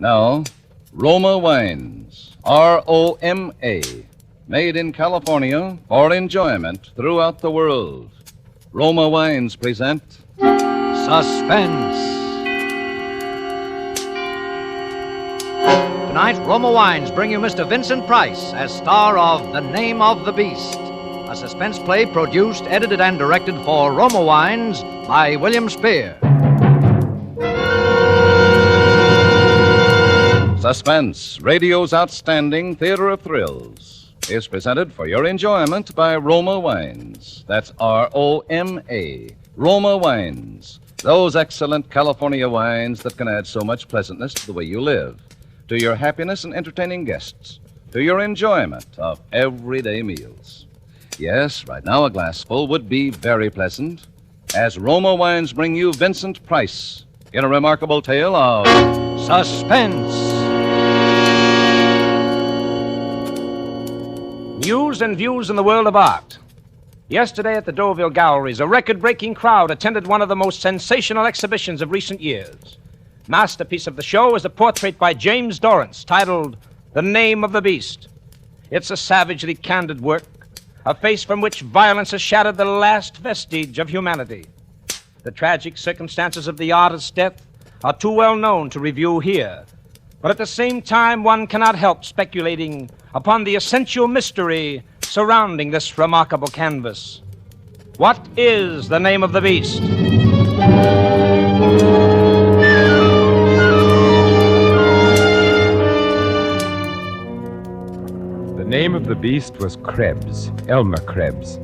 Now, Roma Wines, R-O-M-A, made in California for enjoyment throughout the world. Roma Wines present Suspense. Tonight, Roma Wines bring you Mr. Vincent Price as star of The Name of the Beast, a suspense play produced, edited, and directed for Roma Wines by William Spear. Suspense, radio's outstanding theater of thrills, is presented for your enjoyment by Roma Wines. That's R-O-M-A, Roma Wines. Those excellent California wines that can add so much pleasantness to the way you live, to your happiness and entertaining guests, to your enjoyment of everyday meals. Yes, right now a glassful would be very pleasant, as Roma Wines bring you Vincent Price in a remarkable tale of Suspense. News and views in the world of art. Yesterday at the Deauville Galleries, a record-breaking crowd attended one of the most sensational exhibitions of recent years. Masterpiece of the show is a portrait by James Dorrance titled The Name of the Beast. It's a savagely candid work, a face from which violence has shattered the last vestige of humanity. The tragic circumstances of the artist's death are too well known to review here. But at the same time, one cannot help speculating upon the essential mystery surrounding this remarkable canvas. What is the name of the beast? The name of the beast was Krebs, Elmer Krebs.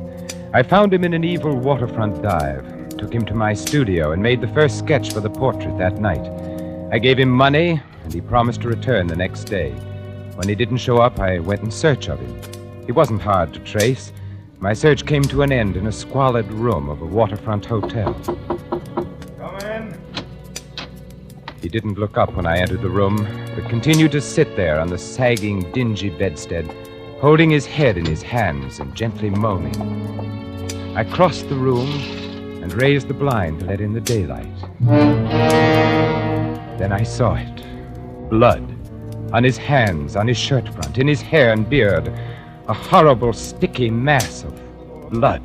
I found him in an evil waterfront dive, took him to my studio, and made the first sketch for the portrait that night. I gave him money, and he promised to return the next day. When he didn't show up, I went in search of him. He wasn't hard to trace. My search came to an end in a squalid room of a waterfront hotel. Come in. He didn't look up when I entered the room, but continued to sit there on the sagging, dingy bedstead, holding his head in his hands and gently moaning. I crossed the room and raised the blind to let in the daylight. Then I saw it. Blood. On his hands, on his shirt front, in his hair and beard. A horrible, sticky mass of blood.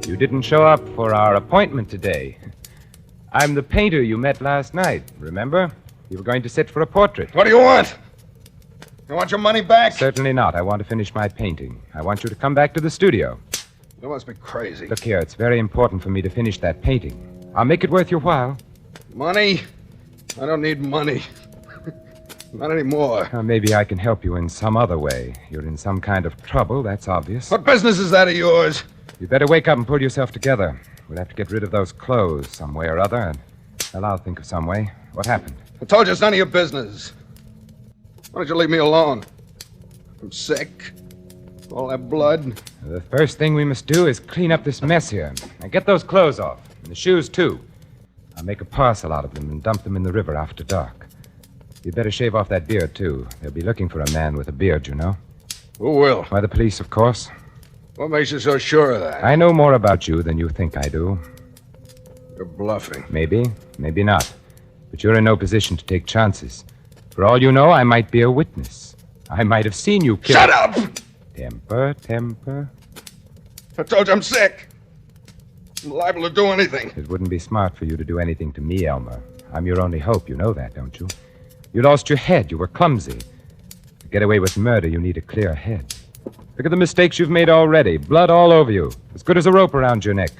You didn't show up for our appointment today. I'm the painter you met last night, remember? You were going to sit for a portrait. What do you want? You want your money back? Certainly not. I want to finish my painting. I want you to come back to the studio. You must be crazy. Look here, it's very important for me to finish that painting. I'll make it worth your while. Money? I don't need money. Not anymore. Maybe I can help you in some other way. You're in some kind of trouble, that's obvious. What business is that of yours? You better wake up and pull yourself together. We'll have to get rid of those clothes some way or other, and well, I'll think of some way. What happened? I told you it's none of your business. Why don't you leave me alone? I'm sick. All that blood. The first thing we must do is clean up this mess here. And get those clothes off. And the shoes, too. I'll make a parcel out of them and dump them in the river after dark. You'd better shave off that beard, too. They'll be looking for a man with a beard, you know. Who will? Why, the police, of course. What makes you so sure of that? I know more about you than you think I do. You're bluffing. Maybe, maybe not. But you're in no position to take chances. For all you know, I might be a witness. I might have seen you kill... Shut up! Temper. I told you I'm sick. I'm liable to do anything. It wouldn't be smart for you to do anything to me, Elmer. I'm your only hope. You know that, don't you? You lost your head. You were clumsy. To get away with murder, you need a clear head. Look at the mistakes you've made already. Blood all over you. As good as a rope around your neck.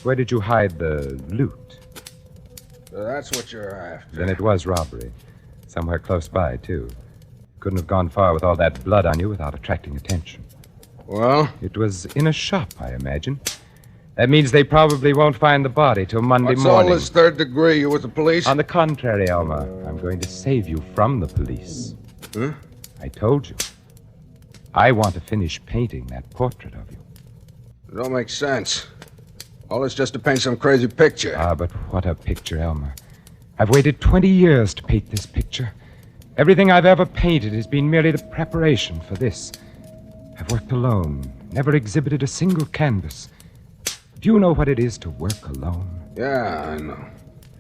Where did you hide the loot? So that's what you're after. Then it was robbery. Somewhere close by, too. Couldn't have gone far with all that blood on you without attracting attention. Well? It was in a shop, I imagine. That means they probably won't find the body till Monday What's morning. all this third degree? You with the police? On the contrary, Elmer, I'm going to save you from the police. Huh? I told you. I want to finish painting that portrait of you. It don't make sense. All this just to paint some crazy picture. Ah, but what a picture, Elmer. I've waited 20 years to paint this picture. Everything I've ever painted has been merely the preparation for this. I've worked alone, never exhibited a single canvas. Do you know what it is to work alone? Yeah, I know.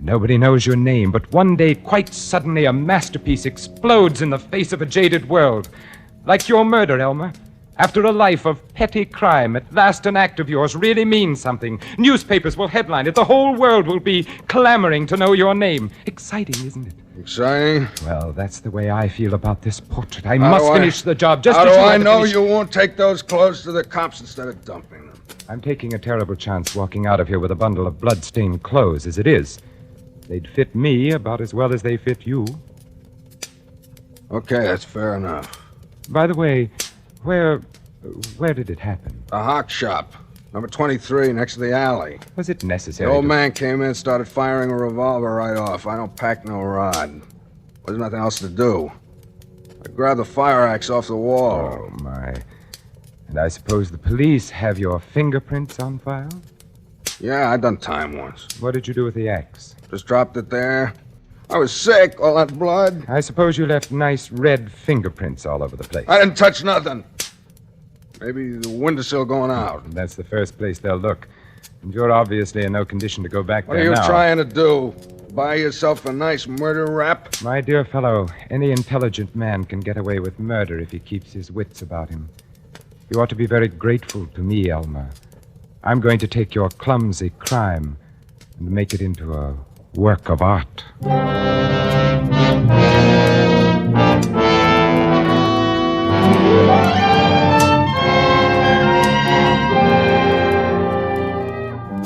Nobody knows your name, but one day, quite suddenly, a masterpiece explodes in the face of a jaded world. Like your murder, Elmer. After a life of petty crime, at last an act of yours really means something. Newspapers will headline it. The whole world will be clamoring to know your name. Exciting, isn't it? Exciting? Well, that's the way I feel about this portrait. I must finish the job just as you How do I had to know finish- you won't take those clothes to the cops instead of dumping them? I'm taking a terrible chance walking out of here with a bundle of blood-stained clothes as it is. They'd fit me about as well as they fit you. Okay, that's fair enough. By the way, where did it happen? A hock shop. Number 23, next to the alley. Was it The necessary? old man came in and started firing a revolver right off. I don't pack no rod. There's nothing else to do. I grabbed the fire axe off the wall. Oh, my. And I suppose the police have your fingerprints on file? Yeah, I done time once. What did you do with the axe? Just dropped it there. I was sick, all that blood. I suppose you left nice red fingerprints all over the place. I didn't touch nothing. Maybe the windowsill going out. That's the first place they'll look. And you're obviously in no condition to go back What there are you now. trying to do? Buy yourself a nice murder rap? My dear fellow, any intelligent man can get away with murder if he keeps his wits about him. You ought to be very grateful to me, Elmer. I'm going to take your clumsy crime and make it into a work of art.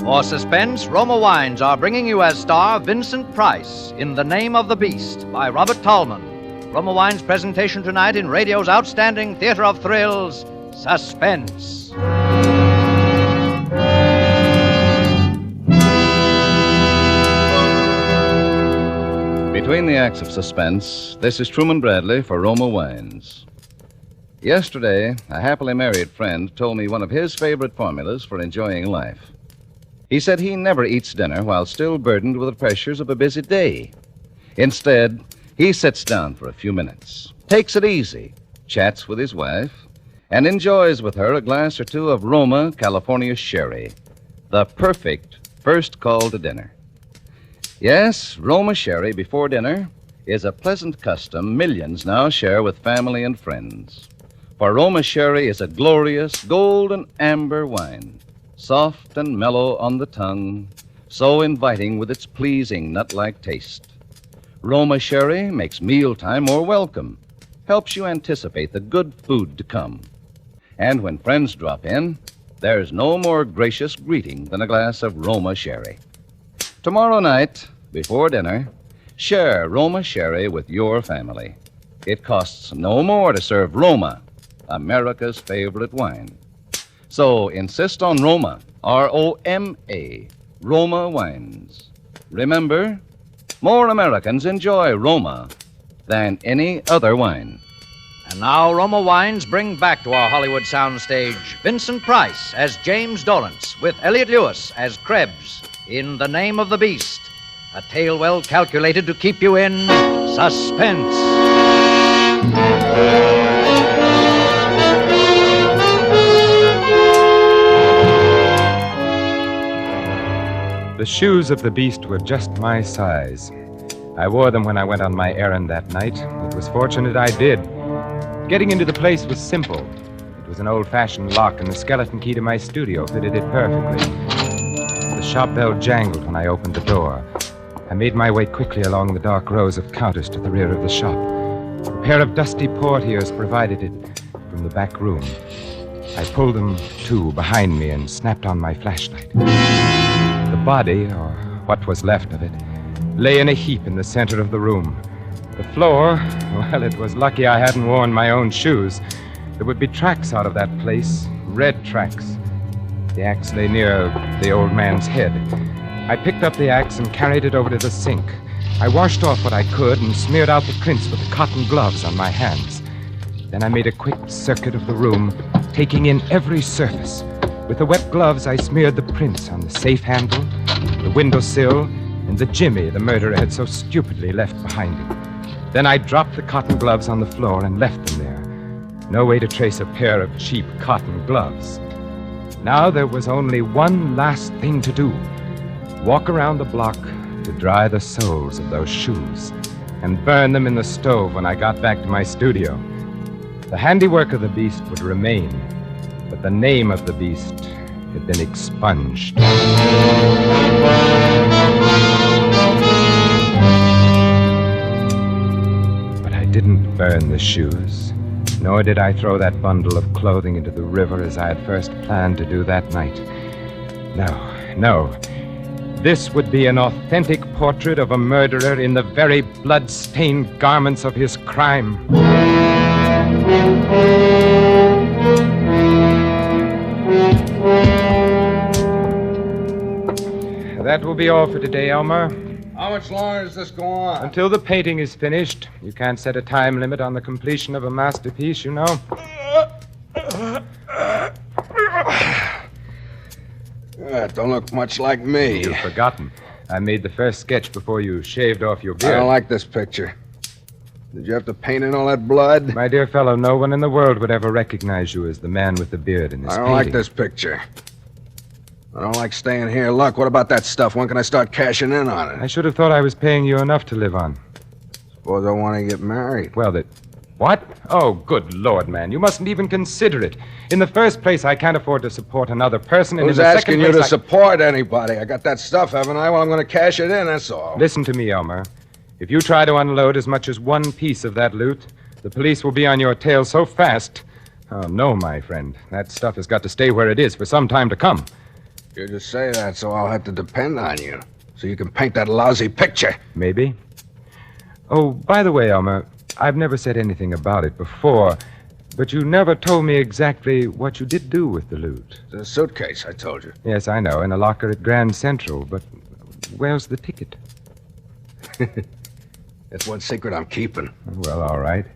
For Suspense, Roma Wines are bringing you as star Vincent Price in The Name of the Beast by Robert Tallman. Roma Wines' presentation tonight in radio's outstanding theater of thrills, Suspense. Between the acts of suspense, this is Truman Bradley for Roma Wines. Yesterday, a happily married friend told me one of his favorite formulas for enjoying life. He said he never eats dinner while still burdened with the pressures of a busy day. Instead, he sits down for a few minutes, takes it easy, chats with his wife, and enjoys with her a glass or two of Roma California sherry, the perfect first call to dinner. Yes, Roma sherry before dinner is a pleasant custom millions now share with family and friends. For Roma sherry is a glorious golden amber wine, soft and mellow on the tongue, so inviting with its pleasing nut-like taste. Roma sherry makes mealtime more welcome, helps you anticipate the good food to come. And when friends drop in, there's no more gracious greeting than a glass of Roma sherry. Tomorrow night, before dinner, share Roma sherry with your family. It costs no more to serve Roma, America's favorite wine. So insist on Roma, R-O-M-A, Roma Wines. Remember, more Americans enjoy Roma than any other wine. And now Roma Wines bring back to our Hollywood soundstage Vincent Price as James Dorrance with Elliot Lewis as Krebs in The Name of the Beast, a tale well calculated to keep you in suspense. The shoes of the beast were just my size. I wore them when I went on my errand that night. It was fortunate I did. Getting into the place was simple. It was an old-fashioned lock, and the skeleton key to my studio fitted it perfectly. The shop bell jangled when I opened the door. I made my way quickly along the dark rows of counters to the rear of the shop. A pair of dusty portieres provided it from the back room. I pulled them to behind me and snapped on my flashlight. The body, or what was left of it, lay in a heap in the center of the room. The floor, well, it was lucky I hadn't worn my own shoes. There would be tracks out of that place, red tracks. The axe lay near the old man's head. I picked up the axe and carried it over to the sink. I washed off what I could and smeared out the prints with the cotton gloves on my hands. Then I made a quick circuit of the room, taking in every surface. With the wet gloves, I smeared the prints on the safe handle, the windowsill, and the jimmy the murderer had so stupidly left behind him. Then I dropped the cotton gloves on the floor and left them there. No way to trace a pair of cheap cotton gloves. Now there was only one last thing to do. walk around the block to dry the soles of those shoes and burn them in the stove when I got back to my studio. The handiwork of the beast would remain, but the name of the beast had been expunged. But I didn't burn the shoes, nor did I throw that bundle of clothing into the river as I had first planned to do that night. No. This would be an authentic portrait of a murderer in the very blood-stained garments of his crime. That will be all for today, Elmer. How much longer does this go on? Until the painting is finished. You can't set a time limit on the completion of a masterpiece, you know. Don't look much like me. You've forgotten. I made the first sketch before you shaved off your I beard. don't like this picture. Did you have to paint in all that blood? My dear fellow, no one in the world would ever recognize you as the man with the beard in this I don't painting. like this picture. I don't like staying here. Look, what about that stuff? When can I start cashing in on I it? should have thought I was paying you enough to live on. Suppose I want to get married. Well, What? Oh, good Lord, man. You mustn't even consider it. In the first place, I can't afford to support another person. And Who's in the asking second you place, to support anybody? I got that stuff, haven't I? Well, I'm going to cash it in, that's all. Listen to me, Elmer. If you try to unload as much as one piece of that loot, the police will be on your tail so fast. Oh, no, my friend. That stuff has got to stay where it is for some time to come. You just say that, so I'll have to depend on you. So you can paint that lousy picture. Maybe. Oh, by the way, Elmer, I've never said anything about it before, but you never told me exactly what you did do with the loot. The suitcase, I told you. Yes, I know, in a locker at Grand Central, but where's the ticket? That's one secret I'm keeping. Well, all right.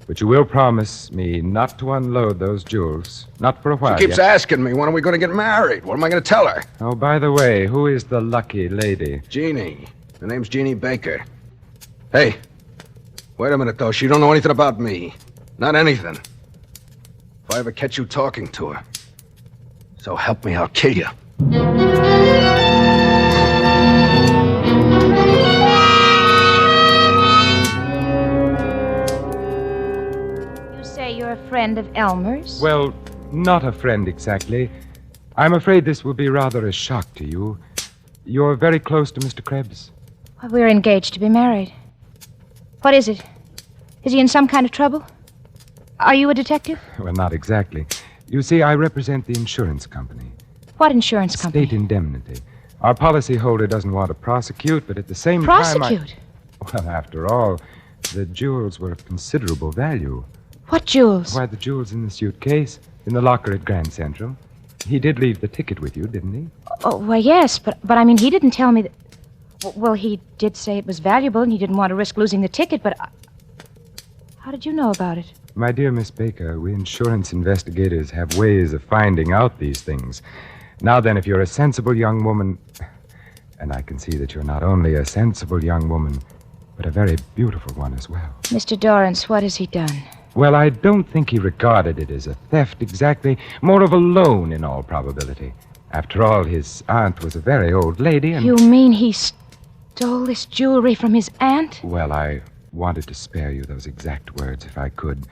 But you will promise me not to unload those jewels. Not for a while. She keeps yet. asking me, when are we going to get married? What am I going to tell her? Oh, by the way, who is the lucky lady? Jeannie. Her name's Jeannie Baker. Hey, wait a minute, though. She don't know anything about me. Not anything. If I ever catch you talking to her, so help me, I'll kill you. You say you're a friend of Elmer's? Well, not a friend exactly. I'm afraid this will be rather a shock to you. You're very close to Mr. Krebs. Well, we're engaged to be married. What is it? Is he in some kind of trouble? Are you a detective? Well, not exactly. You see, I represent the insurance company. What insurance company? State indemnity. Our policyholder doesn't want to prosecute, but at the same Prosecute? time... Well, after all, the jewels were of considerable value. What jewels? Why, the jewels in the suitcase, in the locker at Grand Central. He did leave the ticket with you, didn't he? Oh, well, yes, but I mean, he didn't tell me that... Well, he did say it was valuable and he didn't want to risk losing the ticket, but... How did you know about it? My dear Miss Baker, we insurance investigators have ways of finding out these things. Now then, if you're a sensible young woman... And I can see that you're not only a sensible young woman, but a very beautiful one as well. Mr. Dorrance, what has he done? Well, I don't think he regarded it as a theft exactly. More of a loan, in all probability. After all, his aunt was a very old lady, and... You mean he stole this jewelry from his aunt? Well, I wanted to spare you those exact words if I could.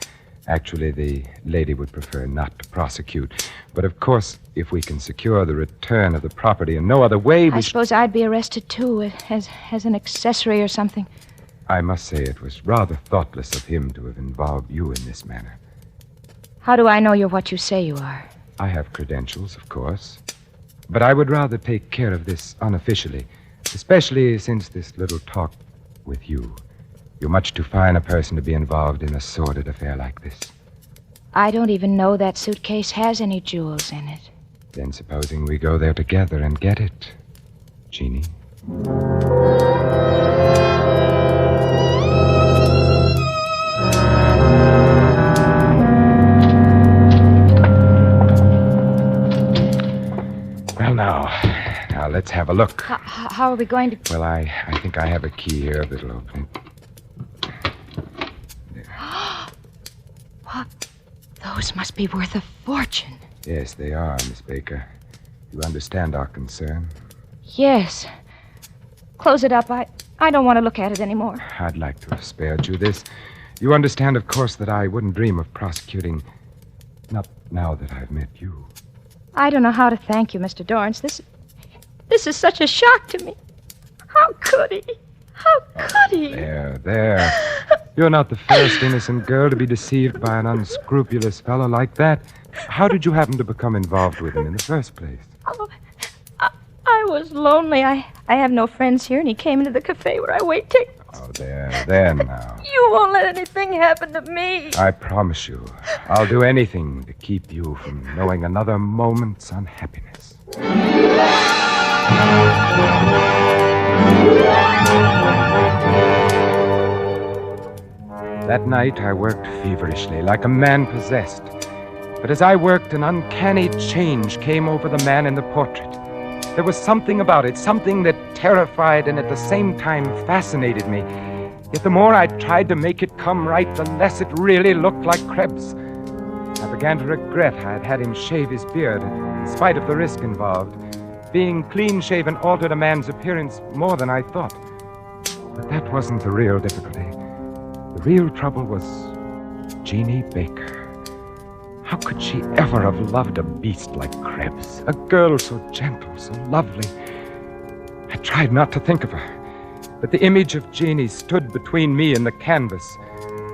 Actually, the lady would prefer not to prosecute. But of course, if we can secure the return of the property in no other way, I suppose I'd be arrested, too, as an accessory or something. I must say it was rather thoughtless of him to have involved you in this manner. How do I know you're what you say you are? I have credentials, of course. But I would rather take care of this unofficially, especially since this little talk with you. You're much too fine a person to be involved in a sordid affair like this. I don't even know that suitcase has any jewels in it. Then supposing we go there together and get it, Jeannie? Well, now let's have a look. How are we going to... Well, I think I have a key here that'll open it. What? Those must be worth a fortune. Yes, they are, Miss Baker. You understand our concern. Yes. Close it up. I don't want to look at it anymore. I'd like to have spared you this. You understand, of course, that I wouldn't dream of prosecuting. Not now that I've met you. I don't know how to thank you, Mr. Dorrance. This is such a shock to me. How could he? How could he? There. You're not the first innocent girl to be deceived by an unscrupulous fellow like that. How did you happen to become involved with him in the first place? Oh, I was lonely. I have no friends here, and he came into the cafe where I wait tables. Oh, there now. You won't let anything happen to me. I promise you, I'll do anything to keep you from knowing another moment's unhappiness. That night, I worked feverishly, like a man possessed. But as I worked, an uncanny change came over the man in the portrait. There was something about it, something that terrified and at the same time fascinated me. Yet the more I tried to make it come right, the less it really looked like Krebs. I began to regret I had had him shave his beard, in spite of the risk involved. Being clean-shaven altered a man's appearance more than I thought. But that wasn't the real difficulty. The real trouble was Jeannie Baker. How could she ever have loved a beast like Krebs? A girl so gentle, so lovely. I tried not to think of her, but the image of Jeannie stood between me and the canvas,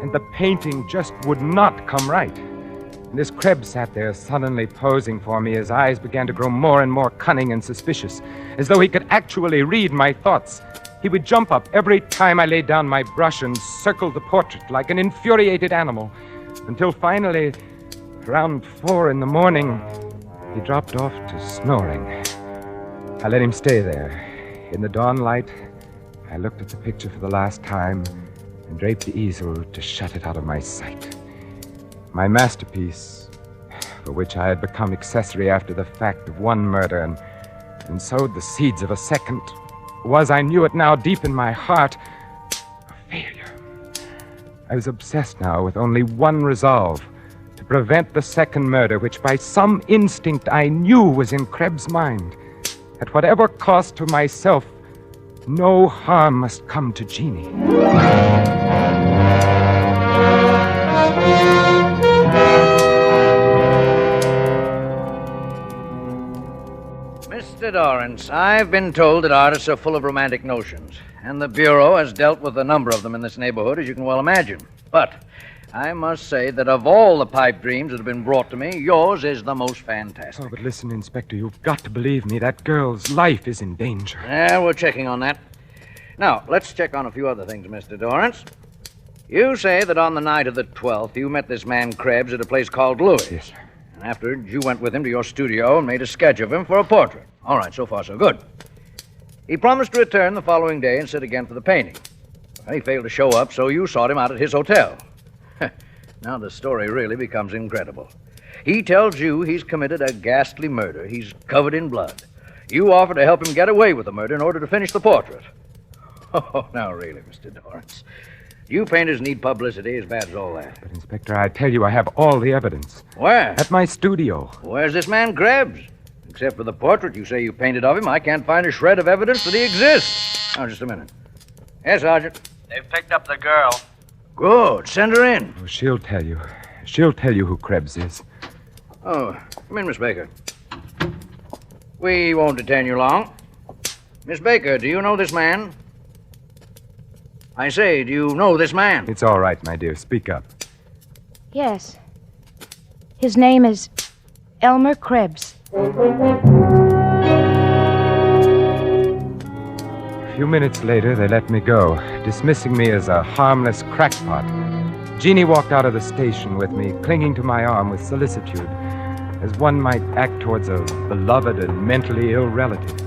and the painting just would not come right. And as Krebs sat there sullenly posing for me, his eyes began to grow more and more cunning and suspicious, as though he could actually read my thoughts. He would jump up every time I laid down my brush and circle the portrait like an infuriated animal, until finally, around 4 a.m, he dropped off to snoring. I let him stay there. In the dawn light, I looked at the picture for the last time and draped the easel to shut it out of my sight. My masterpiece, for which I had become accessory after the fact of one murder and sowed the seeds of a second, was, I knew it now deep in my heart, a failure. I was obsessed now with only one resolve: to prevent the second murder, which by some instinct I knew was in Krebs' mind. At whatever cost to myself, no harm must come to Jeannie. Mr. Dorrance, I've been told that artists are full of romantic notions, and the Bureau has dealt with a number of them in this neighborhood, as you can well imagine. But I must say that of all the pipe dreams that have been brought to me, yours is the most fantastic. Oh, but listen, Inspector, you've got to believe me. That girl's life is in danger. Yeah, we're checking on that. Now, let's check on a few other things, Mr. Dorrance. You say that on the night of the 12th, you met this man Krebs at a place called Louis. Yes, sir. And afterwards, you went with him to your studio and made a sketch of him for a portrait. All right, so far so good. He promised to return the following day and sit again for the painting. Well, he failed to show up, so you sought him out at his hotel. Now the story really becomes incredible. He tells you he's committed a ghastly murder. He's covered in blood. You offer to help him get away with the murder in order to finish the portrait. Oh, now really, Mr. Dorrance. You painters need publicity as bad as all that. But, Inspector, I tell you, I have all the evidence. Where? At my studio. Where's this man Krebs? Except for the portrait you say you painted of him, I can't find a shred of evidence that he exists. Now, just a minute. Yes, Sergeant. They've picked up the girl. Good. Send her in. Oh, she'll tell you. She'll tell you who Krebs is. Oh, come in, Miss Baker. We won't detain you long. Miss Baker, do you know this man? I say, do you know this man? It's all right, my dear. Speak up. Yes. His name is Elmer Krebs. A few minutes later, they let me go, dismissing me as a harmless crackpot. Jeannie walked out of the station with me, clinging to my arm with solicitude, as one might act towards a beloved and mentally ill relative.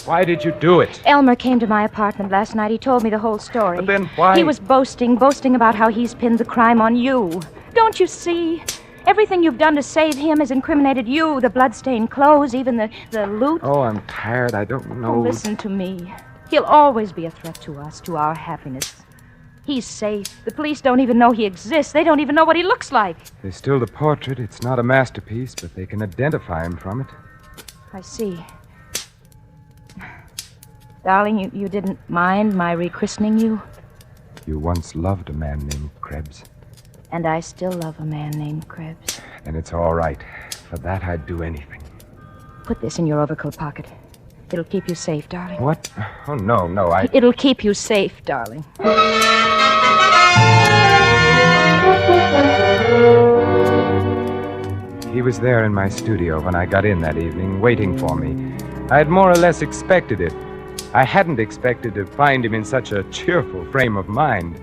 Why did you do it? Elmer came to my apartment last night. He told me the whole story. But then why? He was boasting about how he's pinned the crime on you. Don't you see? Everything you've done to save him has incriminated you. The blood-stained clothes, even the loot. Oh, I'm tired. I don't know. Oh, listen to me. He'll always be a threat to us, to our happiness. He's safe. The police don't even know he exists. They don't even know what he looks like. There's still the portrait. It's not a masterpiece, but they can identify him from it. I see. Darling, you didn't mind my rechristening you? You once loved a man named Krebs. And I still love a man named Krebs. And it's all right. For that, I'd do anything. Put this in your overcoat pocket. It'll keep you safe, darling. What? Oh, no, It'll keep you safe, darling. He was there in my studio when I got in that evening, waiting for me. I had more or less expected it. I hadn't expected to find him in such a cheerful frame of mind.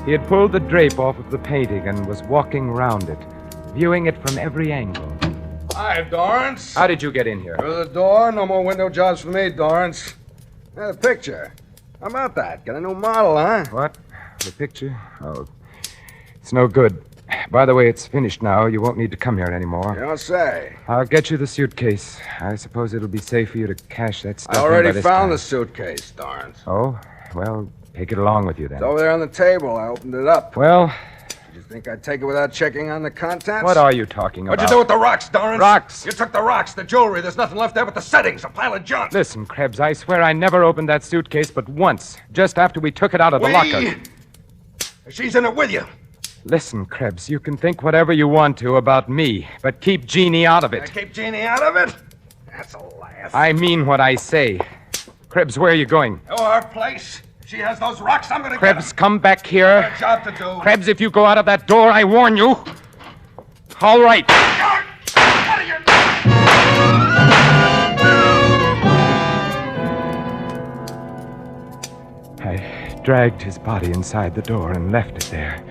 He had pulled the drape off of the painting and was walking round it, viewing it from every angle. Hi, Dorrance. How did you get in here? Through the door. No more window jobs for me, Dorrance. The picture. How about that? Got a new model, huh? What? The picture? Oh, it's no good. By the way, it's finished now. You won't need to come here anymore. You don't say. I'll get you the suitcase. I suppose it'll be safe for you to cash that stuff I in by already this found time. the suitcase, Dorrance. Oh? Well, take it along with you then. It's over there on the table. I opened it up. Well, Did you think I'd take it without checking on the contents? what are you talking about? What'd you do with the rocks, Dorrance? Rocks? You took the rocks, the jewelry. There's nothing left there but the settings, a pile of junk. Listen, Krebs, I swear I never opened that suitcase but once, just after we took it out of the locker. She's in it with you. Listen, Krebs, you can think whatever you want to about me, but keep Jeannie out of I it. keep Jeannie out of it? That's a laugh. I mean what I say. Krebs, where are you going? To our place. If she has those rocks, I'm gonna Krebs, get come back here. them. Got a job to do. Krebs, if you go out of that door, I warn you. All right. Out of here. I dragged his body inside the door and left it there.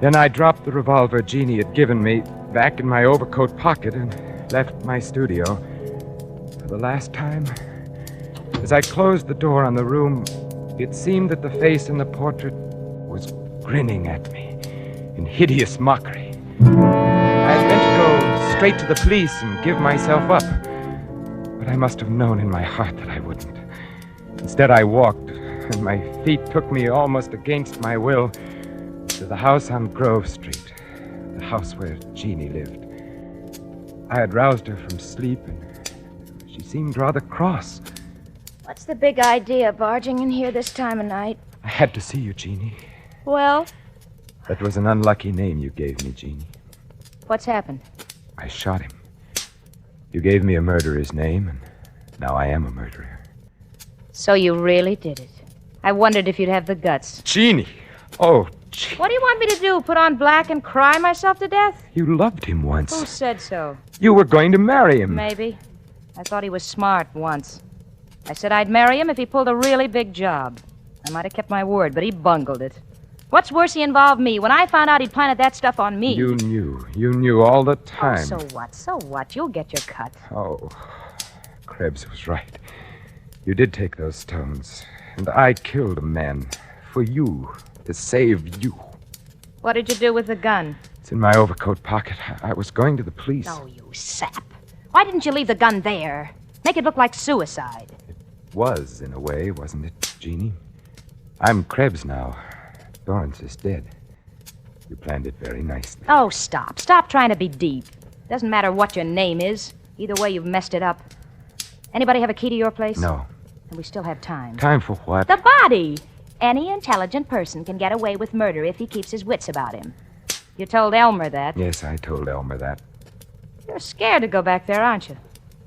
Then I dropped the revolver Jeannie had given me back in my overcoat pocket and left my studio. For the last time, as I closed the door on the room, it seemed that the face in the portrait was grinning at me in hideous mockery. I had meant to go straight to the police and give myself up, but I must have known in my heart that I wouldn't. Instead, I walked, and my feet took me almost against my will to the house on Grove Street, the house where Jeannie lived. I had roused her from sleep, and she seemed rather cross. What's the big idea barging in here this time of night? I had to see you, Jeannie. Well, That was an unlucky name you gave me, Jeannie. what's happened? I shot him. You gave me a murderer's name, and now I am a murderer. So you really did it. I wondered if you'd have the guts. Jeannie! Oh, Jeannie. What do you want me to do? Put on black and cry myself to death? You loved him Who once. said so? You were going to marry him. Maybe. I thought he was smart once. I said I'd marry him if he pulled a really big job. I might have kept my word, but he bungled it. What's worse, he involved me. When I found out he'd planted that stuff on me. You knew all the Oh, time. so what? So what? You'll get your cut. Oh, Krebs was right. You did take those stones, and I killed a man for you, to save you. What did you do with the gun? It's in my overcoat pocket. I was going to the police. Oh, you sap. Why didn't you leave the gun there? Make it look like suicide. Was, in a way, wasn't it, Jeannie? I'm Krebs now. Dorrance is dead. You planned it very nicely. Oh, stop. Stop trying to be deep. Doesn't matter what your name is. Either way, you've messed it up. Anybody have a key to your place? No. And we still have time. Time for what? The body! Any intelligent person can get away with murder if he keeps his wits about him. You told Elmer that. Yes, I told Elmer that. You're scared to go back there, aren't you?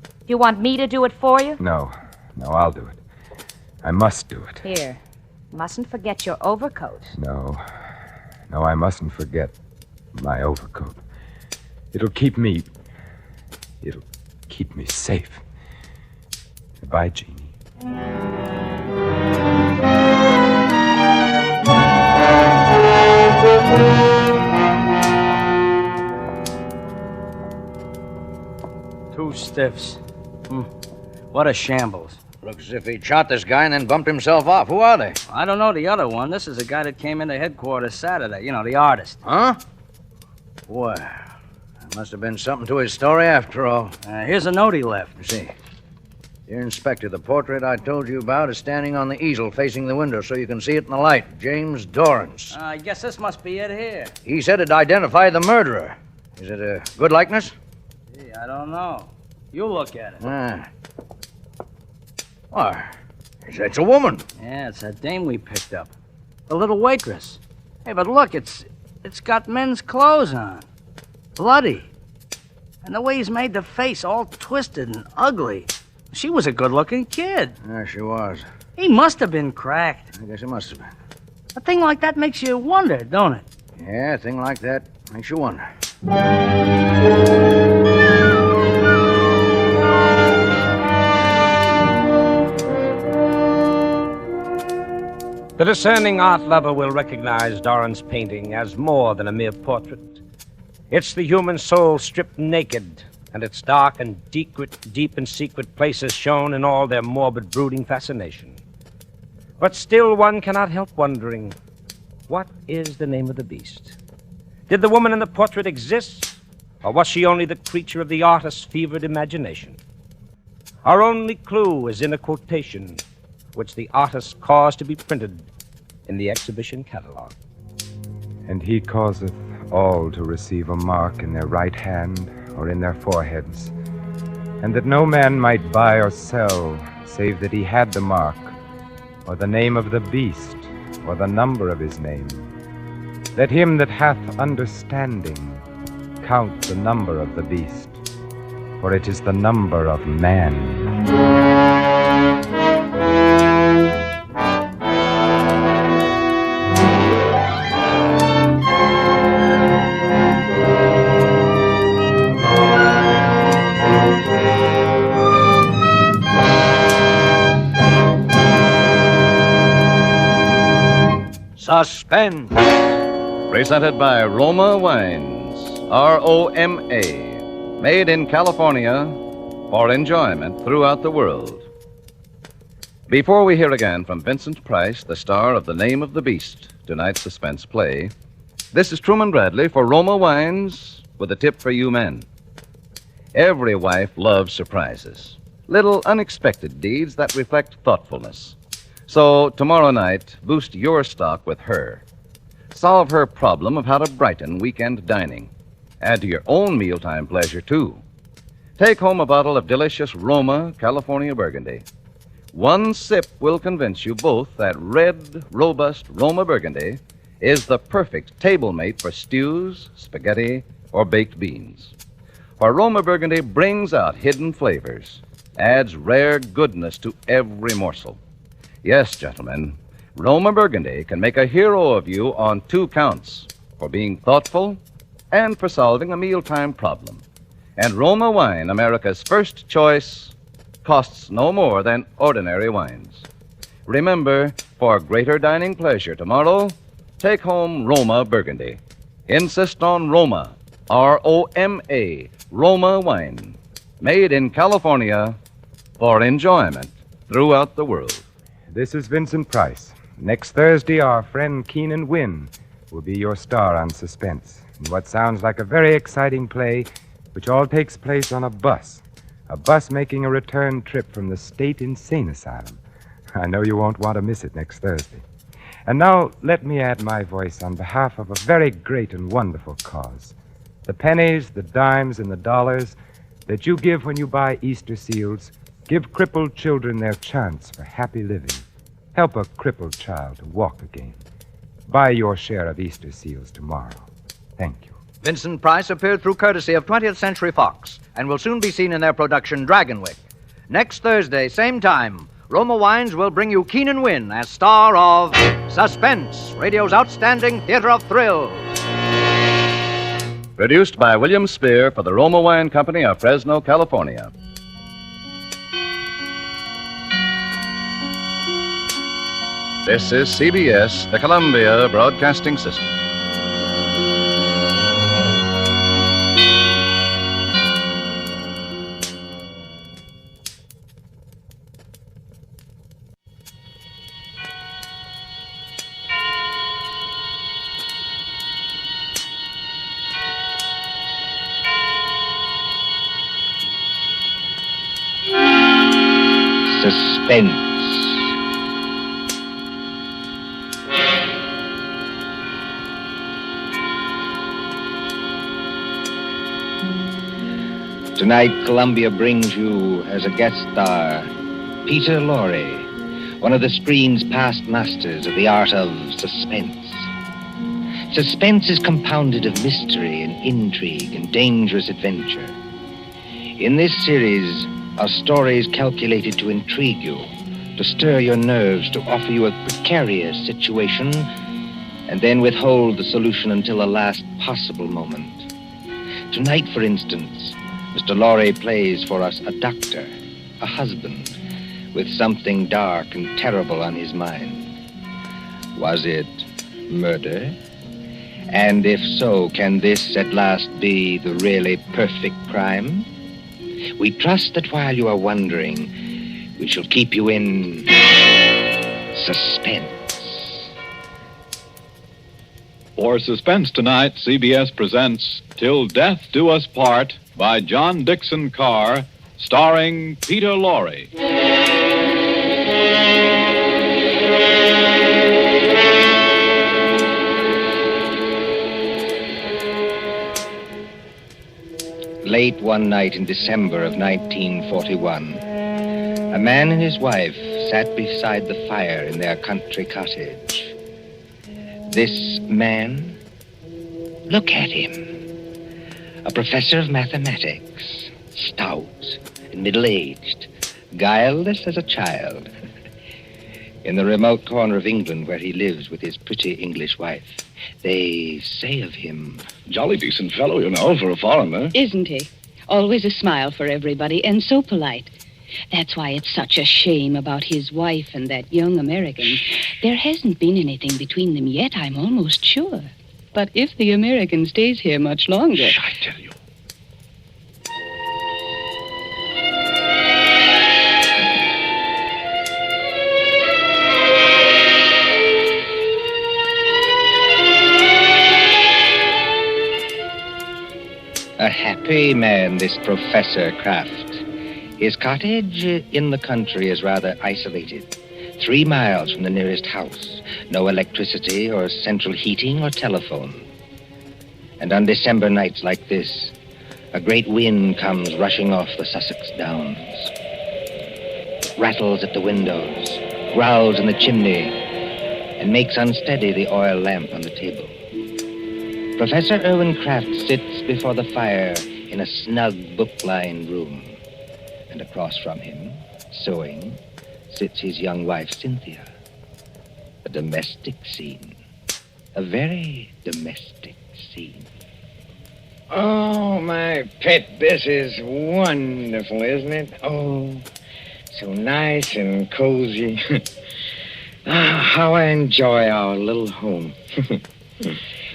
Do you want me to do it for you? No, I'll do it. I must do it. Here. Mustn't forget your overcoat. No, I mustn't forget my overcoat. It'll keep me safe. Goodbye, Jeannie. Two stiffs. What a shambles. Looks as if he shot this guy and then bumped himself off. Who are they? I don't know the other one. This is a guy that came into headquarters Saturday. You know, the artist. Huh? Well, there must have been something to his story after all. Here's a note he left. You see. Dear Inspector, the portrait I told you about is standing on the easel facing the window so you can see it in the light. James Dorrance. I guess this must be it here. He said it identified the murderer. Is it a good likeness? Gee, I don't know. You look at it. Why, it's a woman. Yeah, it's that dame we picked up. The little waitress. Hey, but look, it's got men's clothes on. Bloody. And the way he's made the face all twisted and ugly. She was a good-looking kid. Yeah, she was. He must have been cracked. I guess it must have been. A thing like that makes you wonder, don't it? Yeah, a thing like that makes you wonder. The discerning art lover will recognize Doran's painting as more than a mere portrait. It's the human soul stripped naked, and its dark and deep and secret places shown in all their morbid, brooding fascination. But still one cannot help wondering, what is the name of the beast? Did the woman in the portrait exist, or was she only the creature of the artist's fevered imagination? Our only clue is in a quotation which the artist caused to be printed in the exhibition catalog. And he causeth all to receive a mark in their right hand or in their foreheads, and that no man might buy or sell, save that he had the mark, or the name of the beast, or the number of his name. Let him that hath understanding count the number of the beast, for it is the number of man. Suspense. Presented by Roma Wines, ROMA, made in California for enjoyment throughout the world. Before we hear again from Vincent Price, the star of The Name of the Beast, tonight's suspense play, this is Truman Bradley for Roma Wines with a tip for you men. Every wife loves surprises, little unexpected deeds that reflect thoughtfulness. So, tomorrow night, boost your stock with her. Solve her problem of how to brighten weekend dining. Add to your own mealtime pleasure, too. Take home a bottle of delicious Roma California Burgundy. One sip will convince you both that red, robust Roma Burgundy is the perfect table mate for stews, spaghetti, or baked beans. For Roma Burgundy brings out hidden flavors, adds rare goodness to every morsel. Yes, gentlemen, Roma Burgundy can make a hero of you on 2 counts, for being thoughtful and for solving a mealtime problem. And Roma Wine, America's first choice, costs no more than ordinary wines. Remember, for greater dining pleasure tomorrow, take home Roma Burgundy. Insist on Roma, ROMA, Roma Wine, made in California for enjoyment throughout the world. This is Vincent Price. Next Thursday, our friend Keenan Wynn will be your star on Suspense, in what sounds like a very exciting play, which all takes place on a bus making a return trip from the State Insane Asylum. I know you won't want to miss it next Thursday. And now, let me add my voice on behalf of a very great and wonderful cause. The pennies, the dimes, and the dollars that you give when you buy Easter seals give crippled children their chance for happy living. Help a crippled child to walk again. Buy your share of Easter seals tomorrow. Thank you. Vincent Price appeared through courtesy of 20th Century Fox and will soon be seen in their production Dragonwick. Next Thursday, same time, Roma Wines will bring you Keenan Wynn as star of Suspense, radio's outstanding theater of thrills. Produced by William Spear for the Roma Wine Company of Fresno, California. This is CBS, the Columbia Broadcasting System. Suspense. Tonight, Columbia brings you as a guest star Peter Lorre, one of the screen's past masters of the art of suspense. Suspense is compounded of mystery and intrigue and dangerous adventure. In this series are stories calculated to intrigue you, to stir your nerves, to offer you a precarious situation, and then withhold the solution until the last possible moment. Tonight, for instance, Mr. Lorre plays for us a doctor, a husband, with something dark and terrible on his mind. Was it murder? And if so, can this at last be the really perfect crime? We trust that while you are wondering, we shall keep you in suspense. For Suspense tonight, CBS presents Till Death Do Us Part by John Dixon Carr, starring Peter Lorre. Late one night in December of 1941, a man and his wife sat beside the fire in their country cottage. This man, look at him, a professor of mathematics, stout and middle-aged, guileless as a child. In the remote corner of England where he lives with his pretty English wife, they say of him, jolly decent fellow, you know, for a foreigner. Isn't he? Always a smile for everybody, and so polite. That's why it's such a shame about his wife and that young American. There hasn't been anything between them yet, I'm almost sure. But if the American stays here much longer... Shh, I tell you. A happy man, this Professor Kraft. His cottage in the country is rather isolated. 3 miles from the nearest house. No electricity or central heating or telephone. And on December nights like this, a great wind comes rushing off the Sussex Downs. It rattles at the windows, growls in the chimney, and makes unsteady the oil lamp on the table. Professor Irwin Kraft sits before the fire in a snug, book-lined room. And across from him, sewing, sits his young wife, Cynthia. A domestic scene. A very domestic scene. Oh, my pet, this is wonderful, isn't it? Oh, so nice and cozy. How I enjoy our little home.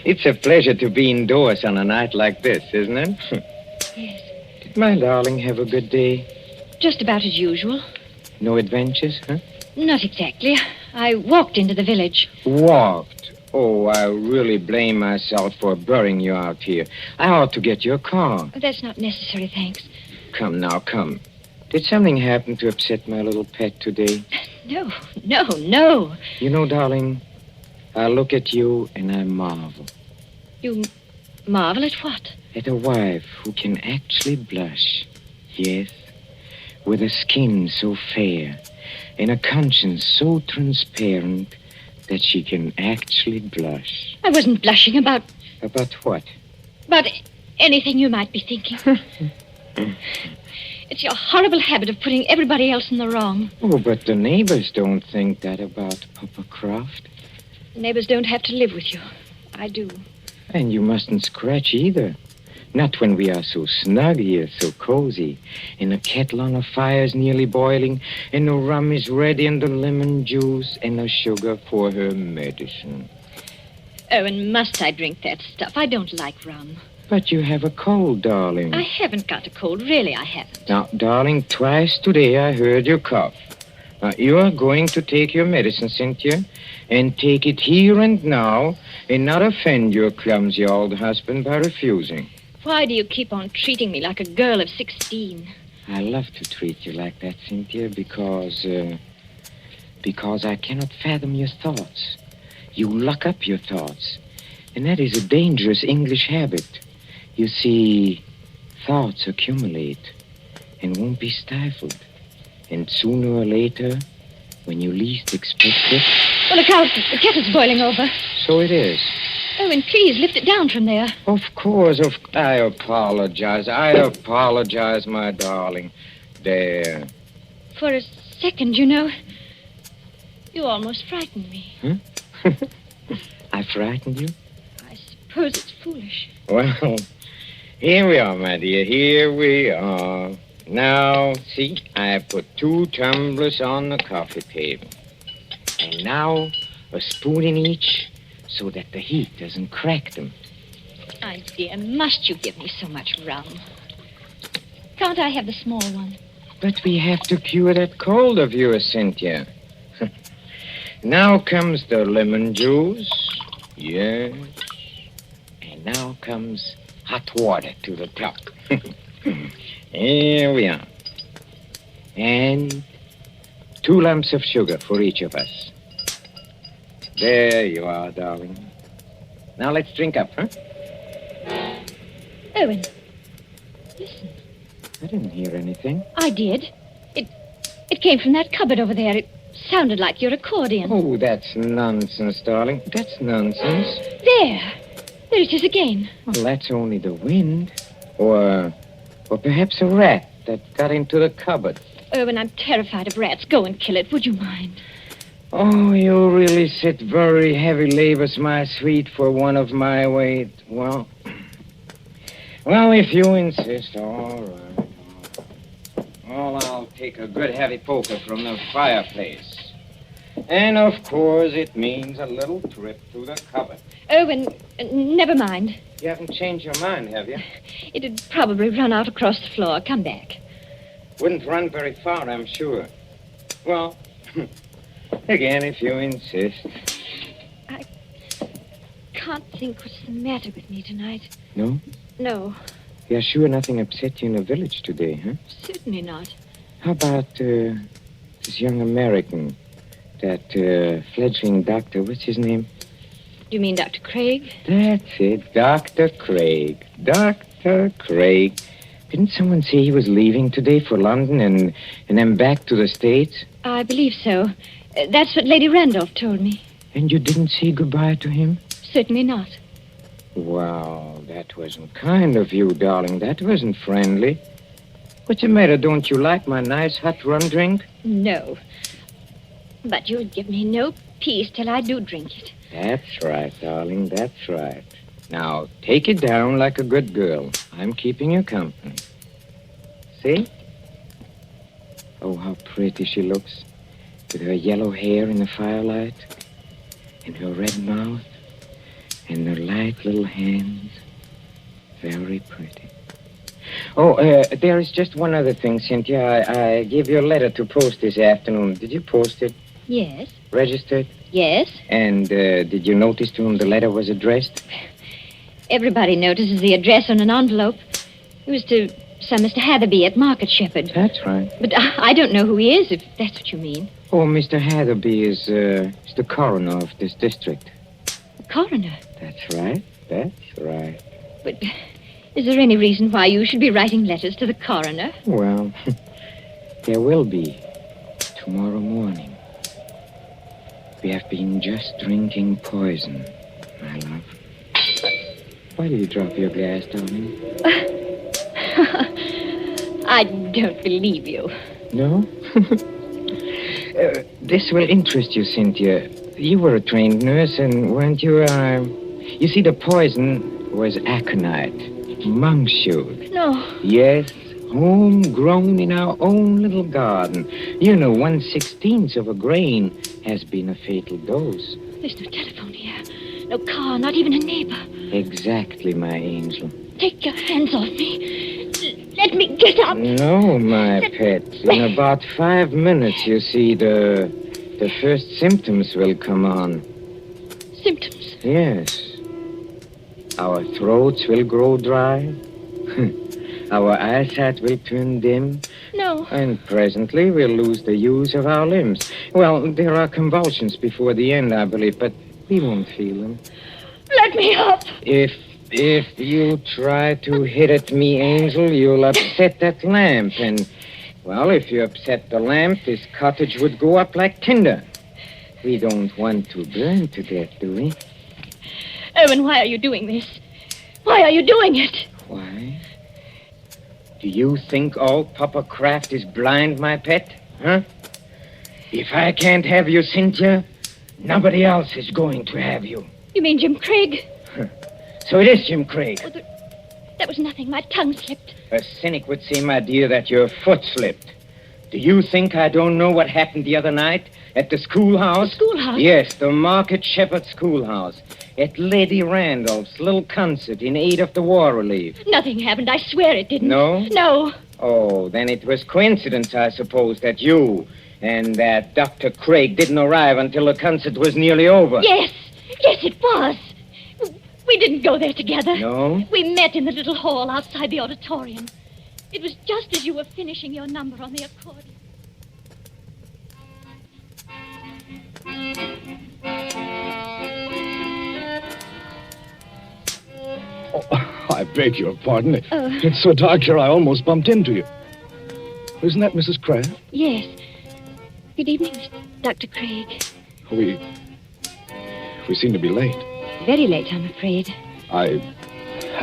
It's a pleasure to be indoors on a night like this, isn't it? Yes. Did my darling have a good day? Just about as usual. No adventures, huh? Not exactly. I walked into the village. Walked? Oh, I really blame myself for burying you out here. I ought to get your car. That's not necessary, thanks. Come now, come. Did something happen to upset my little pet today? No. You know, darling, I look at you and I marvel. You marvel at what? At a wife who can actually blush. Yes, with a skin so fair and a conscience so transparent that she can actually blush. I wasn't blushing about... About what? About anything you might be thinking. It's your horrible habit of putting everybody else in the wrong. Oh, but the neighbors don't think that about Papa Croft. Neighbors don't have to live with you. I do. And you mustn't scratch either. Not when we are so snug here, so cozy, and the kettle on the fire's nearly boiling, and the rum is ready, and the lemon juice, and the sugar for her medicine. Oh, and must I drink that stuff? I don't like rum. But you have a cold, darling. I haven't got a cold. Really, I haven't. Now, darling, twice today I heard you cough. Now, you are going to take your medicine, Cynthia, and take it here and now, and not offend your clumsy old husband by refusing. Why do you keep on treating me like a girl of 16? I love to treat you like that, Cynthia, because I cannot fathom your thoughts. You lock up your thoughts, and that is a dangerous English habit. You see, thoughts accumulate and won't be stifled. And sooner or later, when you least expect it... Well, look out. The kettle's boiling over. So it is. Owen, please, lift it down from there. Of course. I apologize. My darling. There. For a second, you know, you almost frightened me. Huh? I frightened you? I suppose it's foolish. Well, here we are, my dear. Here we are. Now, see, I put 2 tumblers on the coffee table. And now, a spoon in each so that the heat doesn't crack them. My dear, must you give me so much rum? Can't I have the small one? But we have to cure that cold of yours, Cynthia. Now comes the lemon juice. Yes. And now comes hot water to the top. Here we are. And 2 lumps of sugar for each of us. There you are, darling. Now let's drink up, huh? Owen, listen. I didn't hear anything. I did. It came from that cupboard over there. It sounded like your accordion. Oh, that's nonsense, darling. That's nonsense. There it is again. Well, that's only the wind. Or perhaps a rat that got into the cupboard. Owen, I'm terrified of rats. Go and kill it, would you mind? Oh, you really sit very heavy labors, my sweet, for one of my weight. Well, if you insist, all right. Well, I'll take a good heavy poker from the fireplace. And, of course, it means a little trip to the cupboard. Owen, never mind. You haven't changed your mind, have you? It'd probably run out across the floor. Come back. Wouldn't run very far, I'm sure. Well, again, if you insist. I can't think what's the matter with me tonight. No? No, You're sure nothing upset you in the village today, huh? certainly not. How about this young American, that fledgling doctor, what's his name? You mean Dr. Craig? That's it, Dr. Craig. Dr. Craig. Didn't someone say he was leaving today for London and then back to the States? I believe so. That's what Lady Randolph told me. And you didn't say goodbye to him? Certainly not. Wow, that wasn't kind of you, darling. That wasn't friendly. What's the matter? Don't you like my nice hot rum drink? No. But you'll give me no peace till I do drink it. That's right, darling. That's right. Now, take it down like a good girl. I'm keeping you company. See? Oh, how pretty she looks. With her yellow hair in the firelight. And her red mouth. And her light little hands. Very pretty. Oh, there is just one other thing, Cynthia. I gave you a letter to post this afternoon. Did you post it? Yes. Registered? Yes. And did you notice to whom the letter was addressed? Everybody notices the address on an envelope. It was to some Mr. Hatherby at Market Shepherd. That's right. But I don't know who he is, if that's what you mean. Oh, Mr. Hatherby is the coroner of this district. The coroner? That's right. That's right. But is there any reason why you should be writing letters to the coroner? Well, there will be tomorrow morning. We have been just drinking poison, my love. Why did you drop your glass, darling? I don't believe you. No? This will interest you, Cynthia. You were a trained nurse, and weren't you, You see, the poison was aconite, monk's shoot. No. Yes, homegrown in our own little garden. You know, 1/16 of a grain has been a fatal dose. There's no telephone here. No car, not even a neighbor. Exactly, my angel. Take your hands off me. Let me get up. No, my pet. In about 5 minutes, you see, the first symptoms will come on. Symptoms? Yes. Our throats will grow dry. Our eyesight will turn dim. No. And presently we'll lose the use of our limbs. Well, there are convulsions before the end, I believe, but we won't feel them. Let me up. If If you try to hit at me, Angel, you'll upset that lamp. And, well, if you upset the lamp, this cottage would go up like tinder. We don't want to burn to death, do we? Owen, why are you doing this? Why are you doing it? Why? Do you think all Papa Kraft is blind, my pet? Huh? If I can't have you, Cynthia, nobody else is going to have you. You mean Jim Craig? So it is Jim Craig. Oh, that was nothing. My tongue slipped. A cynic would say, my dear, that your foot slipped. Do you think I don't know what happened the other night at the schoolhouse? The schoolhouse? Yes, the Market Shepherd Schoolhouse. At Lady Randolph's little concert in aid of the war relief. Nothing happened. I swear it didn't. No? No. Oh, then it was coincidence, I suppose, that you and that Dr. Craig didn't arrive until the concert was nearly over. Yes. Yes, it was. We didn't go there together. No? We met in the little hall outside the auditorium. It was just as you were finishing your number on the accordion. Oh, I beg your pardon. It's so dark here, I almost bumped into you. Isn't that Mrs. Kraft? Yes. Good evening, Dr. Craig. We seem to be late. Very late, I'm afraid. I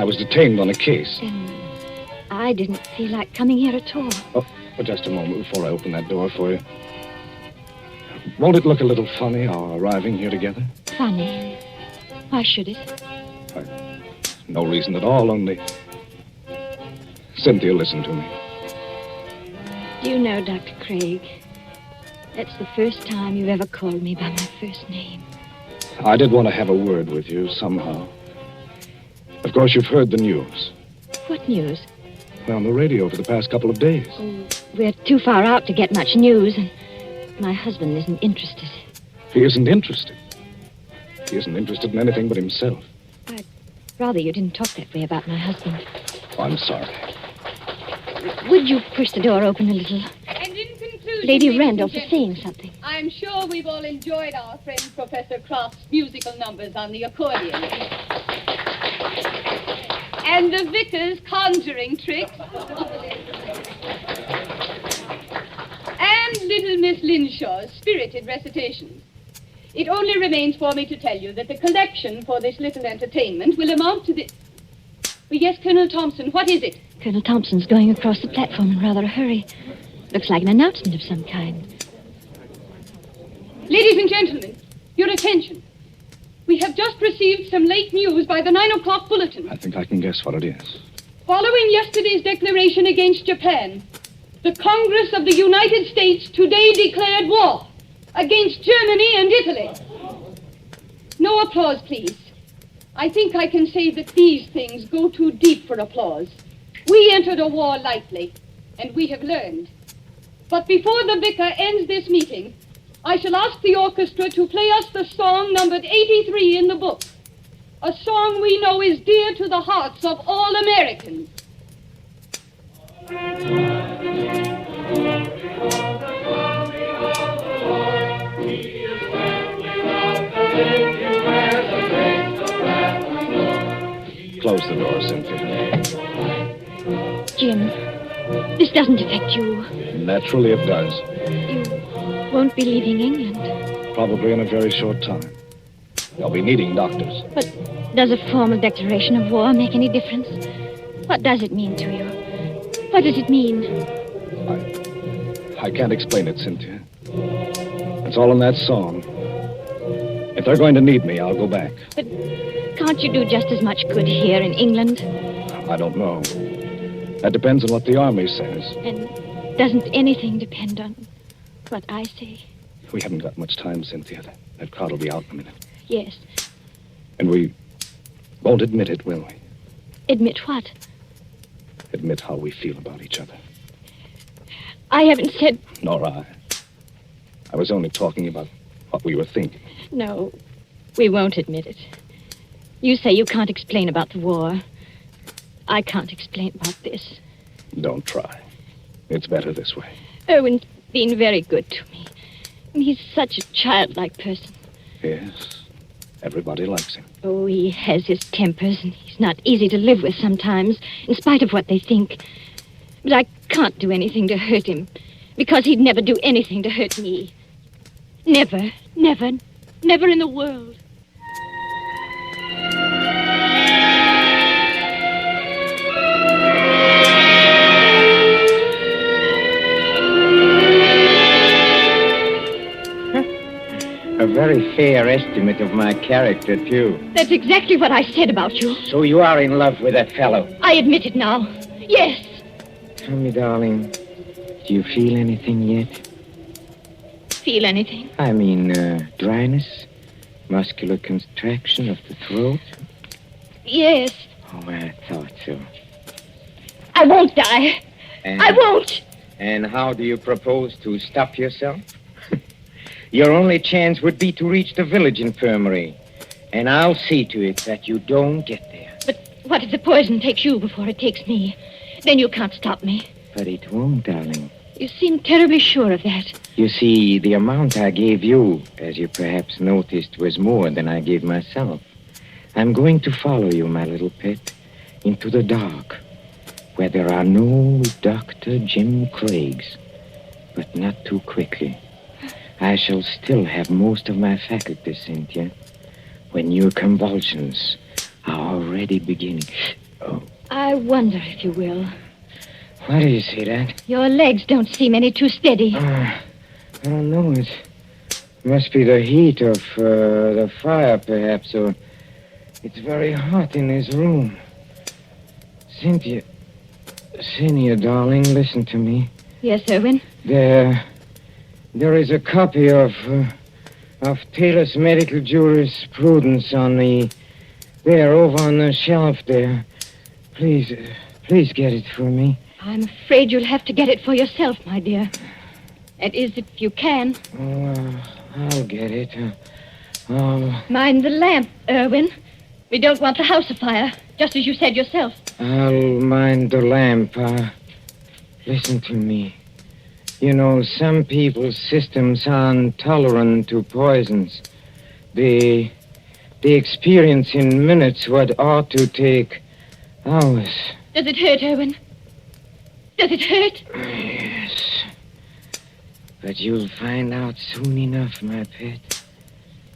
was detained on a case. I didn't feel like coming here at all. Oh, just a moment before I open that door for you. Won't it look a little funny, our arriving here together? Funny? Why should it? No reason at all, only... Cynthia, listen to me. Do you know, Dr. Craig, that's the first time you've ever called me by my first name. I did want to have a word with you, somehow. Of course, you've heard the news. What news? Well, on the radio for the past couple of days. Oh, we're too far out to get much news, and my husband isn't interested. He isn't interested. He isn't interested in anything but himself. I'd rather you didn't talk that way about my husband. Oh, I'm sorry. Would you push the door open a little? And in conclusion, Lady Randolph is saying something. I'm sure we've all enjoyed our friend Professor Kraft's musical numbers on the accordion. And the vicar's conjuring tricks. And little Miss Linshaw's spirited recitations. It only remains for me to tell you that the collection for this little entertainment will amount to the... Yes, Colonel Thompson, what is it? Colonel Thompson's going across the platform in rather a hurry. Looks like an announcement of some kind. Ladies and gentlemen, your attention. We have just received some late news by the 9 o'clock bulletin. I think I can guess what it is. Following yesterday's declaration against Japan, the Congress of the United States today declared war against Germany and Italy. No applause, please. I think I can say that these things go too deep for applause. We entered a war lightly, and we have learned. But before the vicar ends this meeting, I shall ask the orchestra to play us the song numbered 83 in the book. A song we know is dear to the hearts of all Americans. Close the door, Cynthia. Jim, this doesn't affect you. Naturally it does. You won't be leaving England. Probably in a very short time. They'll be needing doctors. But does a formal declaration of war make any difference? What does it mean to you? What does it mean? I can't explain it, Cynthia. It's all in that song. If they're going to need me, I'll go back. But can't you do just as much good here in England? I don't know. That depends on what the army says. And doesn't anything depend on what I say? We haven't got much time, Cynthia. That crowd will be out in a minute. Yes. And we won't admit it, will we? Admit what? Admit how we feel about each other. I haven't said... Nor I. I was only talking about what we were thinking. No, we won't admit it. You say you can't explain about the war. I can't explain about this. Don't try. It's better this way. Owen's been very good to me. And he's such a childlike person. Yes. Everybody likes him. Oh, he has his tempers, and he's not easy to live with sometimes, in spite of what they think. But I can't do anything to hurt him, because he'd never do anything to hurt me. Never, never, never in the world. A very fair estimate of my character, too. That's exactly what I said about you. So you are in love with that fellow? I admit it now. Yes. Tell me, darling, do you feel anything yet? Feel anything? I mean, dryness? Muscular contraction of the throat? Yes. Oh, I thought so. I won't die. I won't. And how do you propose to stop yourself? Your only chance would be to reach the village infirmary. And I'll see to it that you don't get there. But what if the poison takes you before it takes me? Then you can't stop me. But it won't, darling. You seem terribly sure of that. You see, the amount I gave you, as you perhaps noticed, was more than I gave myself. I'm going to follow you, my little pet, into the dark, where there are no Dr. Jim Craigs, but not too quickly. I shall still have most of my faculties, Cynthia, when your convulsions are already beginning. Oh. I wonder if you will. Why do you say that? Your legs don't seem any too steady. I don't know. It must be the heat of the fire, perhaps, or it's very hot in this room. Cynthia, darling, listen to me. Yes, Irwin? There is a copy of Taylor's medical jurisprudence over on the shelf there. Please get it for me. I'm afraid you'll have to get it for yourself, my dear. That is, if you can. Oh, I'll get it. Mind the lamp, Irwin. We don't want the house afire, just as you said yourself. I'll mind the lamp. Listen to me. You know, some people's systems are intolerant to poisons. They experience in minutes what ought to take hours. Does it hurt, Irwin? Does it hurt? Yes. But you'll find out soon enough, my pet.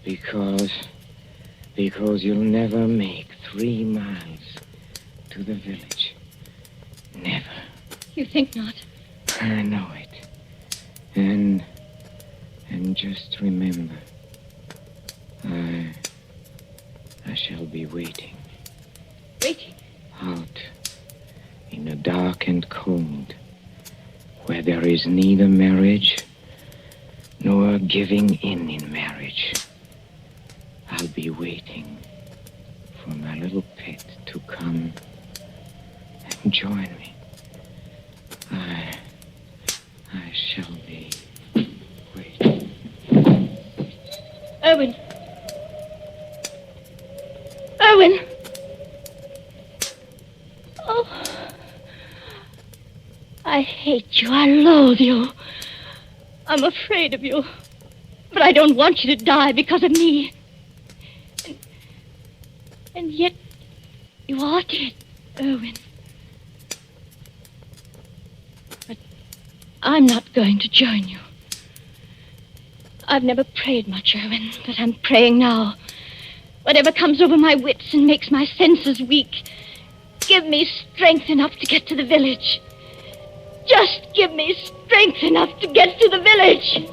Because you'll never make 3 miles to the village. Never. You think not? I know it. And just remember, I shall be waiting. Waiting? Out in the dark and cold, where there is neither marriage nor giving in marriage. I'll be waiting for my little pet to come and join me. I shall be waiting. Irwin! Irwin! Oh, I hate you. I loathe you. I'm afraid of you. But I don't want you to die because of me. And yet, you are dead, Irwin. But I'm not going to join you. I've never prayed much, Irwin, but I'm praying now. Whatever comes over my wits and makes my senses weak, give me strength enough to get to the village. Just give me strength enough to get to the village.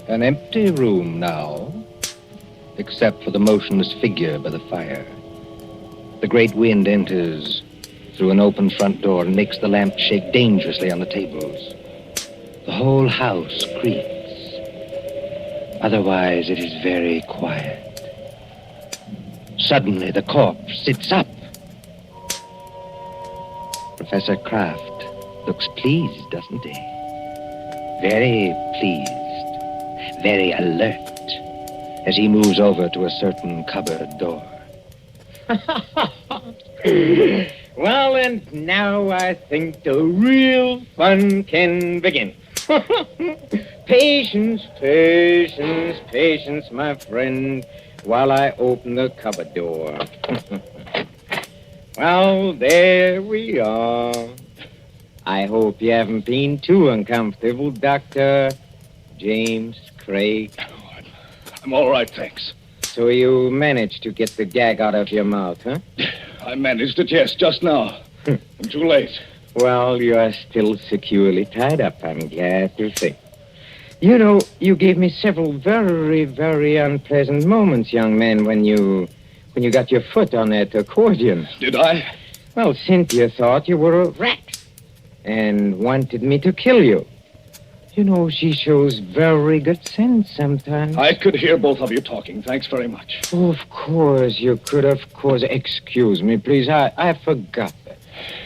An empty room now, except for the motionless figure by the fire. The great wind enters through an open front door and makes the lamp shake dangerously on the tables. The whole house creaks. Otherwise, it is very quiet. Suddenly, the corpse sits up. Professor Kraft looks pleased, doesn't he? Very pleased. Very alert as he moves over to a certain cupboard door. Well, and now I think the real fun can begin. Patience, patience, patience, my friend, while I open the cupboard door. Well, there we are. I hope you haven't been too uncomfortable, Dr. James Craig. I'm all right, thanks. So you managed to get the gag out of your mouth, huh? I managed it, yes, just now. I'm too late. Well, you are still securely tied up, I'm glad to say. You know, you gave me several very, very unpleasant moments, young man, when you got your foot on that accordion. Did I? Well, Cynthia thought you were a rat and wanted me to kill you. You know, she shows very good sense sometimes. I could hear both of you talking. Thanks very much. Oh, of course, you could, of course. Excuse me, please. I forgot that.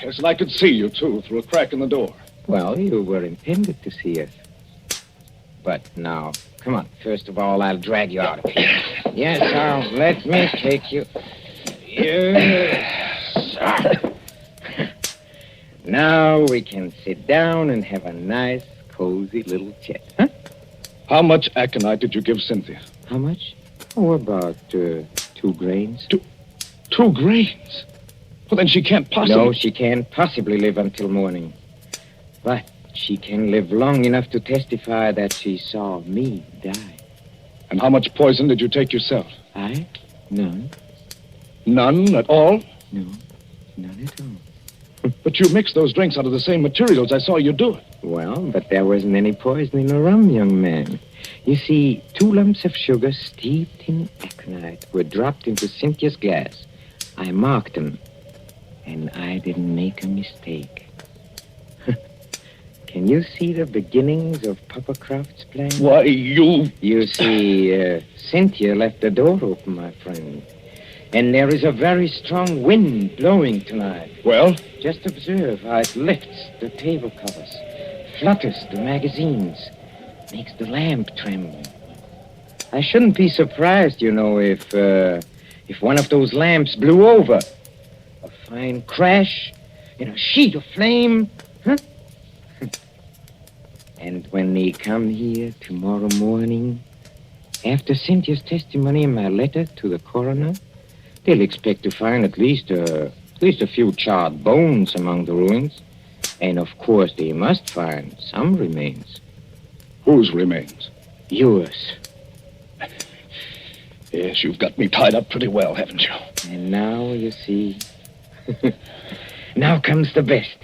Yes, and I could see you, too, through a crack in the door. Well, you were intended to see us. But now, come on. First of all, I'll drag you out of here. Yes, let me take you. Yes. Now we can sit down and have a nice, cozy little chat. Huh? How much aconite did you give Cynthia? How much? Oh, about 2 grains. 2 grains? Well, then she can't possibly... No, she can't possibly live until morning. But she can live long enough to testify that she saw me die. And how much poison did you take yourself? I? None. None at all? No, none at all. But you mixed those drinks out of the same materials. I saw you do it. Well, but there wasn't any poison in the rum, young man. You see, 2 lumps of sugar steeped in aconite were dropped into Cynthia's glass. I marked them, and I didn't make a mistake. Can you see the beginnings of Papa Croft's plan? Why, you... You see, Cynthia left the door open, my friend. And there is a very strong wind blowing tonight. Well? Just observe how it lifts the table covers, flutters the magazines, makes the lamp tremble. I shouldn't be surprised, you know, if one of those lamps blew over. A fine crash in a sheet of flame, huh? And when they come here tomorrow morning, after Cynthia's testimony in my letter to the coroner, they'll expect to find at least a few charred bones among the ruins. And of course, they must find some remains. Whose remains? Yours. Yes, you've got me tied up pretty well, haven't you? And now, you see, now comes the best.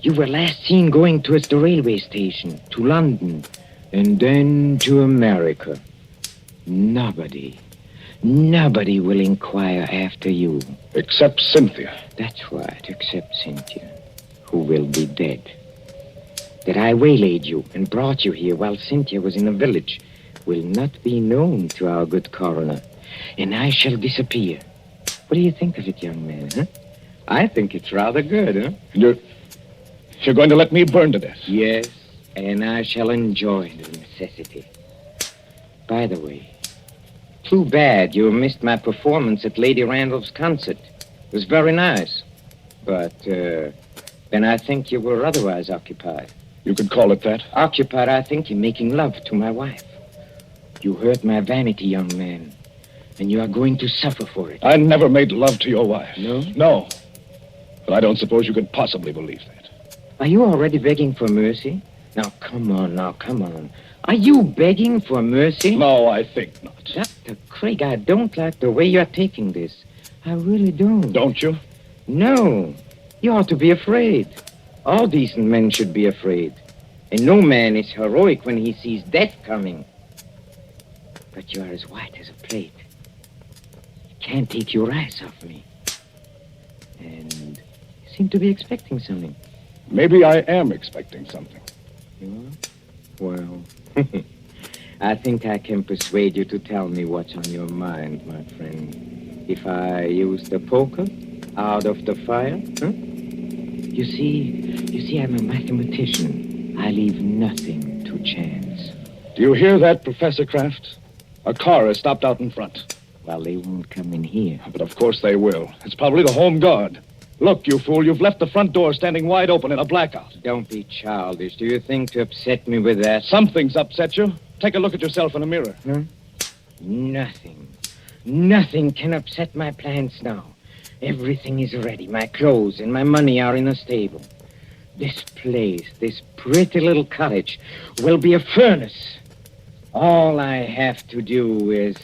You were last seen going towards the railway station, to London, and then to America. Nobody will inquire after you. Except Cynthia. That's right, except Cynthia, who will be dead. That I waylaid you and brought you here while Cynthia was in a village will not be known to our good coroner, and I shall disappear. What do you think of it, young man, huh? I think it's rather good, huh? You're going to let me burn to death? Yes, and I shall enjoy the necessity. By the way, too bad you missed my performance at Lady Randolph's concert. It was very nice. But, then I think you were otherwise occupied. You could call it that? Occupied, I think, in making love to my wife. You hurt my vanity, young man, and you are going to suffer for it. I never made love to your wife. No? No. But I don't suppose you could possibly believe that. Are you already begging for mercy? Now, come on. Are you begging for mercy? No, I think not. Dr. Craig, I don't like the way you're taking this. I really don't. Don't you? No. You ought to be afraid. All decent men should be afraid. And no man is heroic when he sees death coming. But you are as white as a plate. You can't take your eyes off me. And you seem to be expecting something. Maybe I am expecting something. You are? Well, I think I can persuade you to tell me what's on your mind, my friend. If I use the poker out of the fire, huh? You see, I'm a mathematician. I leave nothing to chance. Do you hear that, Professor Kraft? A car has stopped out in front. Well, they won't come in here. But of course they will. It's probably the Home Guard. Look, you fool, you've left the front door standing wide open in a blackout. Don't be childish. Do you think to upset me with that? Something's upset you. Take a look at yourself in a mirror. Huh? Nothing. Nothing can upset my plans now. Everything is ready. My clothes and my money are in the stable. This place, this pretty little cottage, will be a furnace. All I have to do is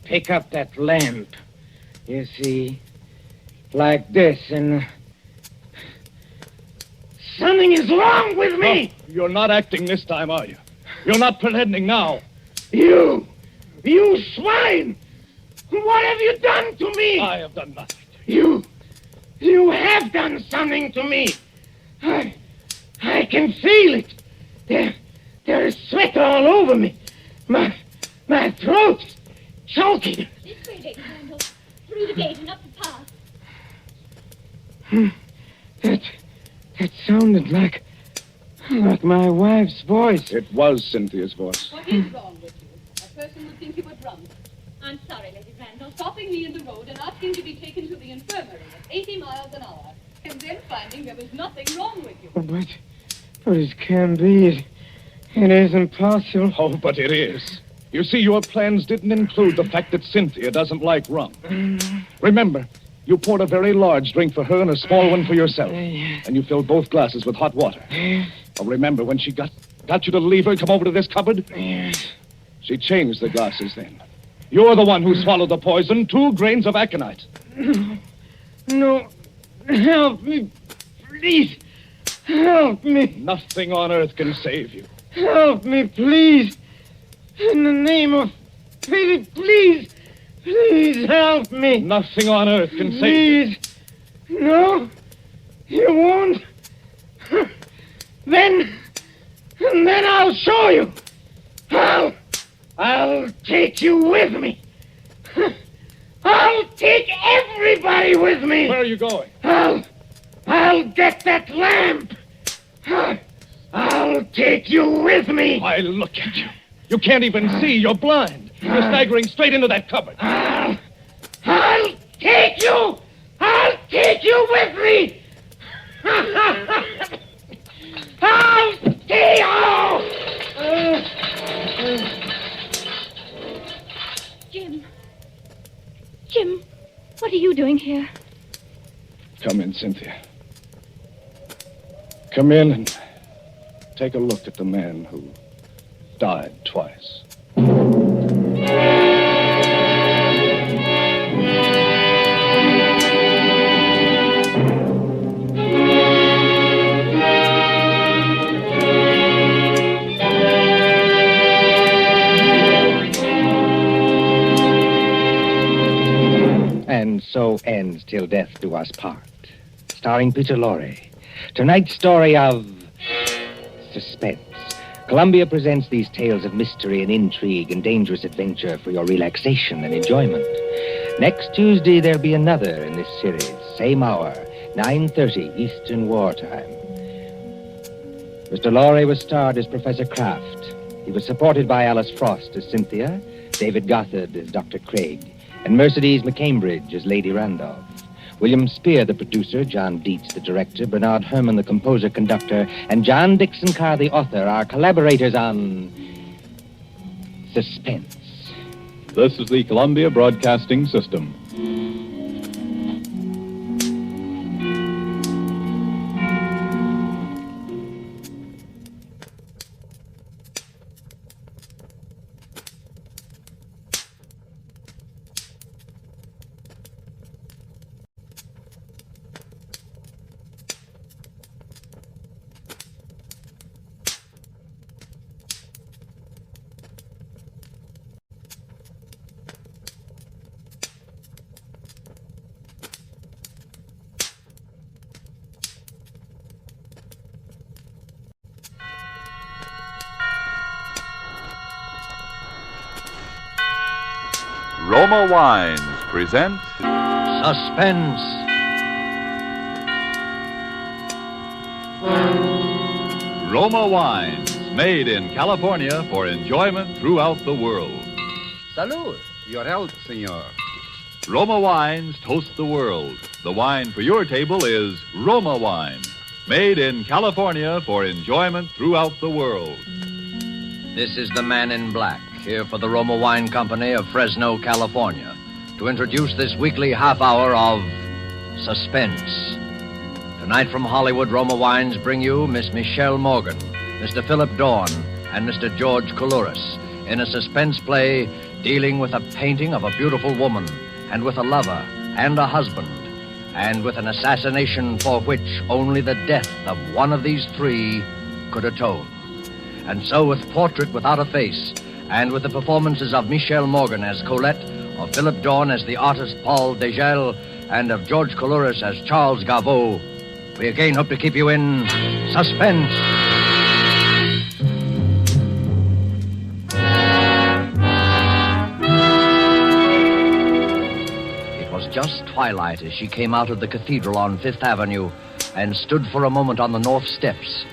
pick up that lamp. You see, like this, and something is wrong with me. Oh, you're not acting this time, are you? You're not pretending now. You swine! What have you done to me? I have done nothing to you. You have done something to me. I can feel it. There is sweat all over me. My throat's choking. This way, Lady Randall. Through the gate and up the path. That sounded like my wife's voice. It was Cynthia's voice. What is wrong with you? A person would think you were drunk. I'm sorry, Lady Randall, stopping me in the road and asking to be taken to the infirmary at 80 miles an hour, and then finding there was nothing wrong with you. But it can't be. It isn't possible. Oh, but it is. You see, your plans didn't include the fact that Cynthia doesn't like rum. Remember, you poured a very large drink for her and a small one for yourself. And you filled both glasses with hot water. Oh, remember when she got you to leave her and come over to this cupboard? She changed the glasses then. You're the one who swallowed the poison, 2 grains of aconite. No. Help me. Please. Help me. Nothing on earth can save you. Help me, please. In the name of pity, please. Please help me. Nothing on earth can save you. Please. No. You won't. Then I'll show you. I'll take you with me. I'll take everybody with me. Where are you going? I'll get that lamp. I'll take you with me. Why, look at you. You can't even see. You're blind. You're staggering straight into that cupboard. I'll take you. I'll take you with me. I'll take you. Jim, what are you doing here? Come in, Cynthia. Come in and take a look at the man who died twice. And so ends Till Death Do Us Part, starring Peter Lorre. Tonight's story of suspense. Columbia presents these tales of mystery and intrigue and dangerous adventure for your relaxation and enjoyment. Next Tuesday, there'll be another in this series. Same hour, 9:30 Eastern Wartime. Mr. Lorre was starred as Professor Kraft. He was supported by Alice Frost as Cynthia, David Gothard as Dr. Craig, and Mercedes McCambridge as Lady Randolph. William Spear, the producer, John Dietz, the director, Bernard Herrmann, the composer-conductor, and John Dixon Carr, the author, are collaborators on Suspense. This is the Columbia Broadcasting System. Roma Wines present Suspense. Roma Wines, made in California for enjoyment throughout the world. Salud. Your health, senor. Roma Wines toast the world. The wine for your table is Roma Wine, made in California for enjoyment throughout the world. This is the man in black, here for the Roma Wine Company of Fresno, California, to introduce this weekly half hour of Suspense. Tonight from Hollywood, Roma Wines bring you Miss Michelle Morgan, Mr. Philip Dorn, and Mr. George Coulouris in a suspense play dealing with a painting of a beautiful woman, and with a lover, and a husband, and with an assassination for which only the death of one of these three could atone. And so with Portrait Without a Face, and with the performances of Michelle Morgan as Colette, of Philip Dorn as the artist Paul Degel, and of George Coulouris as Charles Garveau, we again hope to keep you in suspense. Just twilight as she came out of the cathedral on Fifth Avenue and stood for a moment on the north steps.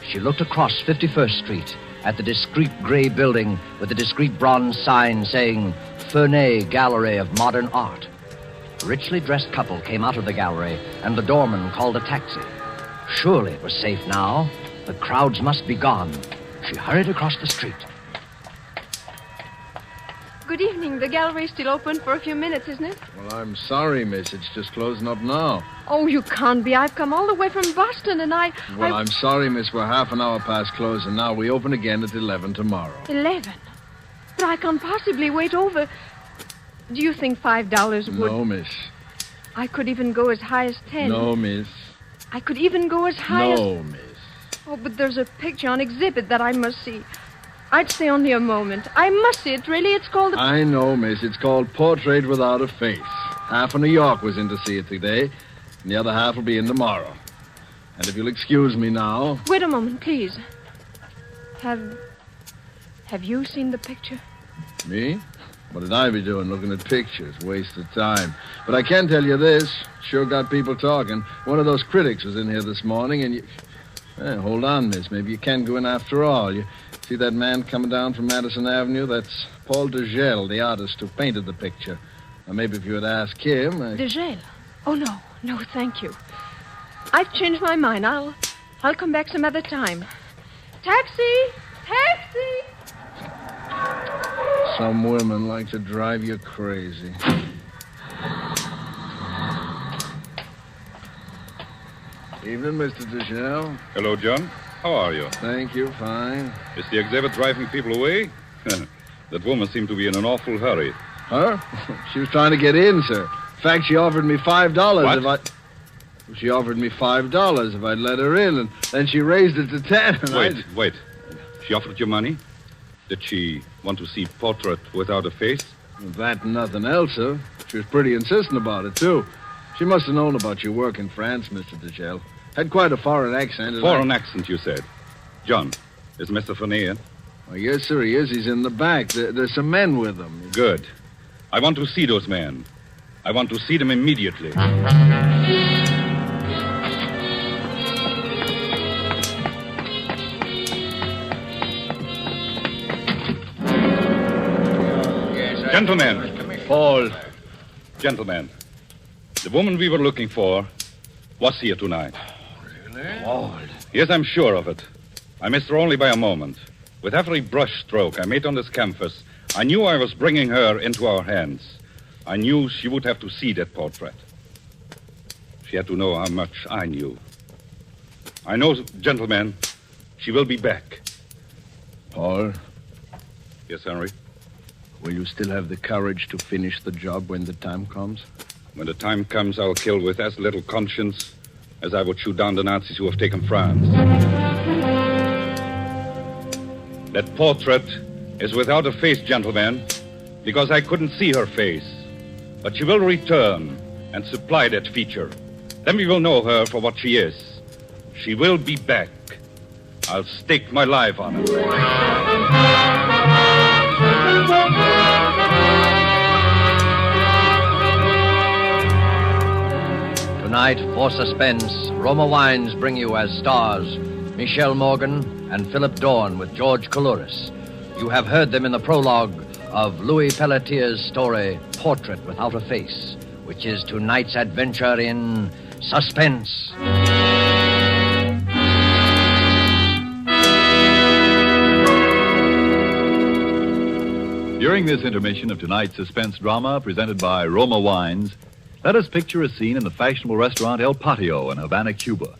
She looked across 51st Street at the discreet gray building with the discreet bronze sign saying Ferney Gallery of Modern Art. A richly dressed couple came out of the gallery and the doorman called a taxi. Surely it was safe now. The crowds must be gone. She hurried across the street. Good evening. The gallery's still open for a few minutes, isn't it? Well, I'm sorry, miss. It's just closing up now. Oh, you can't be. I've come all the way from Boston, and Well, I'm sorry, miss. We're half an hour past closing now. We open again at 11 tomorrow. 11? But I can't possibly wait over. Do you think $5 would... No, miss. I could even go as high as 10. No, miss. I could even go as high as... No, miss. Oh, but there's a picture on exhibit that I must see. I'd stay only a moment. I must see it, really. It's called... I know, miss. It's called Portrait Without a Face. Half of New York was in to see it today, and the other half will be in tomorrow. And if you'll excuse me now... Wait a moment, please. Have you seen the picture? Me? What did I be doing looking at pictures? Waste of time. But I can tell you this. Sure got people talking. One of those critics was in here this morning, and you... hold on, miss. Maybe you can go in after all. You see that man coming down from Madison Avenue? That's Paul Degel, the artist who painted the picture. Now, maybe if you would ask him... Degel? Oh, no. No, thank you. I've changed my mind. I'll come back some other time. Taxi! Taxi! Some women like to drive you crazy. Evening, Mr. Degel. Hello, John. How are you? Thank you, fine. Is the exhibit driving people away? That woman seemed to be in an awful hurry. Her? She was trying to get in, sir. In fact, she offered me $5 What? She offered me $5 if I'd let her in, and then she raised it to 10. Wait. She offered you money? Did she want to see Portrait Without a Face? That and nothing else, sir. She was pretty insistent about it, too. She must have known about your work in France, Mr. Degel. Had quite a foreign accent. Foreign accent, you said. John, is Mr. Ferney in? Oh, yes, sir, he is. He's in the back. There's some men with him. Good. I want to see those men. I want to see them immediately. Gentlemen. Paul. Gentlemen, the woman we were looking for was here tonight. Paul. Yes, I'm sure of it. I missed her only by a moment. With every brush stroke I made on this canvas, I knew I was bringing her into our hands. I knew she would have to see that portrait. She had to know how much I knew. I know, gentlemen, she will be back. Paul. Yes, Henry? Will you still have the courage to finish the job when the time comes? When the time comes, I'll kill with as little conscience as I would shoot down the Nazis who have taken France. That portrait is without a face, gentlemen, because I couldn't see her face. But she will return and supply that feature. Then we will know her for what she is. She will be back. I'll stake my life on it. Tonight, for Suspense, Roma Wines bring you as stars Michelle Morgan and Philip Dorn with George Coulouris. You have heard them in the prologue of Louis Pelletier's story, Portrait Without a Face, which is tonight's adventure in Suspense. During this intermission of tonight's suspense drama presented by Roma Wines, let us picture a scene in the fashionable restaurant El Patio in Havana, Cuba.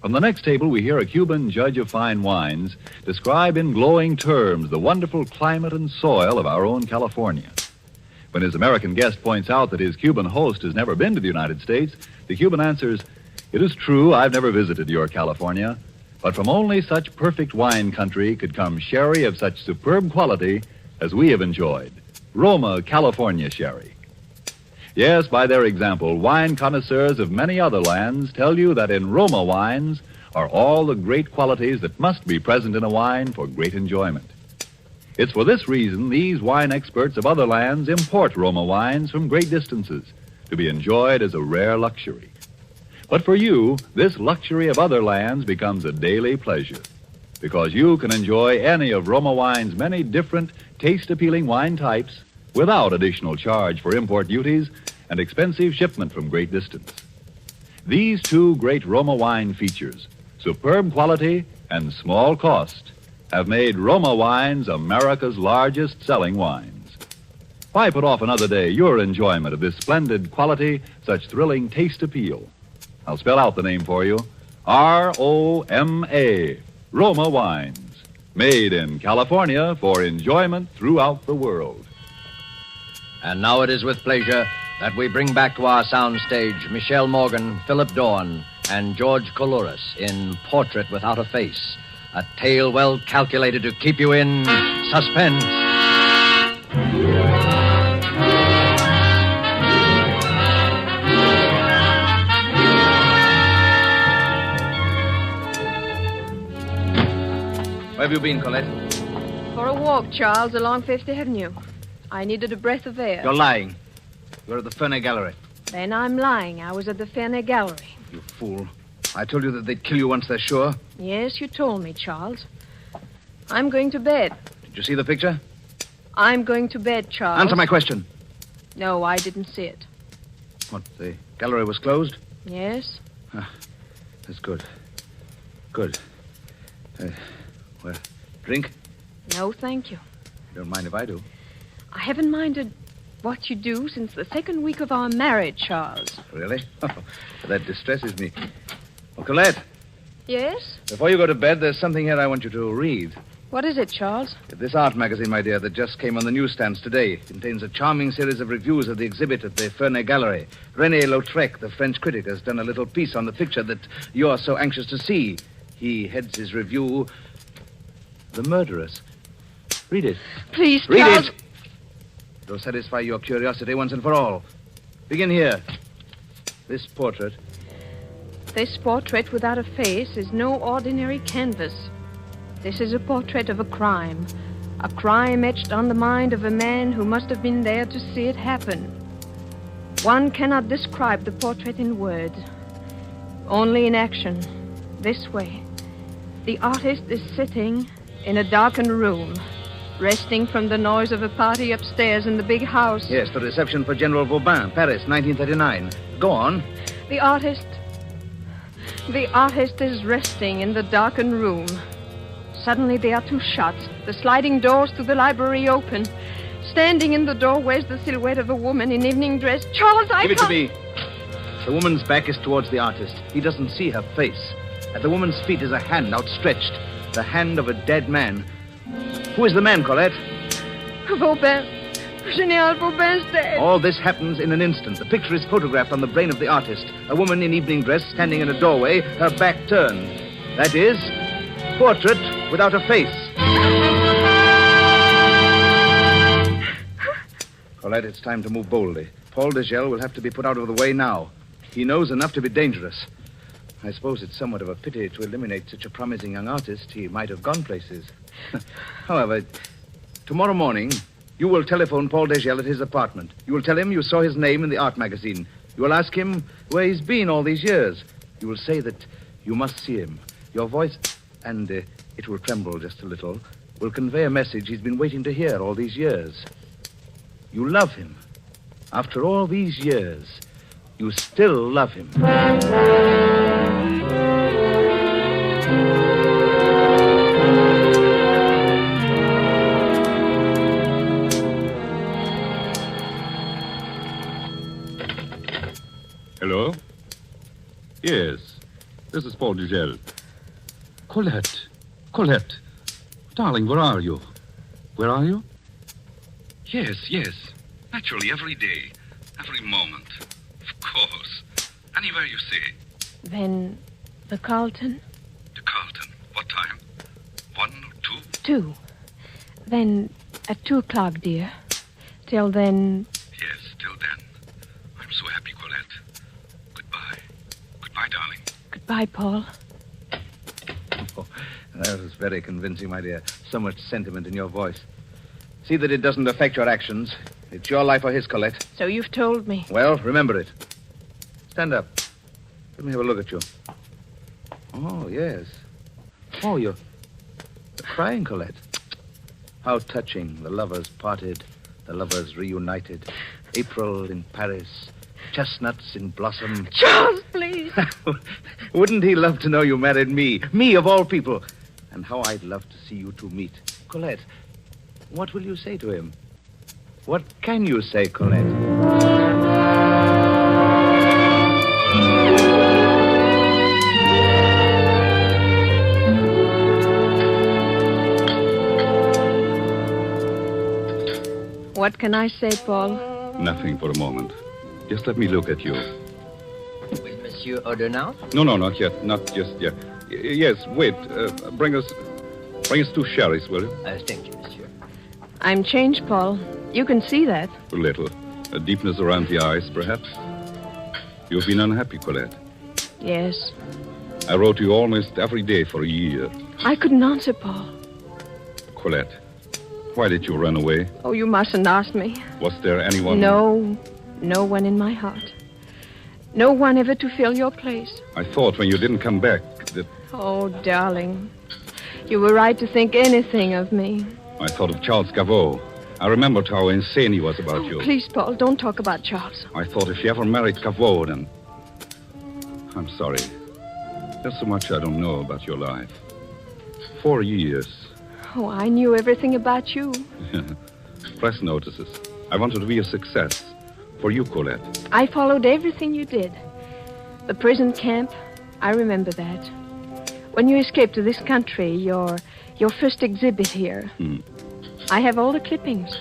From the next table, we hear a Cuban judge of fine wines describe in glowing terms the wonderful climate and soil of our own California. When his American guest points out that his Cuban host has never been to the United States, the Cuban answers, "It is true, I've never visited your California, but from only such perfect wine country could come sherry of such superb quality as we have enjoyed, Roma California sherry." Yes, by their example, wine connoisseurs of many other lands tell you that in Roma wines are all the great qualities that must be present in a wine for great enjoyment. It's for this reason these wine experts of other lands import Roma wines from great distances to be enjoyed as a rare luxury. But for you, this luxury of other lands becomes a daily pleasure, because you can enjoy any of Roma wine's many different, taste-appealing wine types without additional charge for import duties and expensive shipment from great distance. These two great Roma wine features, superb quality and small cost, have made Roma wines America's largest selling wines. Why put off another day your enjoyment of this splendid quality, such thrilling taste appeal? I'll spell out the name for you. R-O-M-A, Roma Wines, made in California for enjoyment throughout the world. And now it is with pleasure that we bring back to our soundstage Michelle Morgan, Philip Dorn, and George Coulouris in Portrait Without a Face, a tale well calculated to keep you in suspense. Where have you been, Colette? For a walk, Charles, along Fifth Avenue. I needed a breath of air. You're lying. You're at the Ferney Gallery. Then I'm lying. I was at the Ferney Gallery. You fool. I told you that they'd kill you once they're sure. Yes, you told me, Charles. I'm going to bed. Did you see the picture? I'm going to bed, Charles. Answer my question. No, I didn't see it. What, the gallery was closed? Yes? That's good. Good. Well, drink? No, thank you. You don't mind if I do? I haven't minded what you do since the second week of our marriage, Charles. Really? That distresses me. Oh, Colette, Yes? before you go to bed, there's something here I want you to read. What is it, Charles? This art magazine, my dear, that just came on the newsstands today, contains a charming series of reviews of the exhibit at the Ferney Gallery. René Lautrec, the French critic, has done a little piece on the picture that you're so anxious to see. He heads his review, The Murderess. Read it. Please, Read Charles. it. It'll satisfy your curiosity once and for all. Begin here. This portrait. This portrait without a face is no ordinary canvas. This is a portrait of a crime etched on the mind of a man who must have been there to see it happen. One cannot describe the portrait in words, only in action. This way. The artist is sitting in a darkened room, resting from the noise of a party upstairs in the big house. Yes, the reception for General Vauban, Paris, 1939. Go on. The artist is resting in the darkened room. Suddenly there are two shots. The sliding doors to the library open. Standing in the doorway is the silhouette of a woman in evening dress. Charles, Give it to me. The woman's back is towards the artist. He doesn't see her face. At the woman's feet is a hand outstretched. The hand of a dead man. Who is the man, Colette? Vauban. General Vauban's dead. All this happens in an instant. The picture is photographed on the brain of the artist. A woman in evening dress standing in a doorway, her back turned. That is, Portrait Without a Face. Colette, it's time to move boldly. Paul Degel will have to be put out of the way now. He knows enough to be dangerous. I suppose it's somewhat of a pity to eliminate such a promising young artist. He might have gone places. However, tomorrow morning, you will telephone Paul Degel at his apartment. You will tell him you saw his name in the art magazine. You will ask him where he's been all these years. You will say that you must see him. Your voice, and it will tremble just a little, will convey a message he's been waiting to hear all these years. You love him. After all these years, you still love him. Hello? Yes, this is Paul Dugel. Colette. Colette. Darling, where are you? Where are you? Yes. Naturally, every day. Every moment. Of course. Anywhere you say. Then the Carlton? The Carlton. What time? 1 or 2? 2. Then at 2 o'clock, dear. Till then... Yes, till then. I'm so happy, Colette. Goodbye. Goodbye, darling. Goodbye, Paul. Oh, that was very convincing, my dear. So much sentiment in your voice. See that it doesn't affect your actions. It's your life or his, Colette. So you've told me. Well, remember it. Stand up. Let me have a look at you. Oh, yes. Oh, you're crying, Colette. How touching. The lovers parted. The lovers reunited. April in Paris. Chestnuts in blossom. Charles, please. Wouldn't he love to know you married me? Me, of all people. And how I'd love to see you two meet. Colette, what will you say to him? What can you say, Colette? What can I say, Paul? Nothing for a moment. Just let me look at you. Will Monsieur order now? No, not yet. Not just yet. Yes, wait. Bring us 2 sherries, will you? Thank you, Monsieur. I'm changed, Paul. You can see that. A little. A deepness around the eyes, perhaps. You've been unhappy, Colette. Yes. I wrote to you almost every day for a year. I couldn't answer, Paul. Colette, why did you run away? Oh, you mustn't ask me. Was there anyone... No one in my heart. No one ever to fill your place. I thought when you didn't come back that... Oh, darling. You were right to think anything of me. I thought of Charles Gaveau. I remembered how insane he was about you. Please, Paul, don't talk about Charles. I thought if you ever married Gaveau, then... I'm sorry. There's so much I don't know about your life. 4 years. Oh, I knew everything about you. Press notices. I wanted to be a success. For you, Colette. I followed everything you did. The prison camp, I remember that. When you escaped to this country, your first exhibit here. I have all the clippings.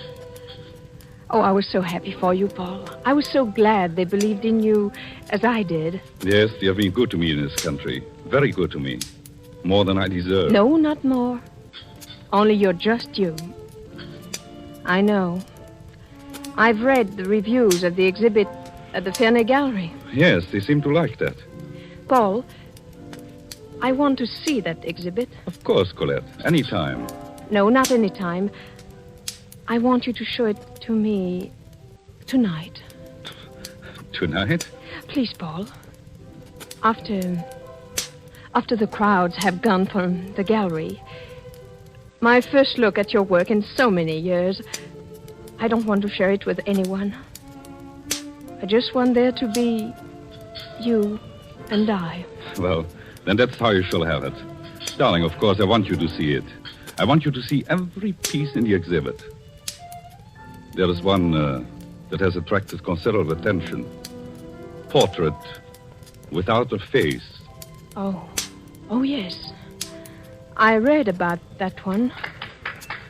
Oh, I was so happy for you, Paul. I was so glad they believed in you as I did. Yes, they have been good to me in this country. Very good to me. More than I deserve. No, not more. Only you're just you. I know. I've read the reviews of the exhibit at the Ferney Gallery. Yes, they seem to like that. Paul, I want to see that exhibit. Of course, Colette. Any time. No, not any time. I want you to show it to me tonight. Tonight? Please, Paul. After the crowds have gone from the gallery, my first look at your work in so many years, I don't want to share it with anyone. I just want there to be you and I. Well, then that's how you shall have it. Darling, of course, I want you to see it. I want you to see every piece in the exhibit. There is one that has attracted considerable attention. Portrait without a face. Oh, yes. I read about that one.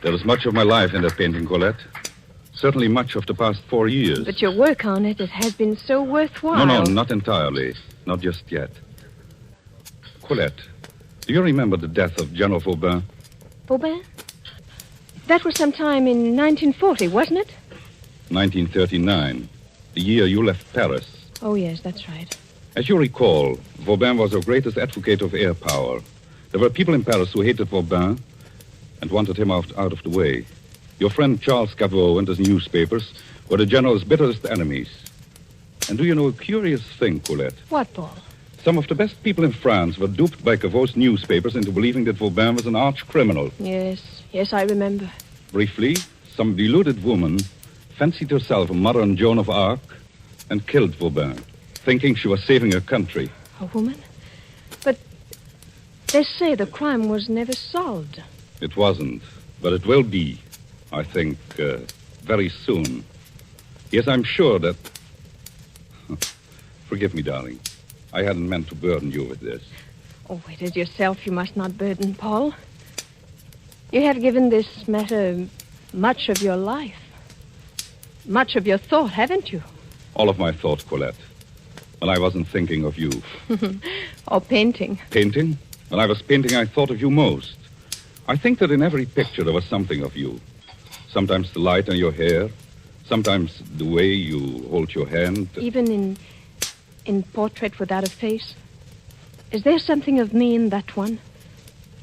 There is much of my life in that painting, Colette. Certainly much of the past 4 years. But your work on it has been so worthwhile. No, not entirely. Not just yet. Colette, do you remember the death of General Vauban? Vauban? That was sometime in 1940, wasn't it? 1939, the year you left Paris. Oh, yes, that's right. As you recall, Vauban was our greatest advocate of air power. There were people in Paris who hated Vauban and wanted him out of the way. Your friend Charles Gaveau and his newspapers were the general's bitterest enemies. And do you know a curious thing, Colette? What, Paul? Some of the best people in France were duped by Gavau's newspapers into believing that Vauban was an arch criminal. Yes, I remember. Briefly, some deluded woman fancied herself a modern Joan of Arc and killed Vauban, thinking she was saving her country. A woman? But they say the crime was never solved. It wasn't, but it will be, I think, very soon. Yes, I'm sure that... Forgive me, darling. I hadn't meant to burden you with this. Oh, it is yourself you must not burden, Paul. You have given this matter much of your life. Much of your thought, haven't you? All of my thought, Colette. When I wasn't thinking of you. Or painting. Painting? When I was painting, I thought of you most. I think that in every picture there was something of you. Sometimes the light on your hair. Sometimes the way you hold your hand. Even in Portrait Without a Face? Is there something of me in that one?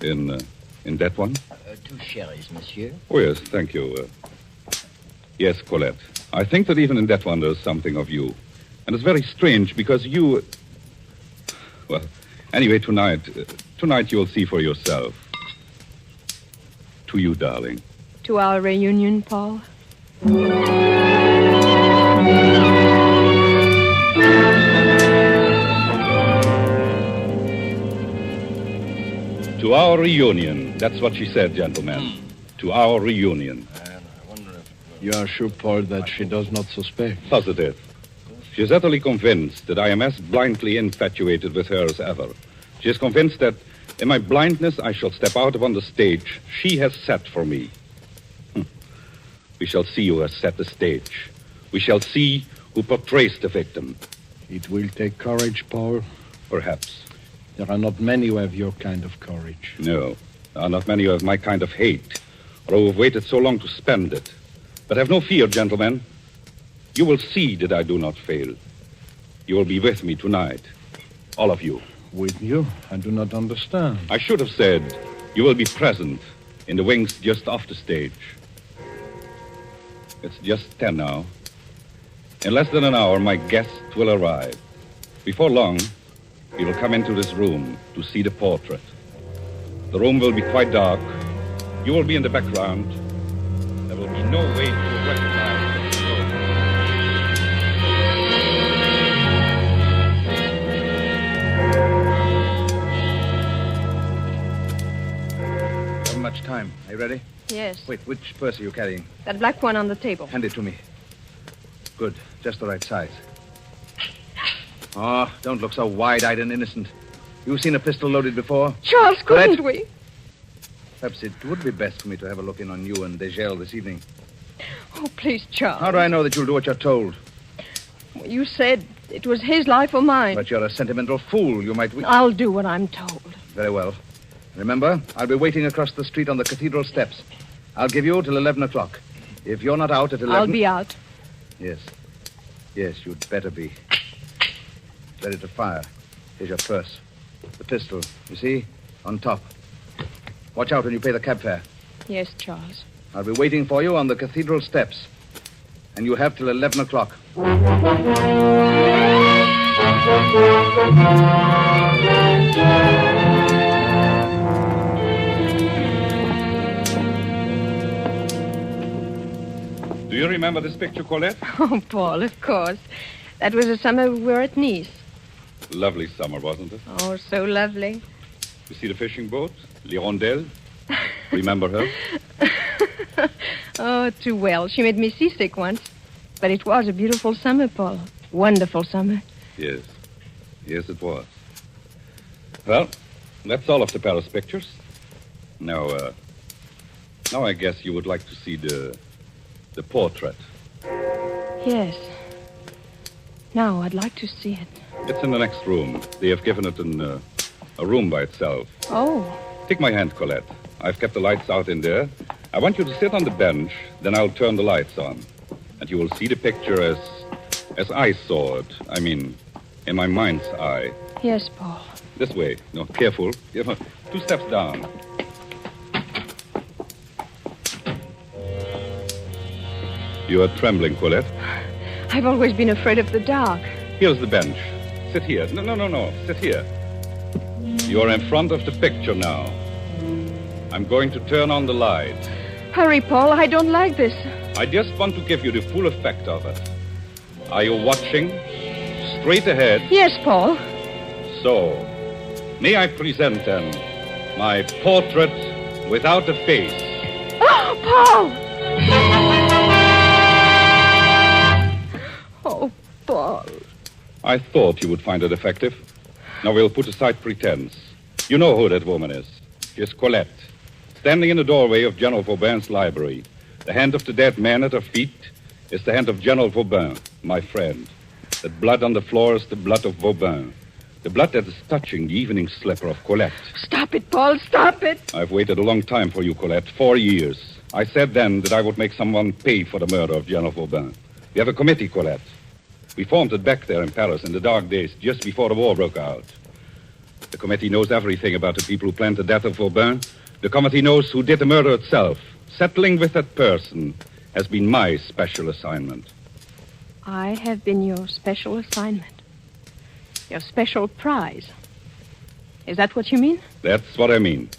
In that one? 2 sherries, monsieur. Oh, yes, thank you. Yes, Colette. I think that even in that one there's something of you. And it's very strange because you... Well, anyway, tonight you'll see for yourself. To you, darling. To our reunion, Paul? To our reunion. That's what she said, gentlemen. To our reunion. You are sure, Paul, that she does not suspect? Positive. She is utterly convinced that I am as blindly infatuated with her as ever. She is convinced that in my blindness I shall step out upon the stage she has set for me. We shall see who has set the stage. We shall see who portrays the victim. It will take courage, Paul. Perhaps. There are not many who have your kind of courage. No, there are not many who have my kind of hate, or who have waited so long to spend it. But have no fear, gentlemen. You will see that I do not fail. You will be with me tonight. All of you. With you? I do not understand. I should have said you will be present in the wings just off the stage. It's just 10 now. In less than an hour, my guest will arrive. Before long, he will come into this room to see the portrait. The room will be quite dark. You will be in the background. There will be no way to recognize the room. Haven't much time. Are you ready? Yes. Wait, which purse are you carrying? That black one on the table. Hand it to me. Good. Just the right size. Oh, don't look so wide-eyed and innocent. You've seen a pistol loaded before? Charles, couldn't we? Perhaps it would be best for me to have a look in on you and Degel this evening. Oh, please, Charles. How do I know that you'll do what you're told? You said it was his life or mine. But you're a sentimental fool. You might... I'll do what I'm told. Very well. Remember, I'll be waiting across the street on the cathedral steps. I'll give you till 11 o'clock. If you're not out at 11... I'll be out. Yes. Yes, you'd better be. Ready to fire. Here's your purse. The pistol, you see? On top. Watch out when you pay the cab fare. Yes, Charles. I'll be waiting for you on the cathedral steps. And you have till 11 o'clock. Do you remember this picture, Colette? Oh, Paul, of course. That was the summer we were at Nice. Lovely summer, wasn't it? Oh, so lovely. You see the fishing boat? L'Hirondelle? Remember her? Oh, too well. She made me seasick once. But it was a beautiful summer, Paul. Wonderful summer. Yes. Yes, it was. Well, that's all of the Paris pictures. Now I guess you would like to see the portrait. Yes. Now, I'd like to see it. It's in the next room. They have given it a room by itself. Oh. Take my hand, Colette. I've kept the lights out in there. I want you to sit on the bench, then I'll turn the lights on. And you will see the picture as I saw it. I mean, in my mind's eye. Yes, Paul. This way. No, careful. 2 steps down. You are trembling, Colette. I've always been afraid of the dark. Here's the bench. Sit here. No. Sit here. You are in front of the picture now. I'm going to turn on the light. Hurry, Paul. I don't like this. I just want to give you the full effect of it. Are you watching? Straight ahead. Yes, Paul. So, may I present then my portrait without a face? Oh, Paul! Oh, Paul. I thought you would find it effective. Now we'll put aside pretense. You know who that woman is. She's Colette, standing in the doorway of General Vauban's library. The hand of the dead man at her feet is the hand of General Vauban, my friend. The blood on the floor is the blood of Vauban. The blood that is touching the evening slipper of Colette. Stop it, Paul, stop it! I've waited a long time for you, Colette, 4 years. I said then that I would make someone pay for the murder of General Vauban. We have a committee, Colette. We formed it back there in Paris in the dark days, just before the war broke out. The committee knows everything about the people who planned the death of Vauban. The committee knows who did the murder itself. Settling with that person has been my special assignment. I have been your special assignment. Your special prize. Is that what you mean? That's what I mean.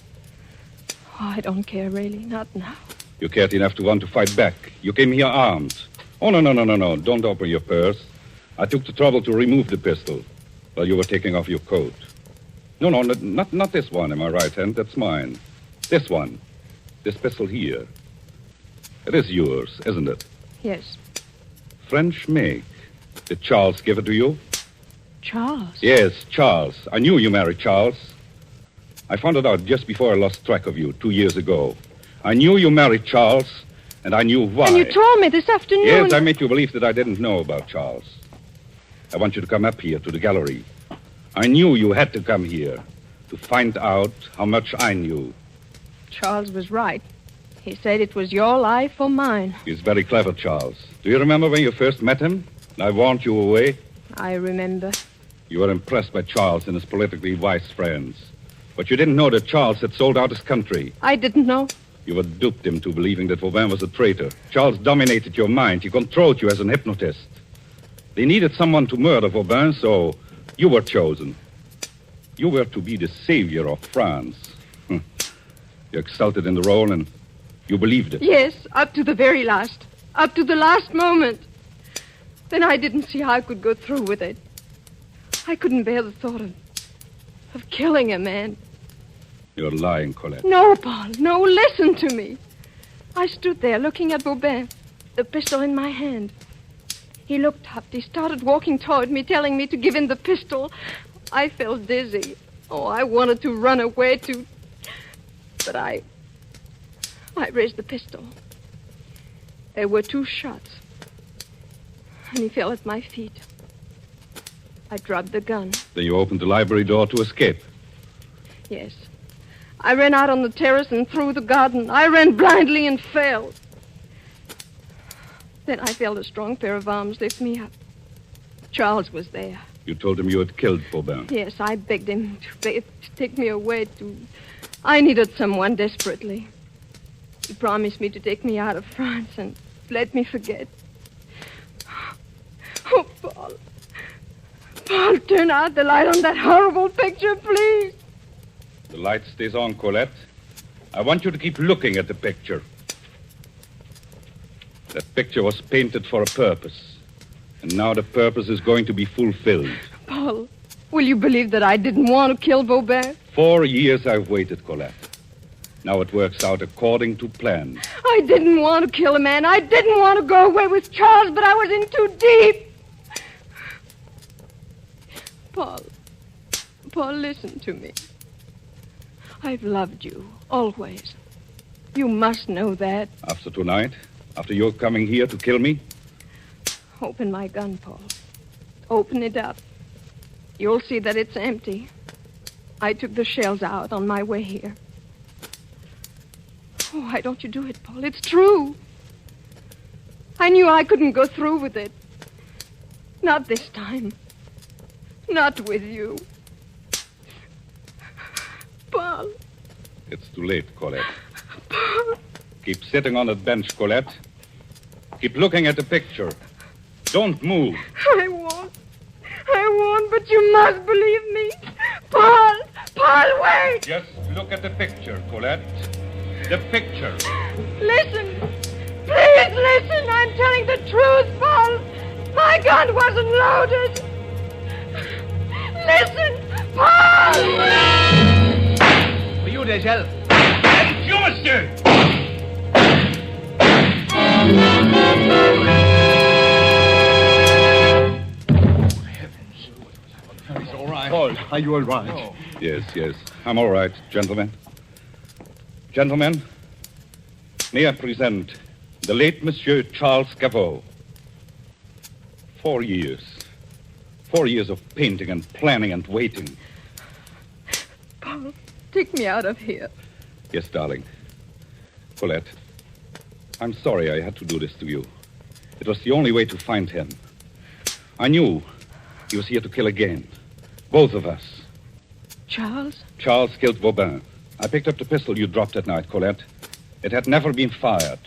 Oh, I don't care, really. Not now. You cared enough to want to fight back. You came here armed. Oh, no. Don't open your purse. I took the trouble to remove the pistol while you were taking off your coat. No, not this one in my right hand. That's mine. This one. This pistol here. It is yours, isn't it? Yes. French make. Did Charles give it to you? Charles? Yes, Charles. I knew you married Charles. I found it out just before I lost track of you 2 years ago. I knew you married Charles, and I knew why. And you told me this afternoon. Yes, I made you believe that I didn't know about Charles. I want you to come up here to the gallery. I knew you had to come here to find out how much I knew. Charles was right. He said it was your life or mine. He's very clever, Charles. Do you remember when you first met him? I warned you away. I remember. You were impressed by Charles and his politically wise friends. But you didn't know that Charles had sold out his country. I didn't know. You had duped him to believing that Vauban was a traitor. Charles dominated your mind. He controlled you as an hypnotist. They needed someone to murder Vauban, so you were chosen. You were to be the savior of France. You exulted in the role, and you believed it. Yes, up to the very last. Up to the last moment. Then I didn't see how I could go through with it. I couldn't bear the thought of killing a man. You're lying, Colette. No, Paul, no, listen to me. I stood there looking at Vauban, the pistol in my hand. He looked up. He started walking toward me, telling me to give him the pistol. I felt dizzy. Oh, I wanted to run away to... But I raised the pistol. There were 2 shots. And he fell at my feet. I dropped the gun. Then you opened the library door to escape. Yes. I ran out on the terrace and through the garden. I ran blindly and fell. Then I felt a strong pair of arms lift me up. Charles was there. You told him you had killed Vauban. Yes, I begged him to take me away to... I needed someone desperately. He promised me to take me out of France and let me forget. Oh, Paul. Paul, turn out the light on that horrible picture, please. The light stays on, Colette. I want you to keep looking at the picture. That picture was painted for a purpose. And now the purpose is going to be fulfilled. Paul, will you believe that I didn't want to kill Vauban? 4 years I've waited, Colette. Now it works out according to plan. I didn't want to kill a man. I didn't want to go away with Charles, but I was in too deep. Paul, listen to me. I've loved you, always. You must know that. After tonight? After you're coming here to kill me? Open my gun, Paul. Open it up. You'll see that it's empty. I took the shells out on my way here. Oh, why don't you do it, Paul? It's true. I knew I couldn't go through with it. Not this time. Not with you. Paul. It's too late, Colette. Keep sitting on that bench, Colette. Keep looking at the picture. Don't move. I won't, but you must believe me. Paul, wait. Just look at the picture, Colette. The picture. Listen. Please listen. I'm telling the truth, Paul. My gun wasn't loaded. Listen, Paul! For you, Deschelles. You, monsieur! He's all right. Paul, are you all right? Oh. Yes. I'm all right, gentlemen. Gentlemen, may I present the late Monsieur Charles Gaveau. 4 years. 4 years of painting and planning and waiting. Paul, take me out of here. Yes, darling. Colette, I'm sorry I had to do this to you. It was the only way to find him. I knew he was here to kill again. Both of us. Charles? Charles killed Vauban. I picked up the pistol you dropped that night, Colette. It had never been fired.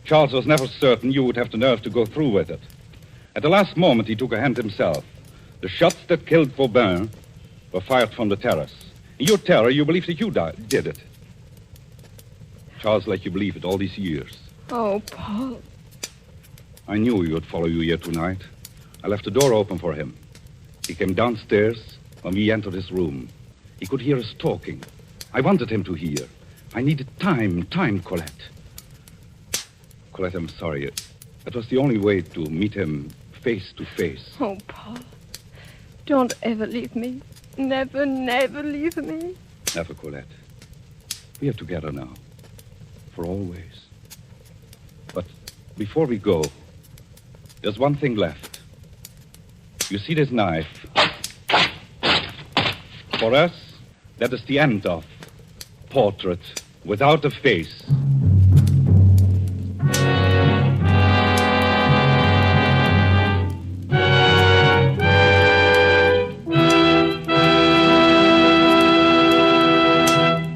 Charles was never certain you would have the nerve to go through with it. At the last moment, he took a hand himself. The shots that killed Vauban were fired from the terrace. In your terror, you believed that you did it. Charles let you believe it all these years. Oh, Paul. I knew he would follow you here tonight. I left the door open for him. He came downstairs when we entered his room. He could hear us talking. I wanted him to hear. I needed time, Colette. Colette, I'm sorry. It was the only way to meet him face to face. Oh, Paul. Don't ever leave me. Never, never leave me. Never, Colette. We are together now. For always. But before we go, there's one thing left. You see this knife? For us, that is the end of Portrait Without a Face.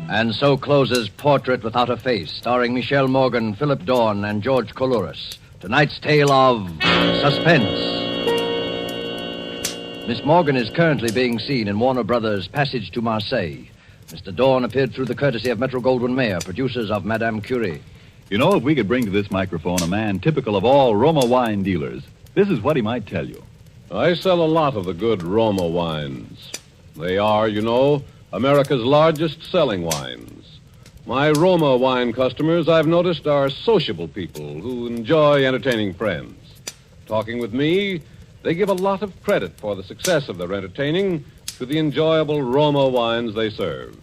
And so closes Portrait Without a Face, starring Michelle Morgan, Philip Dorn, and George Coulouris. Tonight's tale of suspense. Miss Morgan is currently being seen in Warner Brothers' Passage to Marseille. Mr. Dorn appeared through the courtesy of Metro-Goldwyn-Mayer, producers of Madame Curie. You know, if we could bring to this microphone a man typical of all Roma wine dealers, this is what he might tell you. I sell a lot of the good Roma wines. They are, you know, America's largest selling wines. My Roma wine customers, I've noticed, are sociable people who enjoy entertaining friends. Talking with me, they give a lot of credit for the success of their entertaining to the enjoyable Roma wines they serve.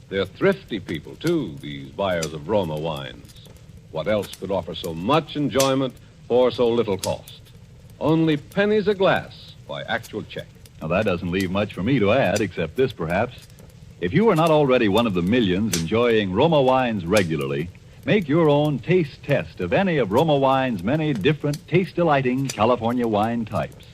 They're thrifty people, too, these buyers of Roma wines. What else could offer so much enjoyment for so little cost? Only pennies a glass by actual check. Now, that doesn't leave much for me to add, except this, perhaps. If you are not already one of the millions enjoying Roma wines regularly, make your own taste test of any of Roma wine's many different taste-delighting California wine types,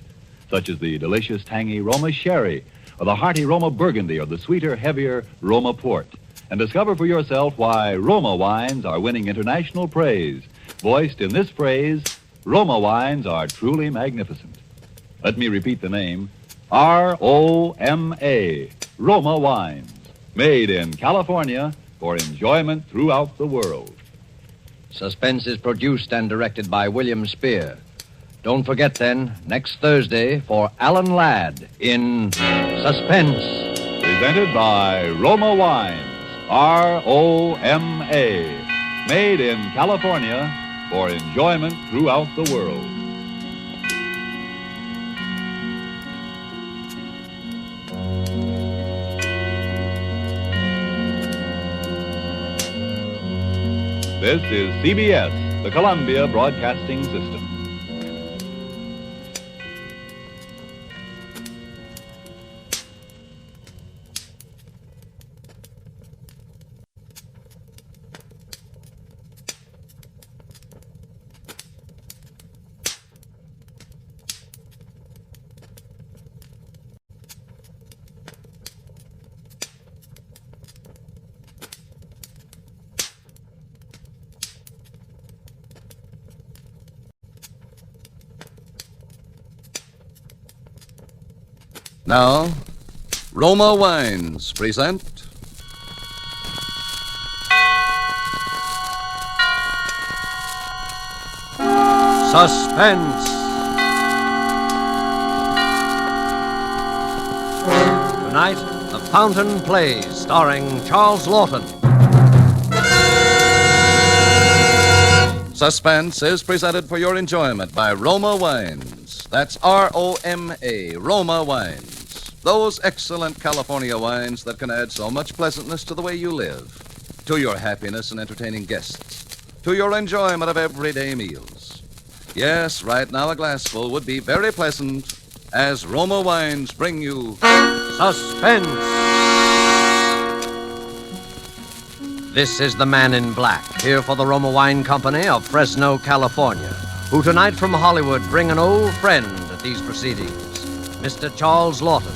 such as the delicious, tangy Roma Sherry, or the hearty Roma Burgundy, or the sweeter, heavier Roma Port. And discover for yourself why Roma wines are winning international praise, voiced in this phrase, Roma wines are truly magnificent. Let me repeat the name, R-O-M-A, Roma wines, made in California for enjoyment throughout the world. Suspense is produced and directed by William Spear. Don't forget, then, next Thursday for Alan Ladd in Suspense. Presented by Roma Wines, R-O-M-A, made in California for enjoyment throughout the world. This is CBS, the Columbia Broadcasting System. Now, Roma Wines present Suspense. Tonight, The Fountain Plays, starring Charles Lawton. Suspense is presented for your enjoyment by Roma Wines. That's R-O-M-A, Roma Wines. Those excellent California wines that can add so much pleasantness to the way you live, to your happiness in entertaining guests, to your enjoyment of everyday meals. Yes, right now a glassful would be very pleasant as Roma Wines bring you Suspense. This is the Man in Black, here for the Roma Wine Company of Fresno, California, who tonight from Hollywood bring an old friend at these proceedings, Mr. Charles Lawton,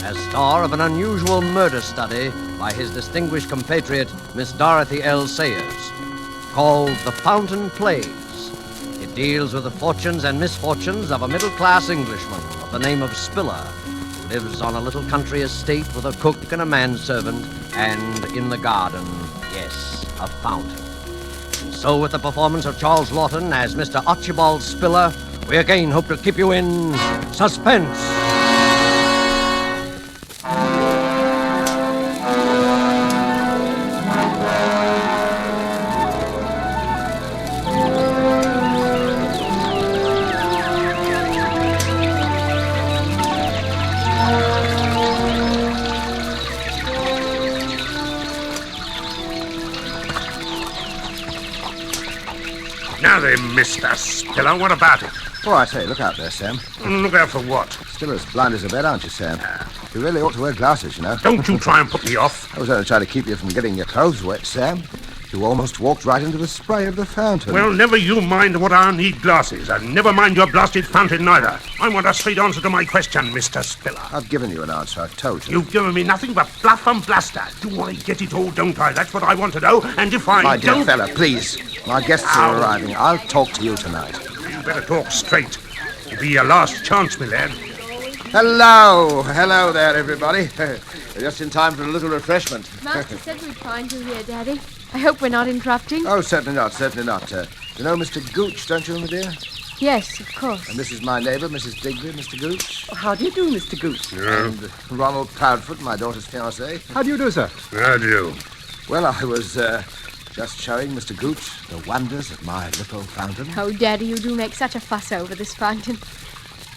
as star of an unusual murder study by his distinguished compatriot, Miss Dorothy L. Sayers, called The Fountain Plays. It deals with the fortunes and misfortunes of a middle-class Englishman of the name of Spiller, who lives on a little country estate with a cook and a manservant, and in the garden, yes, a fountain. And so with the performance of Charles Lawton as Mr. Archibald Spiller, we again hope to keep you in suspense. Now then, Mr. Spiller, what about it? Oh, I say, look out there, Sam. Look out for what? Still as blind as a bat, aren't you, Sam? You really ought to wear glasses, you know. Don't you try and put me off. I was only trying to keep you from getting your clothes wet, Sam. You almost walked right into the spray of the fountain. Well, never you mind what I need glasses, and never mind your blasted fountain neither. I want a straight answer to my question, Mr. Spiller. I've given you an answer, I've told you. You've given me nothing but fluff and bluster. Do I get it all, don't I? That's what I want to know, and if I My dear don't... fella, please. My guests are arriving. I'll talk to you tonight. You better talk straight. It'll be your last chance, my lad. Hello. Hello there, everybody. Just in time for a little refreshment. Master said we'd find you here, Daddy. I hope we're not interrupting. Oh, certainly not, certainly not. You know Mr. Gooch, don't you, my dear? Yes, of course. And this is my neighbour, Mrs. Digby, Mr. Gooch. How do you do, Mr. Gooch? And Ronald Proudfoot, my daughter's fiancé. How do you do, sir? How do you? Well, I was just showing Mr. Gooch the wonders of my little fountain. Oh, Daddy, you do make such a fuss over this fountain.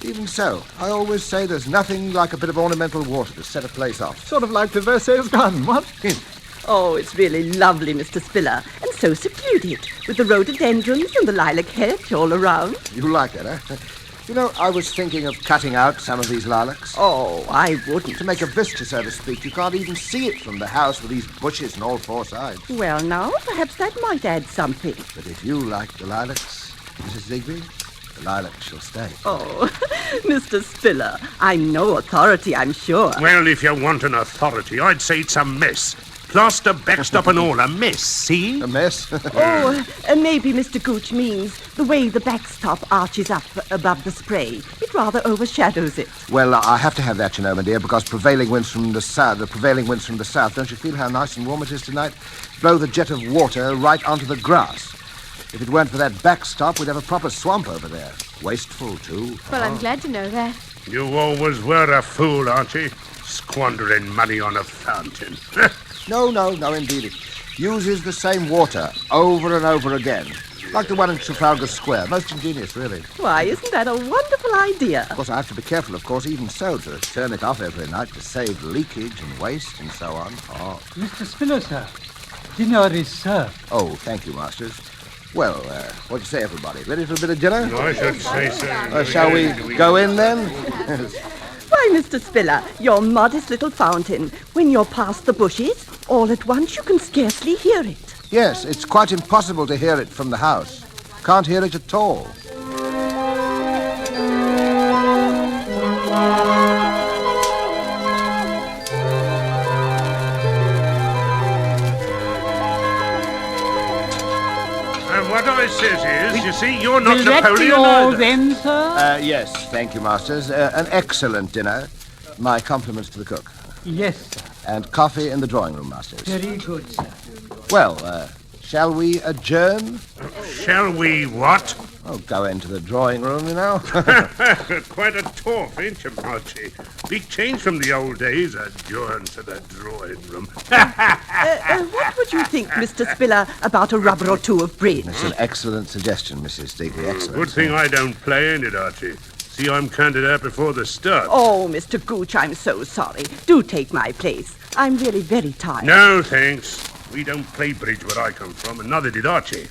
Even so, I always say there's nothing like a bit of ornamental water to set a place off. Sort of like the Versailles garden, what? Oh, it's really lovely, Mr. Spiller, and so secluded, with the rhododendrons and the lilac hedge all around. You like it, eh? You know, I was thinking of cutting out some of these lilacs. Oh, I wouldn't. To make a vista, so to speak. You can't even see it from the house with these bushes on all four sides. Well, now, perhaps that might add something. But if you like the lilacs, Mrs. Digby, the lilacs shall stay. Oh, Mr. Spiller, I'm no authority, I'm sure. Well, if you want an authority, I'd say it's a mess. Plaster, backstop and all, a mess, see? A mess? Oh, maybe Mr. Gooch means the way the backstop arches up above the spray. It rather overshadows it. Well, I have to have that, you know, my dear, because prevailing winds from the south, don't you feel how nice and warm it is tonight? Blow the jet of water right onto the grass. If it weren't for that backstop, we'd have a proper swamp over there. Wasteful, too. Well, I'm glad to know that. You always were a fool, Archie. Squandering money on a fountain. No, indeed. It uses the same water over and over again. Like the one in Trafalgar Square. Most ingenious, really. Why, isn't that a wonderful idea? Of course, I have to be careful, even so, to turn it off every night to save leakage and waste and so on. Oh. Mr. Spiller, sir. Dinner is served. Oh, thank you, Masters. Well, what do you say, everybody? Ready for a bit of dinner? No, I should say so. Shall we go in, then? Why, Mr. Spiller, your modest little fountain, when you're past the bushes, all at once you can scarcely hear it. Yes, it's quite impossible to hear it from the house. Can't hear it at all. What I says is, you see, you're not Will that be Napoleon all either. then, sir? Yes, thank you, Masters. An excellent dinner. My compliments to the cook. Yes, sir. And coffee in the drawing room, Masters. Very good, sir. Well, shall we adjourn? Shall we what? Oh, go into the drawing room, you know. Quite a talk, ain't you, Marty? Big change from the old days, adjourn to the drawing room. What would you think, Mr. Spiller, about a rubber or two of bridge? That's an excellent suggestion, Mrs. Digby. Excellent. Good thing I don't play, ain't it, Archie? See, I'm counted out before the start. Oh, Mr. Gooch, I'm so sorry. Do take my place. I'm really very tired. No, thanks. We don't play bridge where I come from, and neither did Archie.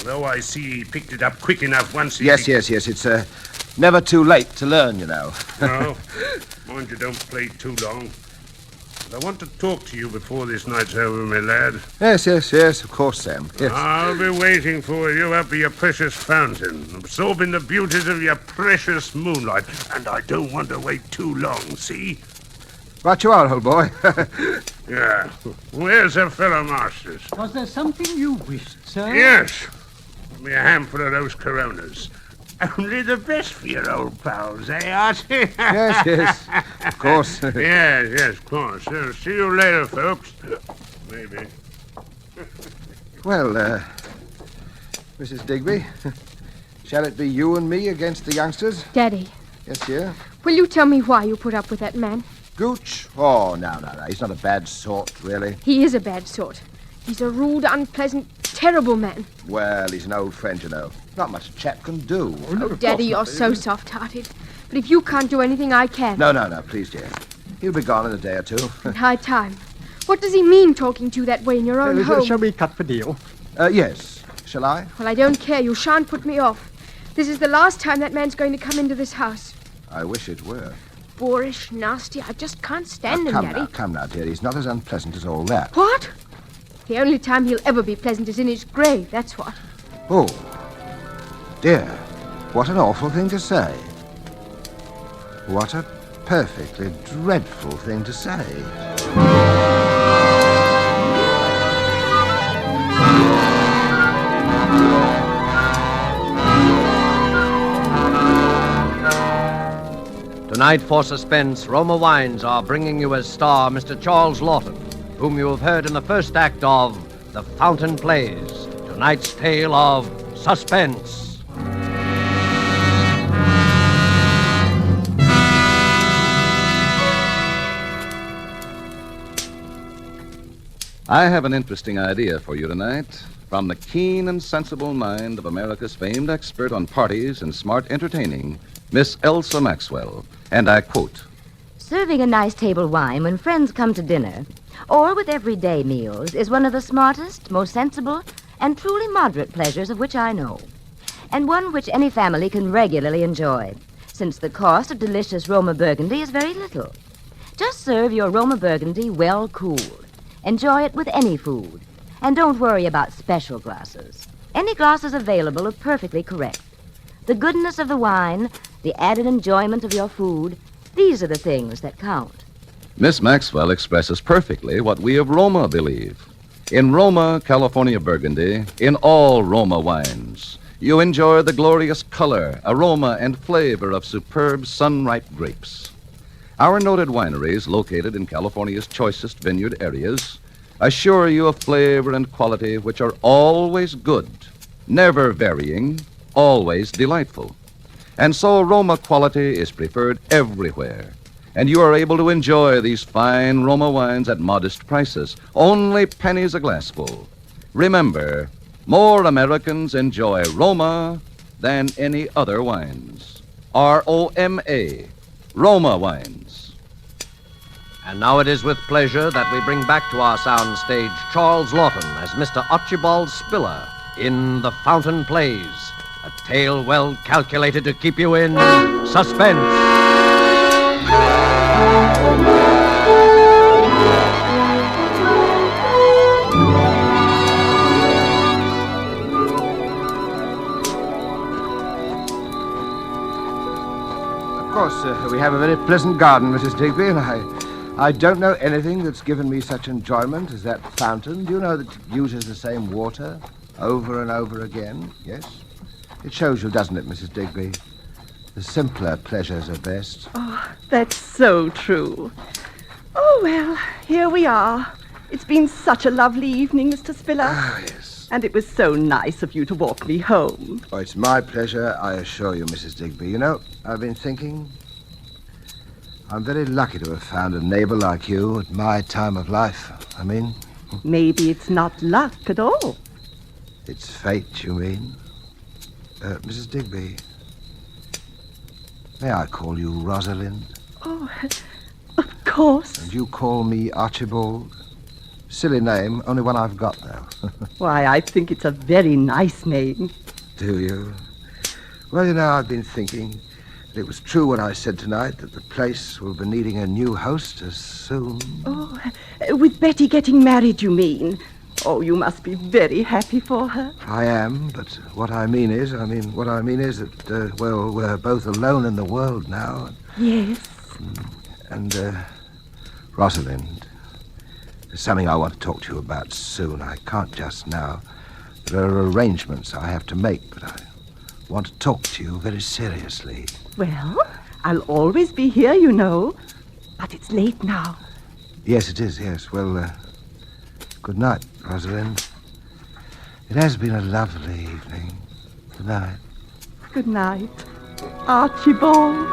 Though I see he picked it up quick enough once he... Yes. It's never too late to learn, you know. No. Mind you don't play too long. But I want to talk to you before this night's over, my lad. Yes, of course, Sam. Yes. I'll be waiting for you up at your precious fountain, absorbing the beauties of your precious moonlight. And I don't want to wait too long, see? Right you are, old boy. Yeah. Where's the fellow masters? Was there something you wished, sir? Yes. Give me a handful of those Coronas. Only the best for your old pals, eh, Archie? Yes, of course. yes, of course. See you later, folks. Maybe. Well, Mrs. Digby, shall it be you and me against the youngsters? Daddy. Yes, dear? Will you tell me why you put up with that man? Gooch? Oh, no. He's not a bad sort, really. He is a bad sort. He's a rude, unpleasant, terrible man. Well, he's an old friend, you know. Not much a chap can do. Oh, Daddy, you're so soft-hearted. But if you can't do anything, I can. No, please, dear. He'll be gone in a day or two. In high time. What does he mean talking to you that way in your own home? Shall we cut the deal? Yes. Shall I? Well, I don't care. You shan't put me off. This is the last time that man's going to come into this house. I wish it were. Boorish, nasty. I just can't stand him, Daddy. Come now, dear. He's not as unpleasant as all that. What? The only time he'll ever be pleasant is in his grave, that's what. Oh, dear. What an awful thing to say. What a perfectly dreadful thing to say. Tonight for Suspense, Roma Wines are bringing you as star Mr. Charles Lawton, whom you have heard in the first act of The Fountain Plays, tonight's tale of suspense. I have an interesting idea for you tonight from the keen and sensible mind of America's famed expert on parties and smart entertaining, Miss Elsa Maxwell. And I quote, "Serving a nice table wine when friends come to dinner, or with everyday meals, is one of the smartest, most sensible, and truly moderate pleasures of which I know, and one which any family can regularly enjoy, since the cost of delicious Roma Burgundy is very little. Just serve your Roma Burgundy well cooled. Enjoy it with any food, and don't worry about special glasses. Any glasses available are perfectly correct. The goodness of the wine, the added enjoyment of your food, these are the things that count." Miss Maxwell expresses perfectly what we of Roma believe. In Roma, California Burgundy, in all Roma wines, you enjoy the glorious color, aroma, and flavor of superb sun-ripe grapes. Our noted wineries, located in California's choicest vineyard areas, assure you of flavor and quality which are always good, never varying, always delightful. And so Roma quality is preferred everywhere, and you are able to enjoy these fine Roma wines at modest prices, only pennies a glassful. Remember, more Americans enjoy Roma than any other wines. R-O-M-A, Roma wines. And now it is with pleasure that we bring back to our sound stage Charles Lawton as Mr. Archibald Spiller in The Fountain Plays, a tale well calculated to keep you in suspense. Of course, we have a very pleasant garden, Mrs. Digby, and I don't know anything that's given me such enjoyment as that fountain. Do you know that it uses the same water over and over again? Yes? It shows you, doesn't it, Mrs. Digby? The simpler pleasures are best. Oh, that's so true. Oh, well, here we are. It's been such a lovely evening, Mr. Spiller. Oh, yes. And it was so nice of you to walk me home. Oh, it's my pleasure, I assure you, Mrs. Digby. You know, I've been thinking. I'm very lucky to have found a neighbor like you at my time of life. I mean... Maybe it's not luck at all. It's fate, you mean? Mrs. Digby, may I call you Rosalind? Oh, of course. And you call me Archibald? Silly name, only one I've got, though. Why, I think it's a very nice name. Do you? Well, you know, I've been thinking that it was true what I said tonight, that the place will be needing a new hostess soon. Oh, with Betty getting married, you mean? Oh, you must be very happy for her. I am, but what I mean is that, well, we're both alone in the world now. Yes. And, Rosalind, there's something I want to talk to you about soon. I can't just now. There are arrangements I have to make, but I want to talk to you very seriously. Well, I'll always be here, you know. But it's late now. Yes, it is, yes. Well, good night, Rosalind. It has been a lovely evening. Good night. Good night, Archibald.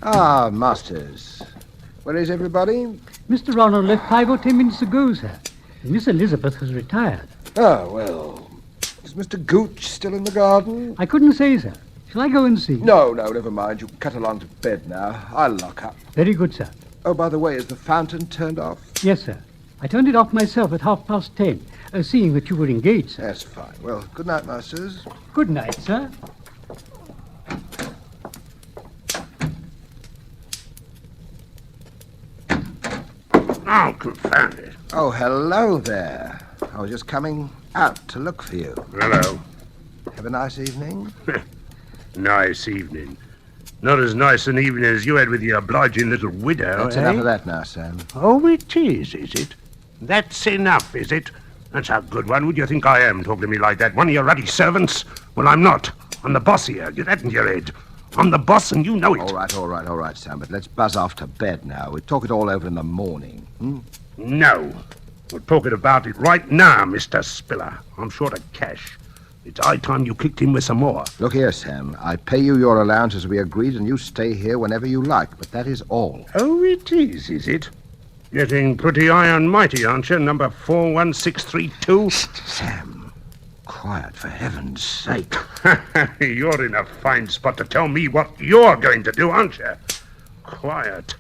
Ah, Masters. Where is everybody? Mr. Ronald left 5 or 10 minutes ago, sir. Miss Elizabeth has retired. Oh, well. Is Mr. Gooch still in the garden? I couldn't say, sir. Shall I go and see? No, never mind. You can cut along to bed now. I'll lock up. Very good, sir. Oh, by the way, is the fountain turned off? Yes, sir. I turned it off myself at 10:30, seeing that you were engaged, sir. That's fine. Well, good night, Masters. Good night, sir. Oh, confound it. Oh, hello there. I was just coming out to look for you. Hello. Have a nice evening? Nice evening. Not as nice an evening as you had with your obliging little widow, That's eh? enough of that now, Sam. Oh, it is it? That's enough, is it? That's a good one. Would you think I am, talking to me like that? One of your ruddy servants? Well, I'm not. I'm the boss here. Get that in your head. I'm the boss, and you know it. All right, Sam, but let's buzz off to bed now. We'll talk it all over in the morning. No. We're talking about it right now, Mr. Spiller. I'm short of cash. It's high time you kicked in with some more. Look here, Sam. I pay you your allowance as we agreed, and you stay here whenever you like, but that is all. Oh, it is it? Getting pretty high and mighty, aren't you, number 41632? Sam, quiet, for heaven's sake. You're in a fine spot to tell me what you're going to do, aren't you? Quiet.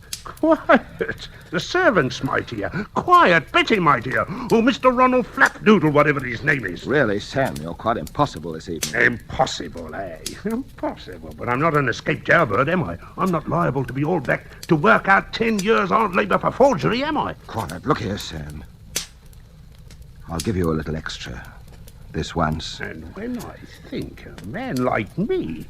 The servant's mightier. Quiet, Betty mightier. Oh, Mr. Ronald Flapdoodle, whatever his name is. Really, Sam, you're quite impossible this evening. Impossible, eh? Impossible. But I'm not an escaped jailbird, am I? I'm not liable to be hauled back to work out 10 years hard labor for forgery, am I? Quiet. Look here, Sam. I'll give you a little extra. This once. And when I think a man like me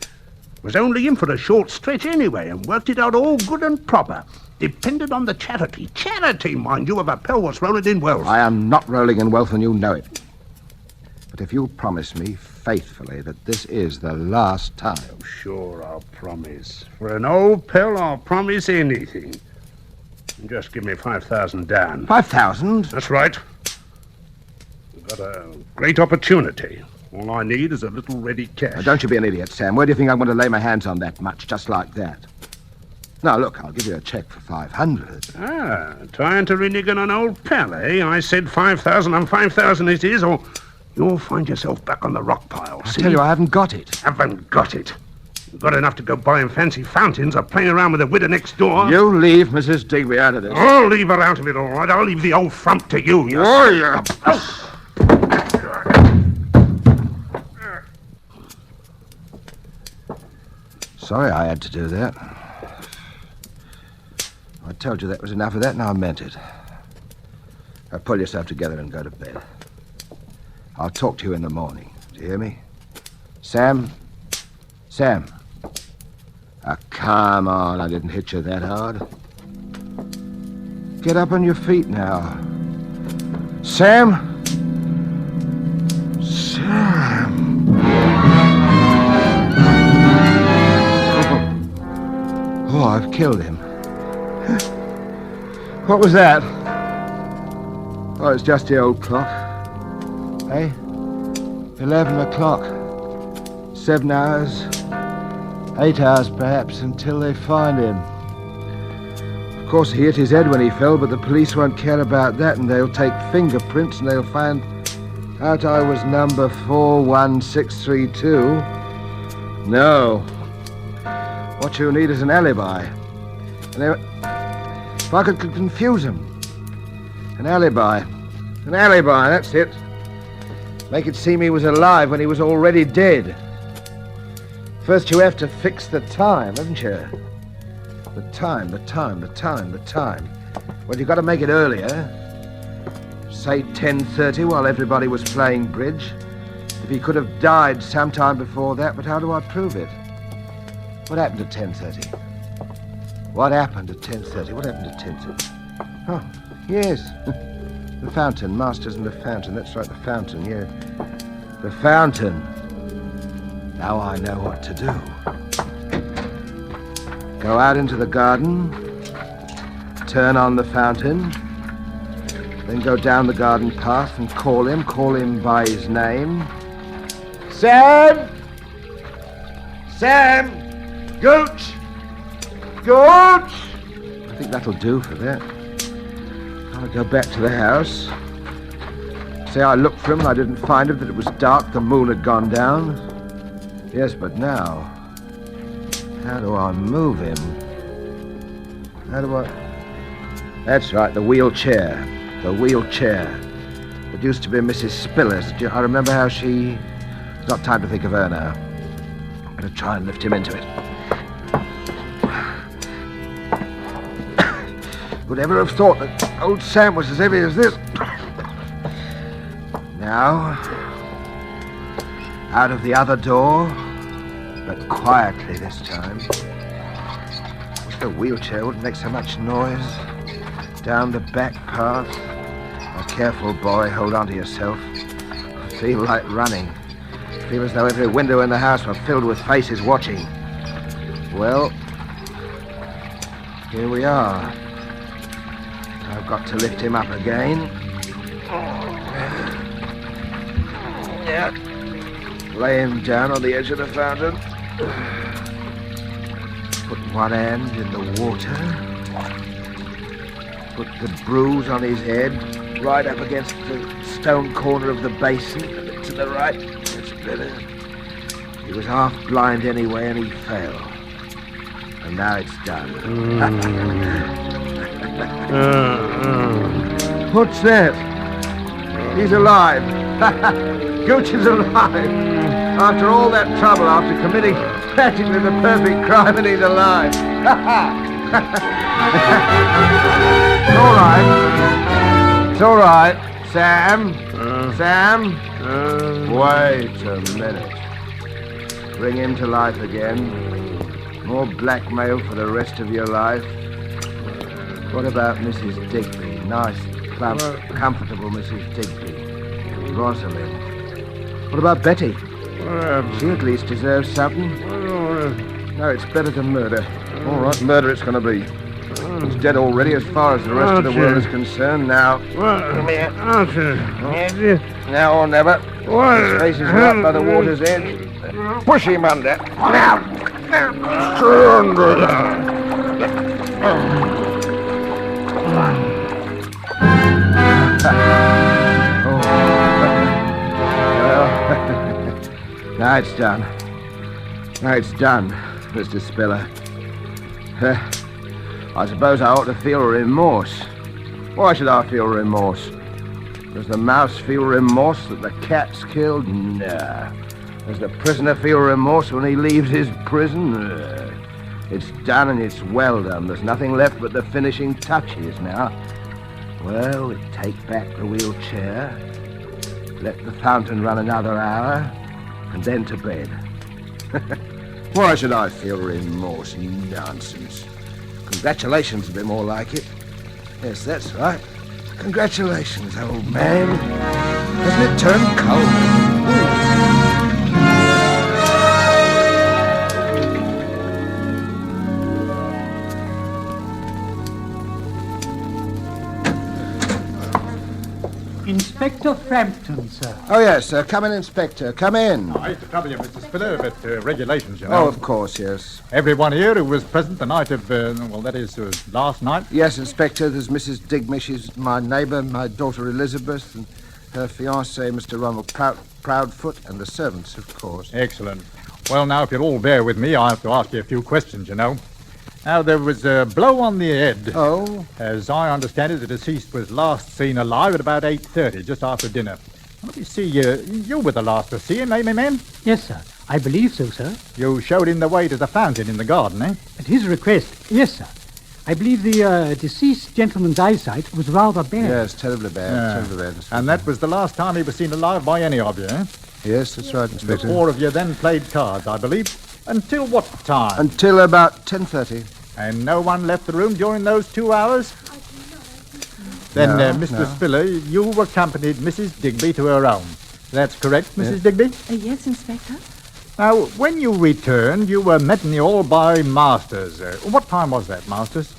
was only in for a short stretch anyway and worked it out all good and proper. Depended on the charity. Charity, mind you, of a pal was rolling in wealth. I am not rolling in wealth, and you know it. But if you'll promise me faithfully that this is the last time... Oh, sure, I'll promise. For an old pal, I'll promise anything. Just give me 5,000 down. 5,000? That's right. We've got a great opportunity. All I need is a little ready cash. Now, don't you be an idiot, Sam. Where do you think I'm going to lay my hands on that much, just like that? Now, look, I'll give you a check for 500. Ah, trying to renege on an old pal, eh? I said 5,000 and 5,000 it is, or you'll find yourself back on the rock pile. I tell you, I haven't got it. Haven't got it. You've got enough to go buying fancy fountains or playing around with the widow next door. You leave Mrs. Digby out of this. I'll leave her out of it, all right. I'll leave the old frump to you. Oh, yeah. Sorry I had to do that. I told you that was enough of that, and I meant it. Now pull yourself together and go to bed. I'll talk to you in the morning. Do you hear me? Sam? Sam? Ah, come on. I didn't hit you that hard. Get up on your feet now. Sam? Sam? I've killed him. What was that? Oh, it's just the old clock. Eh? 11 o'clock. 7 hours. 8 hours, perhaps, until they find him. Of course, he hit his head when he fell, but the police won't care about that, and they'll take fingerprints, and they'll find out I was number 41632. No. What you need is an alibi. If I could confuse him. An alibi. An alibi, that's it. Make it seem he was alive when he was already dead. First you have to fix the time, haven't you? The time. Well, you've got to make it earlier. Say 10:30 while everybody was playing bridge. If he could have died sometime before that, but how do I prove it? What happened at 10:30? What happened at 10:30? Oh, yes. The fountain. Masters and the fountain. That's right, the fountain, yeah. The fountain. Now I know what to do. Go out into the garden. Turn on the fountain. Then go down the garden path and call him. Call him by his name. Sam! Sam! Gooch! Gooch! I think that'll do for that. I'll go back to the house. Say I looked for him and I didn't find him, that it was dark, the moon had gone down. Yes, but now, how do I move him? How do I... That's right, the wheelchair. The wheelchair. It used to be Mrs. Spiller's. I remember how she... It's not time to think of her now. I'm going to try and lift him into it. Would ever have thought that old Sam was as heavy as this? Now, out of the other door, but quietly this time. Wish the wheelchair wouldn't make so much noise. Down the back path. Oh, careful, boy. Hold on to yourself. I feel like running. I feel as though every window in the house were filled with faces watching. Well, here we are. I've got to lift him up again. Yeah. Lay him down on the edge of the fountain. Put one hand in the water. Put the bruise on his head, right up against the stone corner of the basin. A bit to the right. That's better. He was half blind anyway, and he fell. And now it's done. What's that? He's alive. Gooch is alive. After all that trouble, after committing practically the perfect crime, and he's alive. It's all right. It's all right. Sam? Sam? Wait a minute. Bring him to life again. More blackmail for the rest of your life. What about Mrs. Digby? Nice, plump, comfortable Mrs. Digby. Rosalind. What about Betty? She at least deserves something. No, it's better than murder. All right, murder it's going to be. He's dead already as far as the rest of the world is concerned. Now, come here. Now or never. His face is right by the water's edge. Push him under. Now. Now it's done. Now it's done, Mr. Spiller. I suppose I ought to feel remorse. Why should I feel remorse? Does the mouse feel remorse that the cat's killed? Nah. Does the prisoner feel remorse when he leaves his prison? Nah. It's done and it's well done. There's nothing left but the finishing touches now. Well, we take back the wheelchair, let the fountain run another hour, and then to bed. Why should I feel remorse? Nonsense. Congratulations would be more like it. Yes, that's right. Congratulations, old man. Doesn't it turn cold? Inspector Frampton, sir. Oh, yes, sir. Come in, Inspector. Come in. I hate to trouble you, Mr. Spiller, but regulations, you know. Oh, of course, yes. Everyone here who was present the night of, last night. Yes, Inspector, there's Mrs. Digby. She's my neighbour, my daughter Elizabeth, and her fiancé, Mr. Ronald Proudfoot, and the servants, of course. Excellent. Well, now, if you'll all bear with me, I have to ask you a few questions, you know. Now, there was a blow on the head. Oh? As I understand it, the deceased was last seen alive at about 8:30, just after dinner. Let me see, you were the last to see him, eh, my man? Yes, sir. I believe so, sir. You showed him the way to the fountain in the garden, eh? At his request, yes, sir. I believe the deceased gentleman's eyesight was rather bad. Yes, terribly bad, terribly bad. And that was the last time he was seen alive by any of you, eh? Yes, that's right, Inspector. The four of you then played cards, I believe. Until what time? Until about 10:30. And no one left the room during those 2 hours? Then, No, Mr. no. Spiller, you accompanied Mrs. Digby to her home. That's correct, Mrs. Digby? Yes, Inspector. Now, when you returned, you were met in the hall by Masters. What time was that, Masters?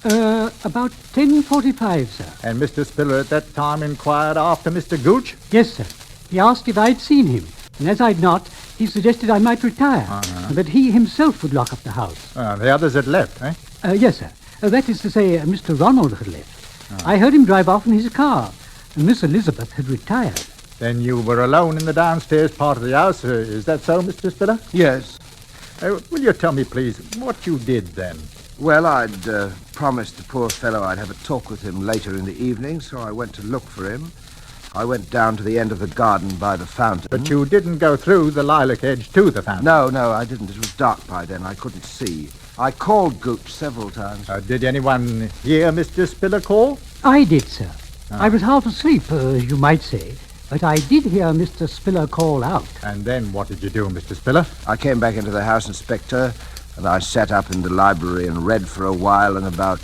About 10:45, sir. And Mr. Spiller at that time inquired after Mr. Gooch? Yes, sir. He asked if I'd seen him, and as I'd not, he suggested I might retire, and that he himself would lock up the house. The others had left, eh? Yes, sir. That is to say, Mr. Ronald had left. I heard him drive off in his car, and Miss Elizabeth had retired. Then you were alone in the downstairs part of the house. Is that so, Mr. Spiller? Yes. Will you tell me, please, what you did then? Well, I'd promised the poor fellow I'd have a talk with him later in the evening, so I went to look for him. I went down to the end of the garden by the fountain. But you didn't go through the lilac hedge to the fountain? No, I didn't. It was dark by then. I couldn't see. I called Gooch several times. Did anyone hear Mr. Spiller call? I did, sir. I was half asleep, you might say, but I did hear Mr. Spiller call out. And then what did you do, Mr. Spiller? I came back into the house, Inspector, and I sat up in the library and read for a while, and about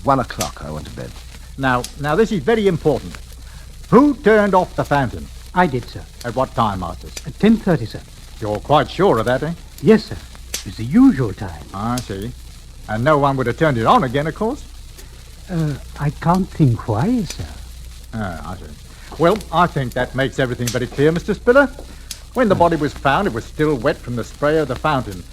1 o'clock I went to bed. Now, this is very important. Who turned off the fountain? I did, sir. At what time, Masters? At 10:30, sir. You're quite sure of that, eh? Yes, sir. It was the usual time. I see. And no one would have turned it on again, of course? I can't think why, sir. I see. Well, I think that makes everything very clear, Mr. Spiller. When the body was found, it was still wet from the spray of the fountain.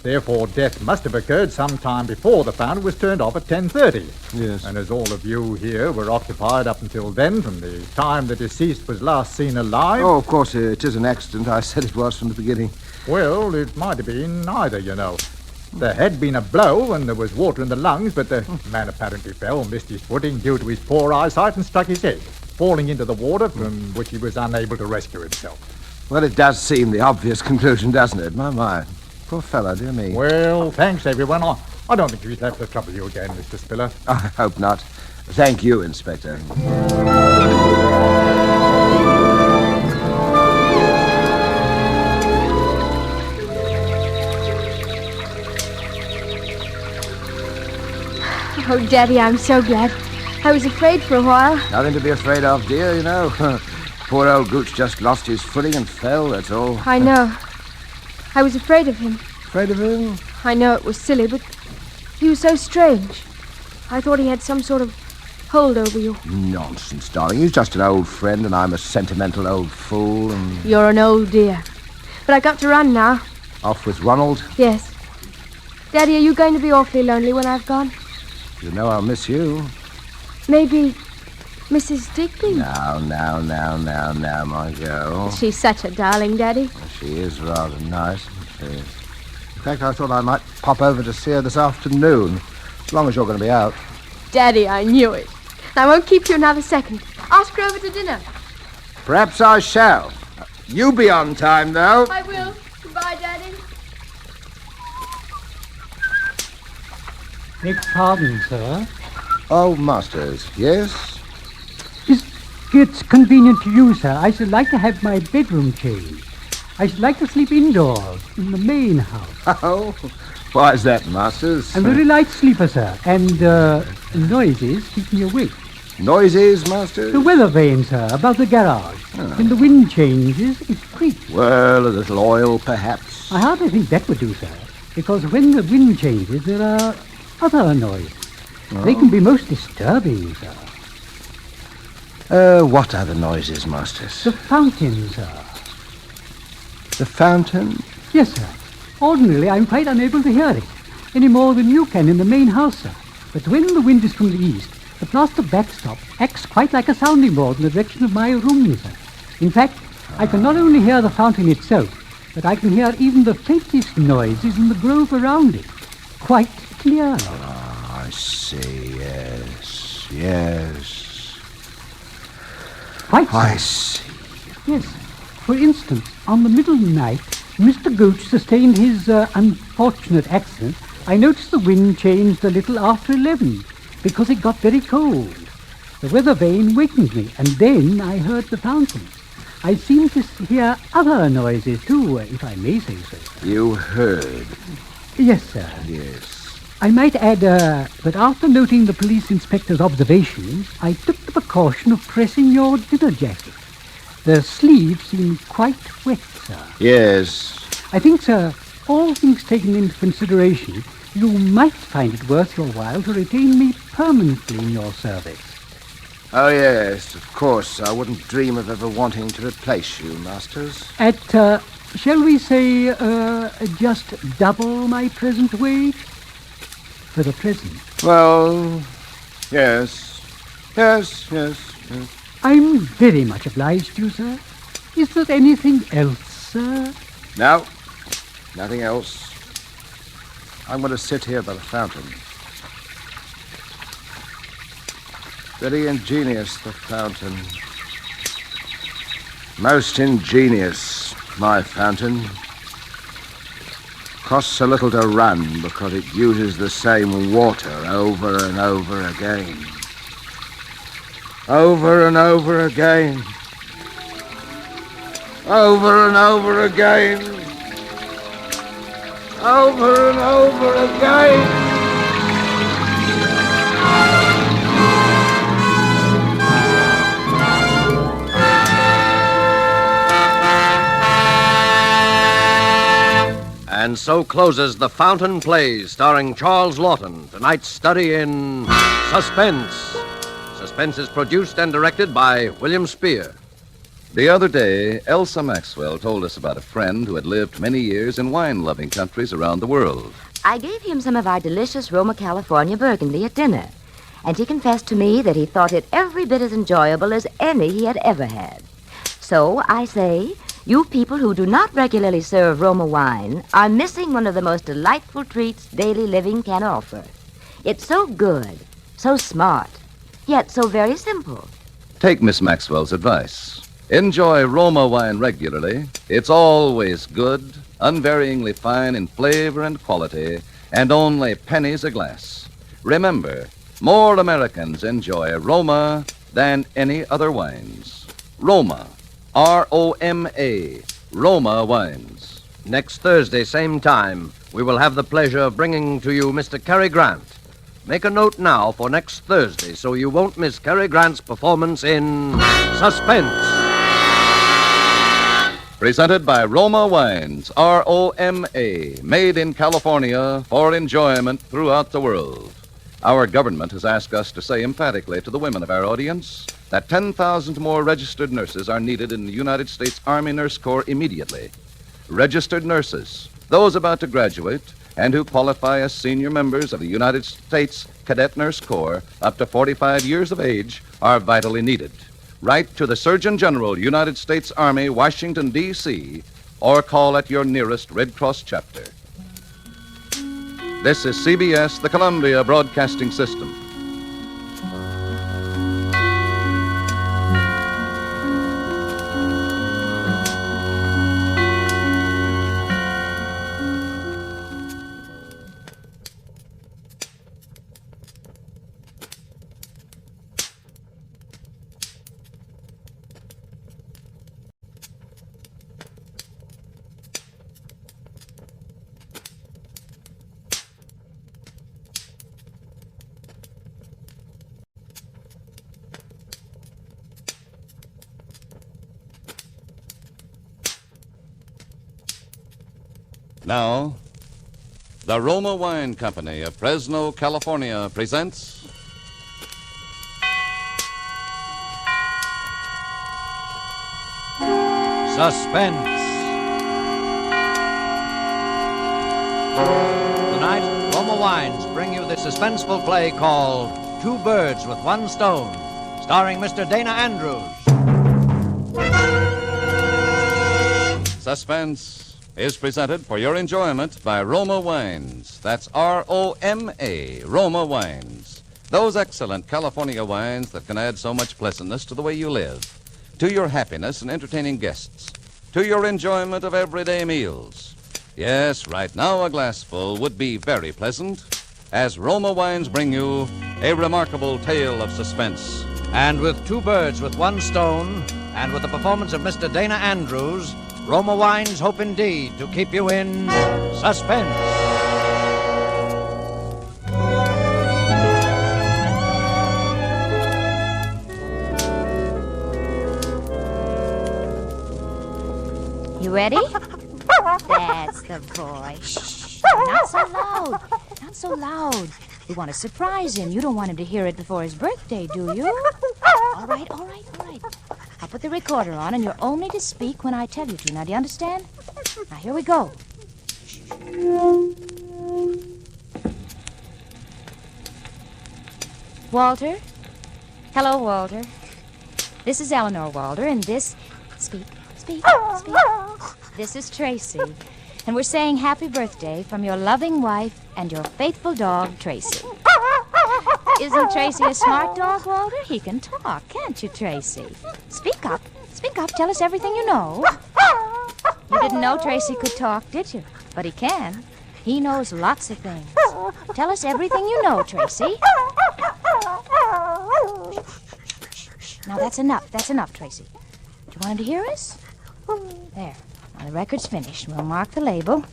Therefore, death must have occurred some time before the fountain was turned off at 10:30. Yes. And as all of you here were occupied up until then, from the time the deceased was last seen alive... Oh, of course, it is an accident. I said it was from the beginning. Well, it might have been either, you know. There had been a blow and there was water in the lungs, but the man apparently fell, missed his footing due to his poor eyesight and struck his head, falling into the water from which he was unable to rescue himself. Well, it does seem the obvious conclusion, doesn't it? My. Poor fellow, dear me. Well, thanks, everyone. I don't think we'd have to trouble you again, Mr. Spiller. I hope not. Thank you, Inspector. Oh, Daddy, I'm so glad. I was afraid for a while. Nothing to be afraid of, dear, you know. Poor old Gooch just lost his footing and fell, that's all. I know. I was afraid of him. Afraid of him? I know it was silly, but he was so strange. I thought he had some sort of hold over you. Nonsense, darling. He's just an old friend, and I'm a sentimental old fool, and... You're an old dear. But I got to run now. Off with Ronald? Yes. Daddy, are you going to be awfully lonely when I've gone? You know I'll miss you. Maybe Mrs. Digby? Now, my girl. She's such a darling, Daddy. She is rather nice, isn't she? In fact, I thought I might pop over to see her this afternoon, as long as you're going to be out. Daddy, I knew it. I won't keep you another second. Ask her over to dinner. Perhaps I shall. You be on time, though. I will. Goodbye, Daddy. Beg pardon, sir. Oh, Masters, yes? If it's convenient to you, sir, I should like to have my bedroom changed. I should like to sleep indoors, in the main house. Oh, why is that, Masters? I'm a very light sleeper, sir, and noises keep me awake. Noises, Masters? The weather vane, sir, above the garage. When the wind changes, it creaks. Well, a little oil, perhaps. I hardly think that would do, sir, because when the wind changes, there are other noises. They can be most disturbing, sir. What are the noises, Masters? The fountain, sir. The fountain? Yes, sir. Ordinarily, I'm quite unable to hear it, any more than you can in the main house, sir. But when the wind is from the east, the plaster backstop acts quite like a sounding board in the direction of my room, sir. In fact, I can not only hear the fountain itself, but I can hear even the faintest noises in the grove around it. Quite clear. I see, yes, yes. Quite, sir. I see. Yes. For instance, on the middle night, Mr. Gooch sustained his unfortunate accident. I noticed the wind changed a little after 11, because it got very cold. The weather vane wakened me, and then I heard the fountain. I seemed to hear other noises, too, if I may say so. You heard? Yes, sir. Yes. I might add that after noting the police inspector's observations, I took the precaution of pressing your dinner jacket. The sleeve seemed quite wet, sir. Yes. I think, sir, all things taken into consideration, you might find it worth your while to retain me permanently in your service. Oh, yes, of course. I wouldn't dream of ever wanting to replace you, Masters. At, shall we say, just double my present wage? For the present. Well, yes. Yes, yes, yes. I'm very much obliged to you, sir. Is there anything else, sir? No, nothing else. I'm going to sit here by the fountain. Very ingenious, the fountain. Most ingenious, my fountain. Costs a little to run because it uses the same water over and over again. Over and over again. Over and over again. Over and over again. And so closes The Fountain Plays, starring Charles Lawton, tonight's study in Suspense. Suspense is produced and directed by William Spear. The other day, Elsa Maxwell told us about a friend who had lived many years in wine-loving countries around the world. I gave him some of our delicious Roma, California Burgundy at dinner, and he confessed to me that he thought it every bit as enjoyable as any he had ever had. So I say, you people who do not regularly serve Roma wine are missing one of the most delightful treats daily living can offer. It's so good, so smart, yet so very simple. Take Miss Maxwell's advice. Enjoy Roma wine regularly. It's always good, unvaryingly fine in flavor and quality, and only pennies a glass. Remember, more Americans enjoy Roma than any other wines. Roma, R-O-M-A, Roma wines. Next Thursday, same time, we will have the pleasure of bringing to you Mr. Cary Grant. Make a note now for next Thursday so you won't miss Cary Grant's performance in Suspense. Presented by Roma Wines, R-O-M-A, made in California for enjoyment throughout the world. Our government has asked us to say emphatically to the women of our audience that 10,000 more registered nurses are needed in the United States Army Nurse Corps immediately. Registered nurses, those about to graduate and who qualify as senior members of the United States Cadet Nurse Corps up to 45 years of age, are vitally needed. Write to the Surgeon General, United States Army, Washington, D.C., or call at your nearest Red Cross chapter. This is CBS, the Columbia Broadcasting System. Now, the Roma Wine Company of Fresno, California presents Suspense. Tonight, Roma Wines bring you the suspenseful play called Two Birds with One Stone, starring Mr. Dana Andrews. Suspense is presented for your enjoyment by Roma Wines. That's R-O-M-A, Roma Wines. Those excellent California wines that can add so much pleasantness to the way you live, to your happiness in entertaining guests, to your enjoyment of everyday meals. Yes, right now a glassful would be very pleasant, as Roma Wines bring you a remarkable tale of suspense. And with Two Birds with One Stone, and with the performance of Mr. Dana Andrews, Roma Wines hope indeed to keep you in suspense. You ready? That's the boy. Shh, not so loud. Not so loud. We want to surprise him. You don't want him to hear it before his birthday, do you? All right. I'll put the recorder on, and you're only to speak when I tell you to. Now, do you understand? Now, here we go. Walter? Hello, Walter. This is Eleanor, Walter, and this... Speak. This is Tracy, and we're saying happy birthday from your loving wife and your faithful dog, Tracy. Isn't Tracy a smart dog, Walter? He can talk, can't you, Tracy? Speak up. Tell us everything you know. You didn't know Tracy could talk, did you? But he can. He knows lots of things. Tell us everything you know, Tracy. Now, that's enough, Tracy. Do you want him to hear us? There. Now, the record's finished. We'll mark the label.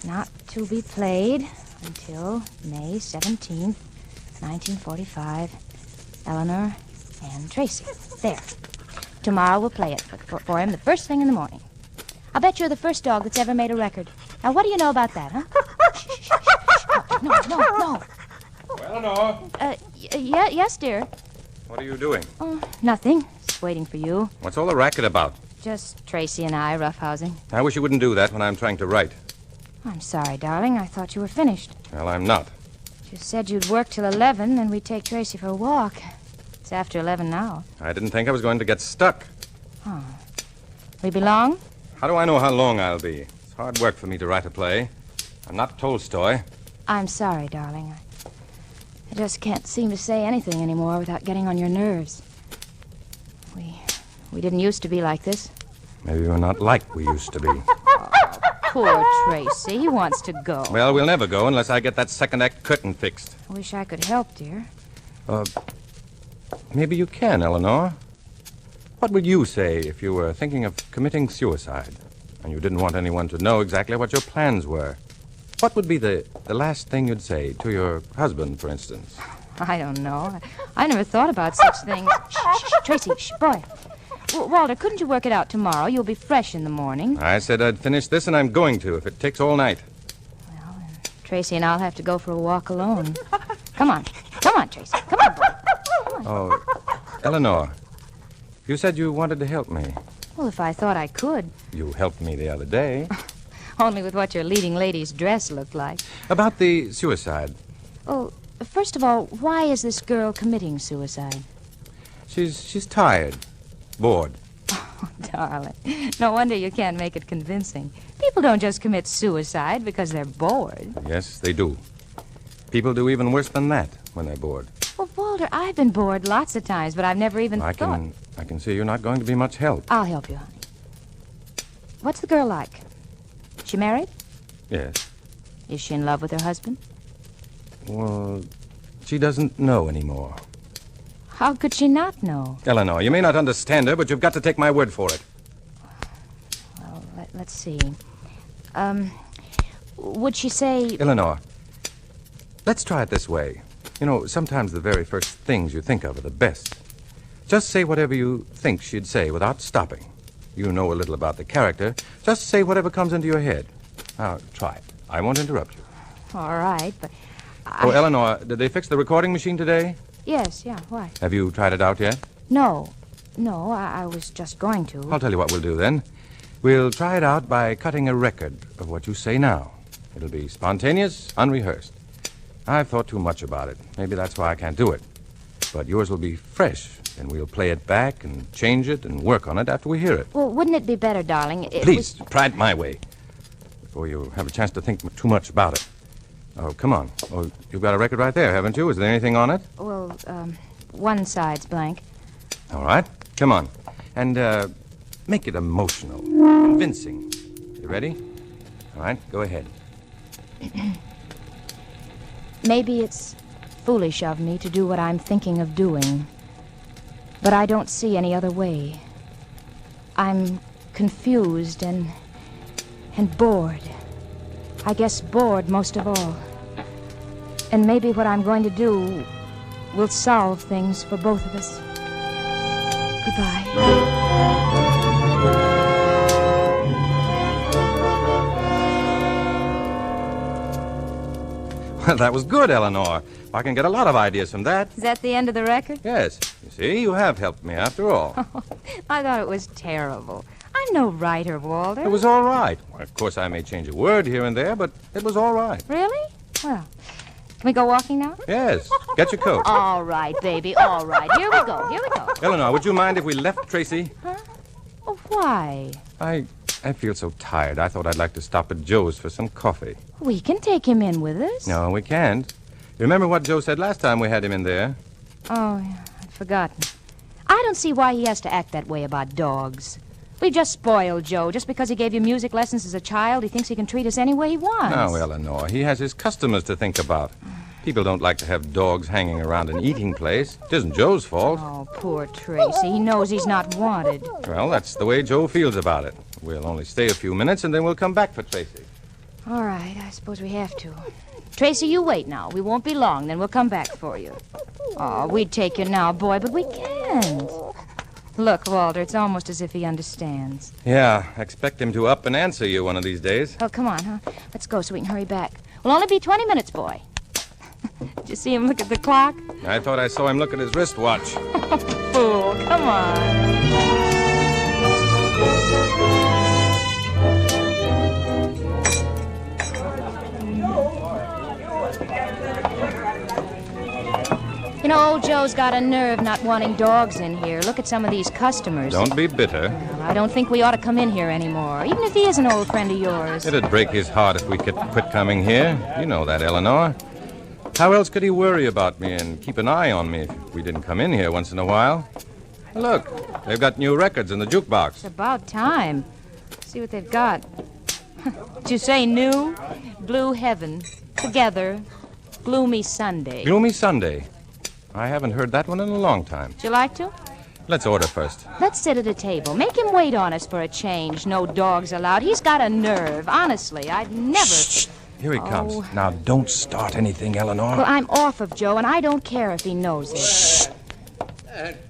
Not to be played until May 17th, 1945. Eleanor and Tracy. There. Tomorrow we'll play it for him the first thing in the morning. I'll bet you're the first dog that's ever made a record. Now, what do you know about that, huh? No. Well, Eleanor. Yes, dear. What are you doing? Oh, nothing. Just waiting for you. What's all the racket about? Just Tracy and I roughhousing. I wish you wouldn't do that when I'm trying to write. I'm sorry, darling. I thought you were finished. Well, I'm not. You said you'd work till 11, and we'd take Tracy for a walk. It's after 11 now. I didn't think I was going to get stuck. Oh. We be long? How do I know how long I'll be? It's hard work for me to write a play. I'm not Tolstoy. I'm sorry, darling. I just can't seem to say anything anymore without getting on your nerves. We didn't used to be like this. Maybe we're not like we used to be. Poor Tracy. He wants to go. Well, we'll never go unless I get that second act curtain fixed. I wish I could help, dear. Maybe you can, Eleanor. What would you say if you were thinking of committing suicide and you didn't want anyone to know exactly what your plans were? What would be the last thing you'd say to your husband, for instance? I don't know. I never thought about such things. Shh, Tracy, boy. Walter, couldn't you work it out tomorrow? You'll be fresh in the morning. I said I'd finish this, and I'm going to, if it takes all night. Well, then Tracy and I'll have to go for a walk alone. Come on, Tracy. Come on, boy. Come on. Oh, Eleanor, you said you wanted to help me. Well, if I thought I could. You helped me the other day. Only with what your leading lady's dress looked like. About the suicide. Oh, first of all, why is this girl committing suicide? She's tired. Bored. Oh, darling. No wonder you can't make it convincing. People don't just commit suicide because they're bored. Yes, they do. People do even worse than that when they're bored. Well, Walter, I've been bored lots of times, but I've never even thought... I can see you're not going to be much help. I'll help you, honey. What's the girl like? She married? Yes. Is she in love with her husband? Well, she doesn't know anymore. How could she not know? Eleanor, you may not understand her, but you've got to take my word for it. Well, let's see. Would she say... Eleanor, let's try it this way. You know, sometimes the very first things you think of are the best. Just say whatever you think she'd say without stopping. You know a little about the character. Just say whatever comes into your head. Now, try it. I won't interrupt you. All right, but... Oh, Eleanor, did they fix the recording machine today? Yes, yeah, why? Have you tried it out yet? No. No, I was just going to. I'll tell you what we'll do then. We'll try it out by cutting a record of what you say now. It'll be spontaneous, unrehearsed. I've thought too much about it. Maybe that's why I can't do it. But yours will be fresh, and we'll play it back and change it and work on it after we hear it. Well, wouldn't it be better, darling? Please, try it my way before you have a chance to think too much about it. Oh, come on. Oh, you've got a record right there, haven't you? Is there anything on it? Well, one side's blank. All right. Come on. And make it emotional, convincing. You ready? All right, go ahead. Maybe it's foolish of me to do what I'm thinking of doing, but I don't see any other way. I'm confused and bored. I guess bored most of all. And maybe what I'm going to do will solve things for both of us. Goodbye. Well, that was good, Eleanor. I can get a lot of ideas from that. Is that the end of the record? Yes. You see, you have helped me after all. I thought it was terrible. I'm no writer, Walter. It was all right. Well, of course, I may change a word here and there, but it was all right. Really? Well, can we go walking now? Yes. Get your coat. All right, baby, all right. Here we go, here we go. Eleanor, would you mind if we left Tracy? Huh? Oh, why? I feel so tired. I thought I'd like to stop at Joe's for some coffee. We can take him in with us. No, we can't. Remember what Joe said last time we had him in there? Oh, yeah, I'd forgotten. I don't see why he has to act that way about dogs. We just spoiled Joe. Just because he gave you music lessons as a child, he thinks he can treat us any way he wants. No, Eleanor, he has his customers to think about. People don't like to have dogs hanging around an eating place. It isn't Joe's fault. Oh, poor Tracy. He knows he's not wanted. Well, that's the way Joe feels about it. We'll only stay a few minutes, and then we'll come back for Tracy. All right, I suppose we have to. Tracy, you wait now. We won't be long, then we'll come back for you. Oh, we'd take you now, boy, but we can't. Look, Walter, it's almost as if he understands. Yeah, I expect him to up and answer you one of these days. Oh, come on, huh? Let's go so we can hurry back. We'll only be 20 minutes, boy. Did you see him look at the clock? I thought I saw him look at his wristwatch. Fool, come on. You know, old Joe's got a nerve not wanting dogs in here. Look at some of these customers. Don't be bitter. I don't think we ought to come in here anymore, even if he is an old friend of yours. It'd break his heart if we could quit coming here. You know that, Eleanor. How else could he worry about me and keep an eye on me if we didn't come in here once in a while? Look, they've got new records in the jukebox. It's about time. See what they've got. Did you say new? Blue Heaven. Together. Gloomy Sunday. Gloomy Sunday. I haven't heard that one in a long time. Would you like to? Let's order first. Let's sit at a table. Make him wait on us for a change. No dogs allowed. He's got a nerve. Honestly, I'd never... Shh. Here he comes. Now, don't start anything, Eleanor. Well, I'm off of Joe, and I don't care if he knows it. Shh.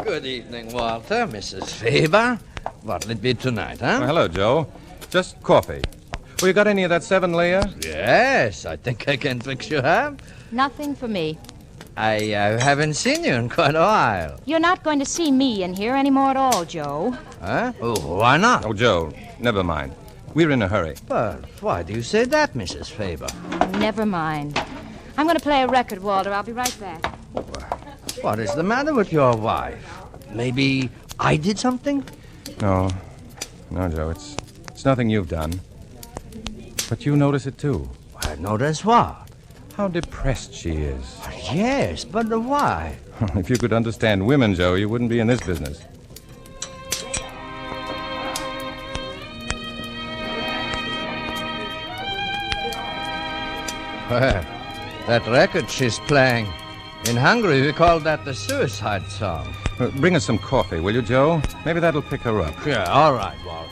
Good evening, Walter, Mrs. Faber. What'll it be tonight, huh? Well, hello, Joe. Just coffee. Well, you got any of that 7-layer? Yes, I think I can fix you up. Nothing for me. I haven't seen you in quite a while. You're not going to see me in here anymore at all, Joe. Huh? Oh, why not? Oh, Joe, never mind. We're in a hurry. But why do you say that, Mrs. Faber? Never mind. I'm going to play a record, Walter. I'll be right back. What is the matter with your wife? Maybe I did something? No, Joe, it's nothing you've done. But you notice it, too. I notice what? How depressed she is. Yes, but why? If you could understand women, Joe, you wouldn't be in this business. Well, that record she's playing. In Hungary, we call that the suicide song. Bring us some coffee, will you, Joe? Maybe that'll pick her up. Yeah, all right, Walter.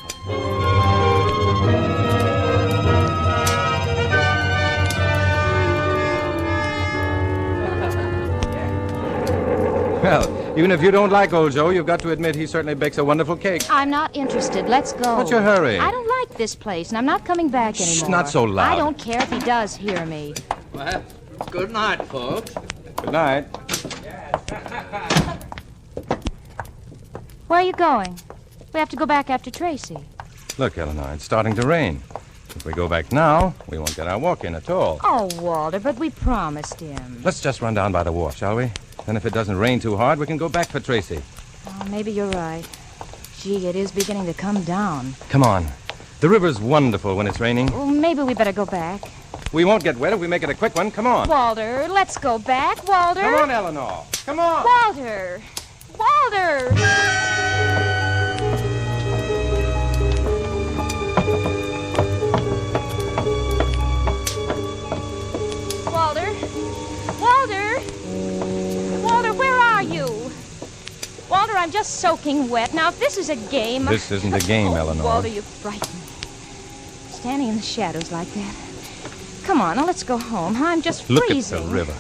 Well, even if you don't like old Joe, you've got to admit he certainly bakes a wonderful cake. I'm not interested. Let's go. What's your hurry? I don't like this place, and I'm not coming back anymore. Shh, not so loud. I don't care if he does hear me. Well, good night, folks. Good night. Where are you going? We have to go back after Tracy. Look, Eleanor, it's starting to rain. If we go back now, we won't get our walk in at all. Oh, Walter, but we promised him. Let's just run down by the wharf, shall we? Then if it doesn't rain too hard, we can go back for Tracy. Oh, maybe you're right. Gee, it is beginning to come down. Come on. The river's wonderful when it's raining. Well, maybe we better go back. We won't get wet if we make it a quick one. Come on. Walter, let's go back, Walter. Come on, Eleanor. Come on. Walter. Walter. Walter. Walter. Walter, where are you? Walter, I'm just soaking wet. Now, if this is a game... This isn't a game, Eleanor. Walter, you frighten me. Standing in the shadows like that. Come on, now let's go home. I'm just freezing. Look at the river.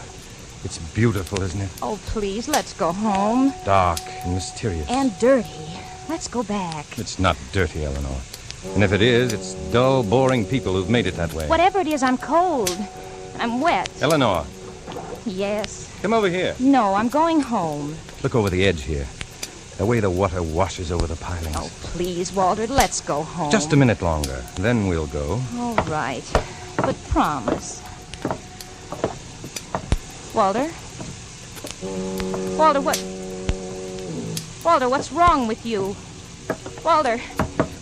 It's beautiful, isn't it? Oh, please, let's go home. Dark and mysterious. And dirty. Let's go back. It's not dirty, Eleanor. And if it is, it's dull, boring people who've made it that way. Whatever it is, I'm cold. I'm wet. Eleanor, Yes. come over here. No, I'm going home. Look over the edge here. The way the water washes over the pilings. Oh, please, Walter, let's go home. Just a minute longer. Then we'll go. All right. But promise. Walter? Walter, what? Walter, what's wrong with you? Walter,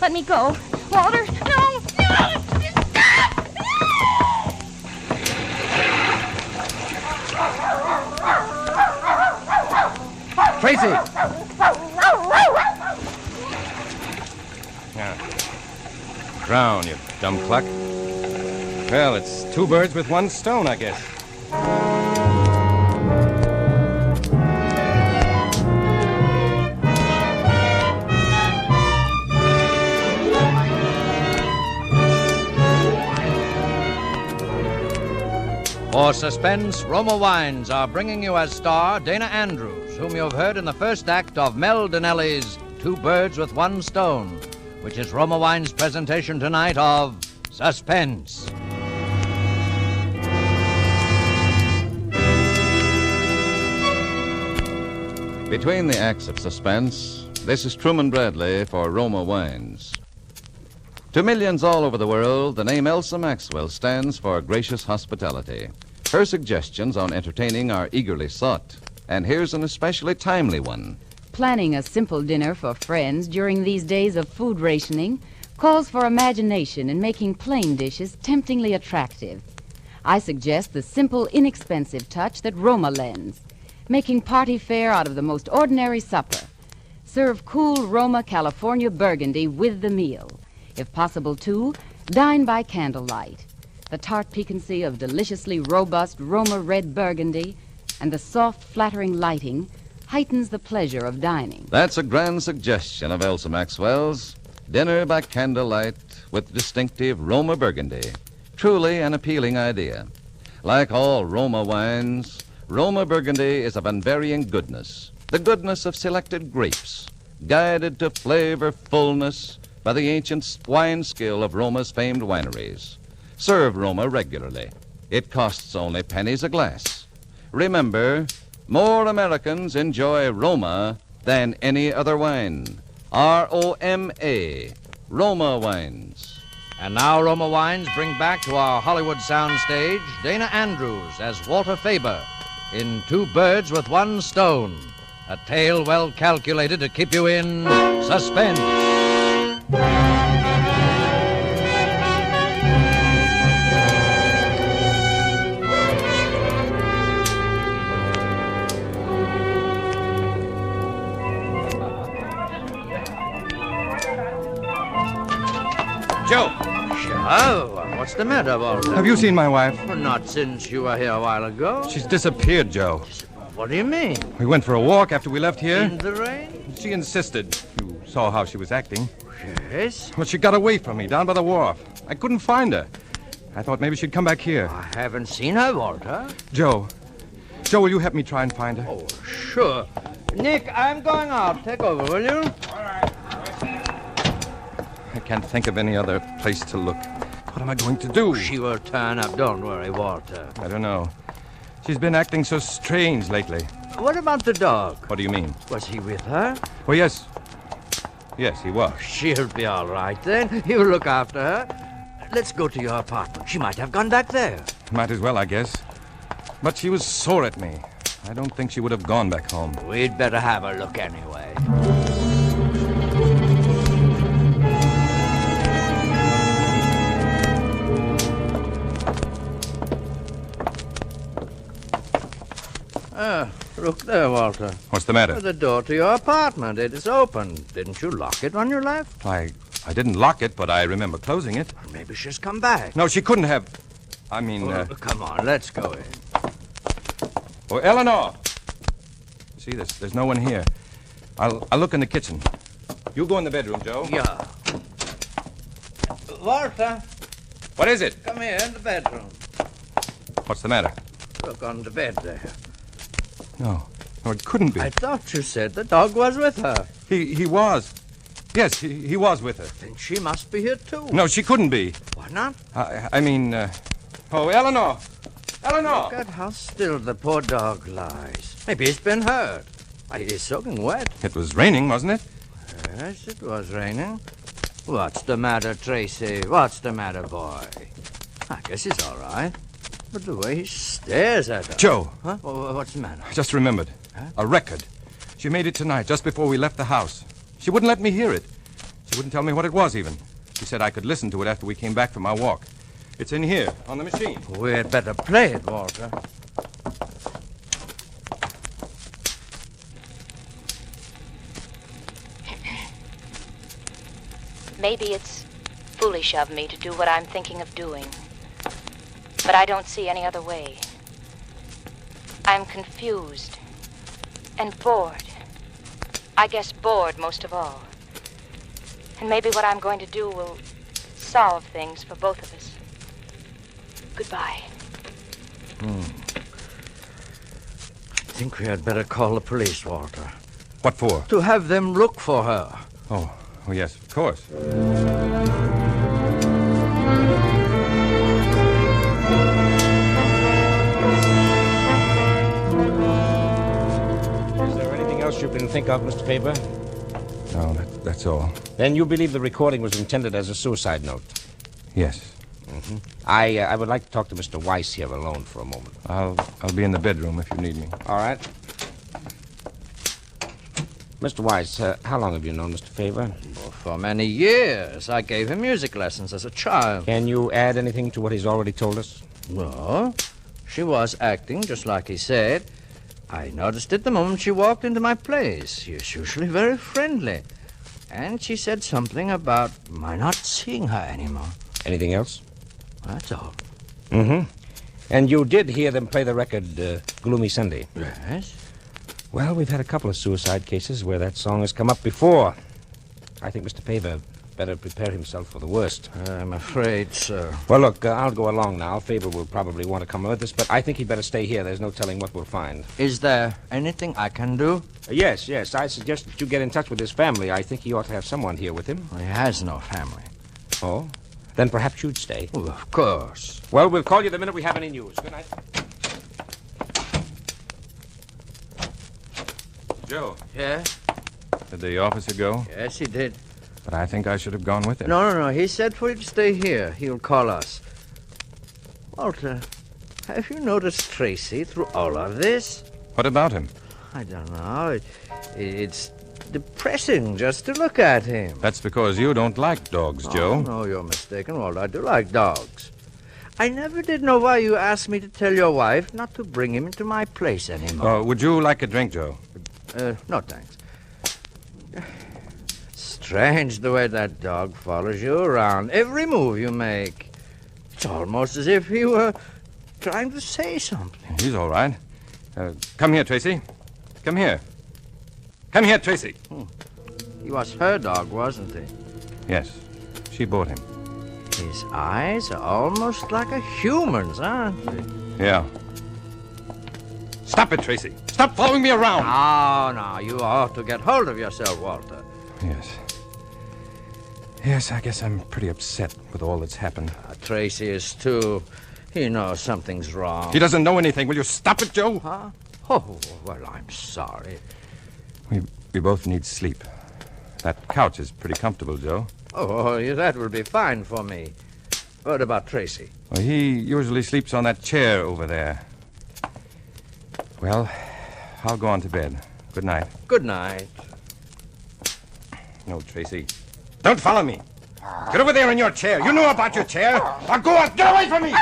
let me go. Walter, no! No! Tracy! Yeah. Drown, you dumb cluck. Well, it's two birds with one stone, I guess. For Suspense, Roma Wines are bringing you as star Dana Andrews, whom you have heard in the first act of Mel Donnelly's Two Birds with One Stone, which is Roma Wines' presentation tonight of Suspense. Between the acts of suspense, this is Truman Bradley for Roma Wines. To millions all over the world, the name Elsa Maxwell stands for gracious hospitality. Her suggestions on entertaining are eagerly sought, and here's an especially timely one. Planning a simple dinner for friends during these days of food rationing calls for imagination in making plain dishes temptingly attractive. I suggest the simple, inexpensive touch that Roma lends, making party fare out of the most ordinary supper. Serve cool Roma California Burgundy with the meal. If possible, too, dine by candlelight. The tart piquancy of deliciously robust Roma red Burgundy and the soft, flattering lighting heightens the pleasure of dining. That's a grand suggestion of Elsa Maxwell's. Dinner by candlelight with distinctive Roma Burgundy. Truly an appealing idea. Like all Roma wines, Roma Burgundy is of unvarying goodness. The goodness of selected grapes, guided to flavor fullness by the ancient wine skill of Roma's famed wineries. Serve Roma regularly. It costs only pennies a glass. Remember, more Americans enjoy Roma than any other wine. R-O-M-A, Roma Wines. And now Roma Wines bring back to our Hollywood soundstage Dana Andrews as Walter Faber in Two Birds with One Stone, a tale well calculated to keep you in suspense. Joe! Oh, what's the matter, Walter? Have you seen my wife? Well, not since you were here a while ago. She's disappeared, Joe. What do you mean? We went for a walk after we left here. In the rain? She insisted. You saw how she was acting. Yes? Well, she got away from me down by the wharf. I couldn't find her. I thought maybe she'd come back here. I haven't seen her, Walter. Joe, will you help me try and find her? Oh, sure. Nick, I'm going out. Take over, will you? I can't think of any other place to look. What am I going to do? She will turn up. Don't worry, Walter. I don't know. She's been acting so strange lately. What about the dog? What do you mean? Was he with her? Oh, yes. Yes, he was. She'll be all right then. You look after her. Let's go to your apartment. She might have gone back there. Might as well, I guess. But she was sore at me. I don't think she would have gone back home. We'd better have a look anyway. Look there, Walter. What's the matter? The door to your apartment. It is open. Didn't you lock it when you left? I didn't lock it, but I remember closing it. Maybe she's come back. No, she couldn't have. I mean... Come on, let's go in. Oh, Eleanor! See, there's no one here. I'll look in the kitchen. You go in the bedroom, Joe. Yeah. Walter. What is it? Come here in the bedroom. What's the matter? Look on the bed there. No, it couldn't be. I thought you said the dog was with her. He was. Yes, he was with her. Then she must be here, too. No, she couldn't be. Why not? I mean, oh, Eleanor! Eleanor! Look at how still the poor dog lies. Maybe it's been hurt. It is soaking wet. It was raining, wasn't it? Yes, it was raining. What's the matter, Tracy? What's the matter, boy? I guess he's all right. But the way he stares at her. Joe! Huh? What's the matter? I just remembered. Huh? A record. She made it tonight, just before we left the house. She wouldn't let me hear it. She wouldn't tell me what it was, even. She said I could listen to it after we came back from our walk. It's in here, on the machine. We'd better play it, Walter. Maybe it's foolish of me to do what I'm thinking of doing. But I don't see any other way. I'm confused and bored. I guess bored most of all. And maybe what I'm going to do will solve things for both of us. Goodbye. I think we had better call the police, Walter. What for? To have them look for her. Oh, yes, of course. You can think of, Mr. Faber? No, that's all. Then you believe the recording was intended as a suicide note? Yes. Mm-hmm. I would like to talk to Mr. Weiss here alone for a moment. I'll be in the bedroom if you need me. All right. Mr. Weiss, how long have you known Mr. Faber? Well, for many years. I gave him music lessons as a child. Can you add anything to what he's already told us? No. She was acting just like he said. I noticed it the moment she walked into my place. She is usually very friendly. And she said something about my not seeing her anymore. Anything else? That's all. Mm-hmm. And you did hear them play the record, Gloomy Sunday? Yes. Well, we've had a couple of suicide cases where that song has come up before. I think Mr. Faber better prepare himself for the worst. I'm afraid so. Well, look, I'll go along now. Faber will probably want to come with us, but I think he'd better stay here. There's no telling what we'll find. Is there anything I can do? Yes. I suggest that you get in touch with his family. I think he ought to have someone here with him. He has no family. Oh? Then perhaps you'd stay. Well, of course. Well, we'll call you the minute we have any news. Good night. Joe. Yeah? Did the officer go? Yes, he did. But I think I should have gone with him. No. He said for you to stay here. He'll call us. Walter, have you noticed Tracy through all of this? What about him? I don't know. It's depressing just to look at him. That's because you don't like dogs, Joe. No, you're mistaken, Walter. I do like dogs. I never did know why you asked me to tell your wife not to bring him into my place anymore. Would you like a drink, Joe? No, thanks. Strange the way that dog follows you around every move you make. It's almost as if he were trying to say something. He's all right. Come here, Tracy. Come here. Come here, Tracy. He was her dog, wasn't he? Yes. She bought him. His eyes are almost like a human's, aren't they? Yeah. Stop it, Tracy. Stop following me around. No. You ought to get hold of yourself, Walter. Yes, I guess I'm pretty upset with all that's happened. Tracy is too. He knows something's wrong. He doesn't know anything. Will you stop it, Joe? Huh? Oh, well, I'm sorry. We both need sleep. That couch is pretty comfortable, Joe. Oh, that will be fine for me. What about Tracy? Well, he usually sleeps on that chair over there. Well, I'll go on to bed. Good night. Good night. No, Tracy. Don't follow me. Get over there in your chair. You know about your chair. Now go on. Get away from me.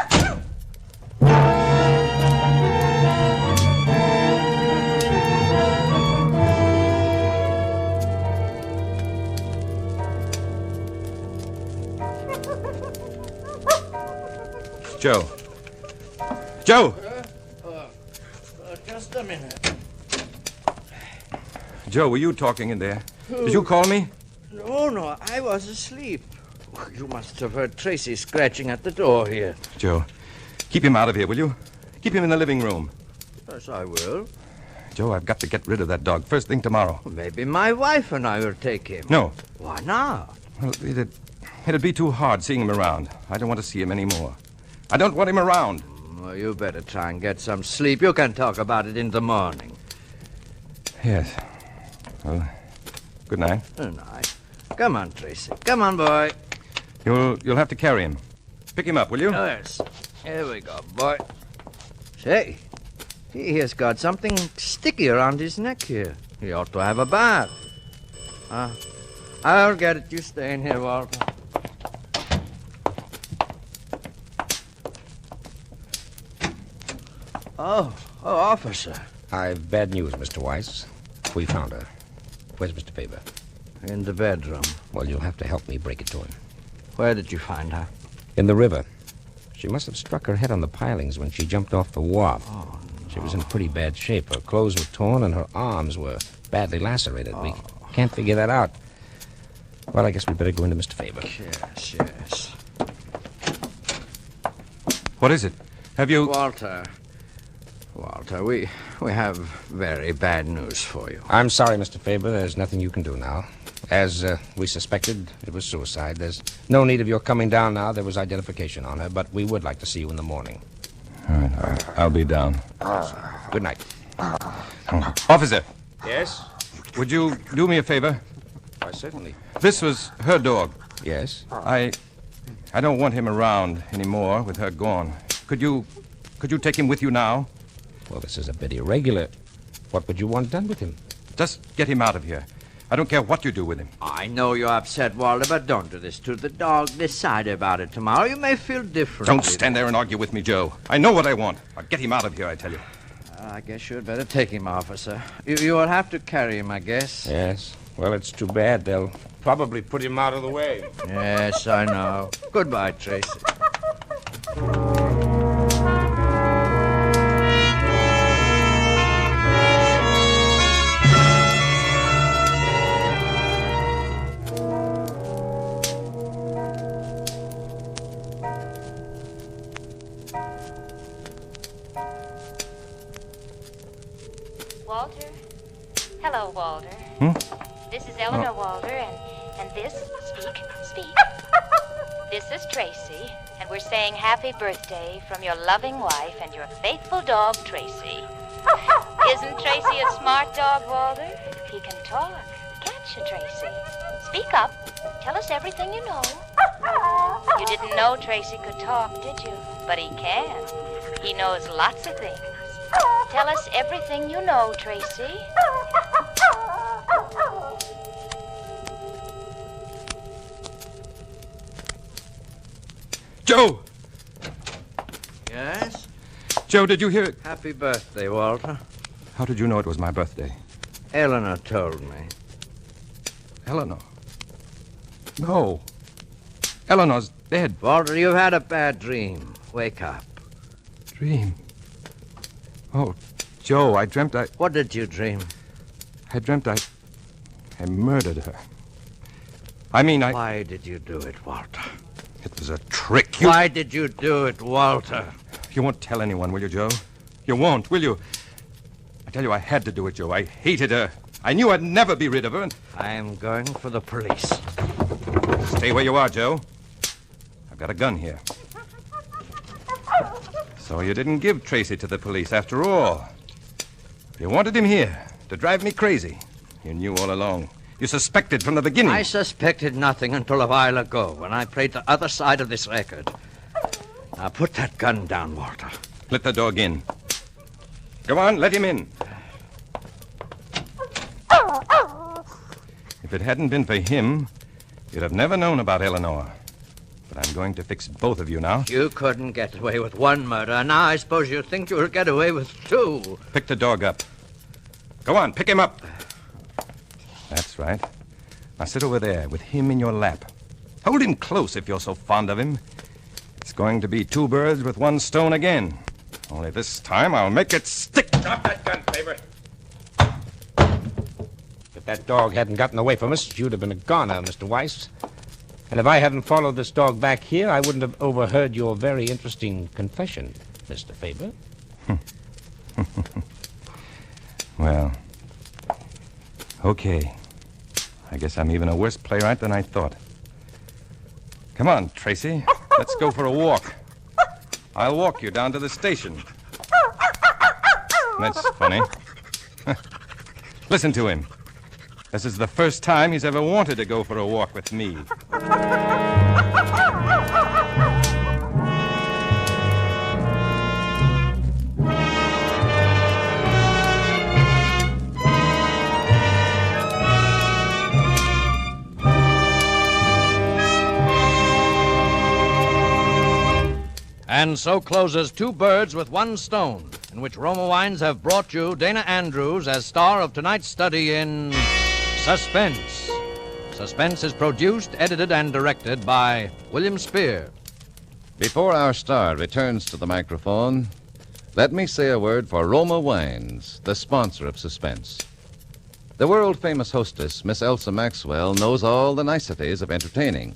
Joe. Joe! Just a minute. Joe, were you talking in there? Did you call me? No, I was asleep. You must have heard Tracy scratching at the door here. Joe, keep him out of here, will you? Keep him in the living room. Yes, I will. Joe, I've got to get rid of that dog first thing tomorrow. Maybe my wife and I will take him. No. Why not? Well, it'd be too hard seeing him around. I don't want to see him anymore. I don't want him around. Well, you better try and get some sleep. You can talk about it in the morning. Yes. Well, good night. Good night. Come on, Tracy. Come on, boy. You'll have to carry him. Pick him up, will you? Yes. Here we go, boy. Say, he has got something sticky around his neck here. He ought to have a bath. I'll get it. You stay in here, Walter. Oh, officer. I've bad news, Mr. Weiss. We found her. Where's Mr. Faber? In the bedroom. Well, you'll have to help me break it to him. Where did you find her? In the river. She must have struck her head on the pilings when she jumped off the wharf. Oh, no. She was in pretty bad shape. Her clothes were torn and her arms were badly lacerated. We can't figure that out. Well, I guess we'd better go into Mr. Faber. Yes. What is it? Have you... Walter, we have very bad news for you. I'm sorry, Mr. Faber. There's nothing you can do now. As we suspected, it was suicide. There's no need of your coming down now. There was identification on her, but we would like to see you in the morning. All right, I'll be down. Good night. Officer. Yes? Would you do me a favor? Why, certainly. This was her dog. Yes? I don't want him around anymore with her gone. Could you take him with you now? Well, this is a bit irregular. What would you want done with him? Just get him out of here. I don't care what you do with him. I know you're upset, Walter, but don't do this to the dog. Decide about it tomorrow. You may feel different. Don't stand there and argue with me, Joe. I know what I want. I'll get him out of here, I tell you. I guess you'd better take him, officer. You will have to carry him, I guess. Yes. Well, it's too bad. They'll probably put him out of the way. Yes, I know. Goodbye, Tracy. Walter? Hello, Walter. This is Eleanor, Walter, and this... Speak. This is Tracy, and we're saying happy birthday from your loving wife and your faithful dog, Tracy. Isn't Tracy a smart dog, Walter? He can talk. Can't you, Tracy? Speak up. Tell us everything you know. You didn't know Tracy could talk, did you? But he can. He knows lots of things. Tell us everything you know, Tracy. Joe! Yes? Joe, did you hear it? Happy birthday, Walter. How did you know it was my birthday? Eleanor told me. Eleanor? No. Eleanor's dead. Walter, you've had a bad dream. Wake up. Dream? Oh, Joe, I dreamt I... What did you dream? I dreamt I murdered her. I mean, Why did you do it, Walter? It was a trick. Why did you do it, Walter? You won't tell anyone, will you, Joe? You won't, will you? I tell you, I had to do it, Joe. I hated her. I knew I'd never be rid of her. I am going for the police. Stay where you are, Joe. I've got a gun here. So you didn't give Tracy to the police after all. You wanted him here to drive me crazy. You knew all along. You suspected from the beginning. I suspected nothing until a while ago when I played the other side of this record. Now put that gun down, Walter. Let the dog in. Go on, let him in. If it hadn't been for him, you'd have never known about Eleanor. But I'm going to fix both of you now. You couldn't get away with one murder. Now I suppose you think you'll get away with two. Pick the dog up. Go on, pick him up. That's right. Now sit over there with him in your lap. Hold him close if you're so fond of him. It's going to be two birds with one stone again. Only this time I'll make it stick. Drop that gun, Faber. If that dog hadn't gotten away from us, you'd have been a goner, Mr. Weiss. And if I hadn't followed this dog back here, I wouldn't have overheard your very interesting confession, Mr. Faber. Well, okay. I guess I'm even a worse playwright than I thought. Come on, Tracy. Let's go for a walk. I'll walk you down to the station. That's funny. Listen to him. This is the first time he's ever wanted to go for a walk with me. And so closes Two Birds with One Stone, in which Roma Wines have brought you Dana Andrews as star of tonight's study in Suspense. Suspense is produced, edited, and directed by William Spear. Before our star returns to the microphone, let me say a word for Roma Wines, the sponsor of Suspense. The world-famous hostess, Miss Elsa Maxwell, knows all the niceties of entertaining.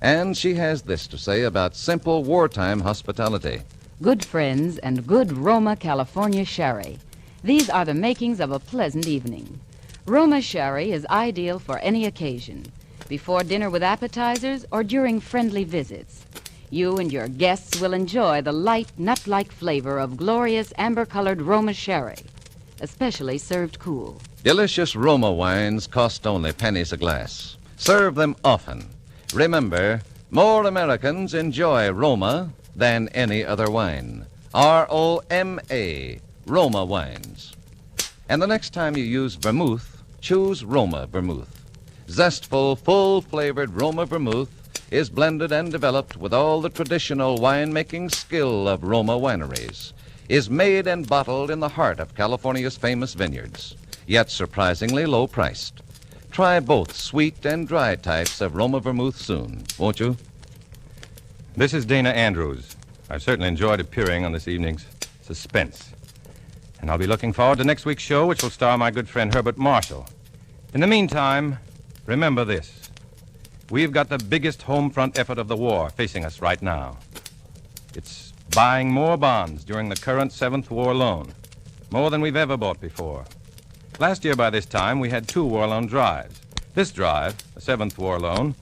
And she has this to say about simple wartime hospitality. Good friends and good Roma California sherry. These are the makings of a pleasant evening. Roma sherry is ideal for any occasion, before dinner with appetizers or during friendly visits. You and your guests will enjoy the light, nut-like flavor of glorious amber-colored Roma sherry, especially served cool. Delicious Roma wines cost only pennies a glass. Serve them often. Remember, more Americans enjoy Roma than any other wine. R-O-M-A, Roma wines. And the next time you use vermouth, choose Roma vermouth. Zestful, full-flavored Roma vermouth is blended and developed with all the traditional wine-making skill of Roma wineries, is made and bottled in the heart of California's famous vineyards, yet surprisingly low-priced. Try both sweet and dry types of Roma vermouth soon, won't you? This is Dana Andrews. I've certainly enjoyed appearing on this evening's Suspense. And I'll be looking forward to next week's show, which will star my good friend Herbert Marshall. In the meantime, remember this. We've got the biggest home front effort of the war facing us right now. It's buying more bonds during the current 7th War Loan, more than we've ever bought before. Last year by this time, we had 2 war loan drives. This drive, the 7th War Loan,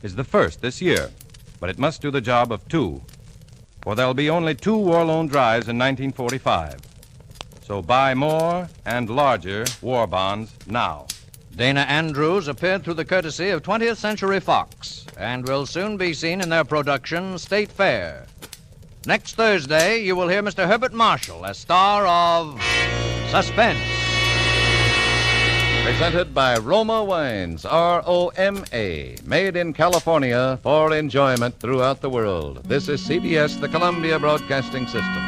is the first this year, but it must do the job of 2, for there'll be only 2 war loan drives in 1945. So buy more and larger war bonds now. Dana Andrews appeared through the courtesy of 20th Century Fox and will soon be seen in their production, State Fair. Next Thursday, you will hear Mr. Herbert Marshall as star of Suspense. Presented by Roma Wines, R-O-M-A, made in California for enjoyment throughout the world. This is CBS, the Columbia Broadcasting System.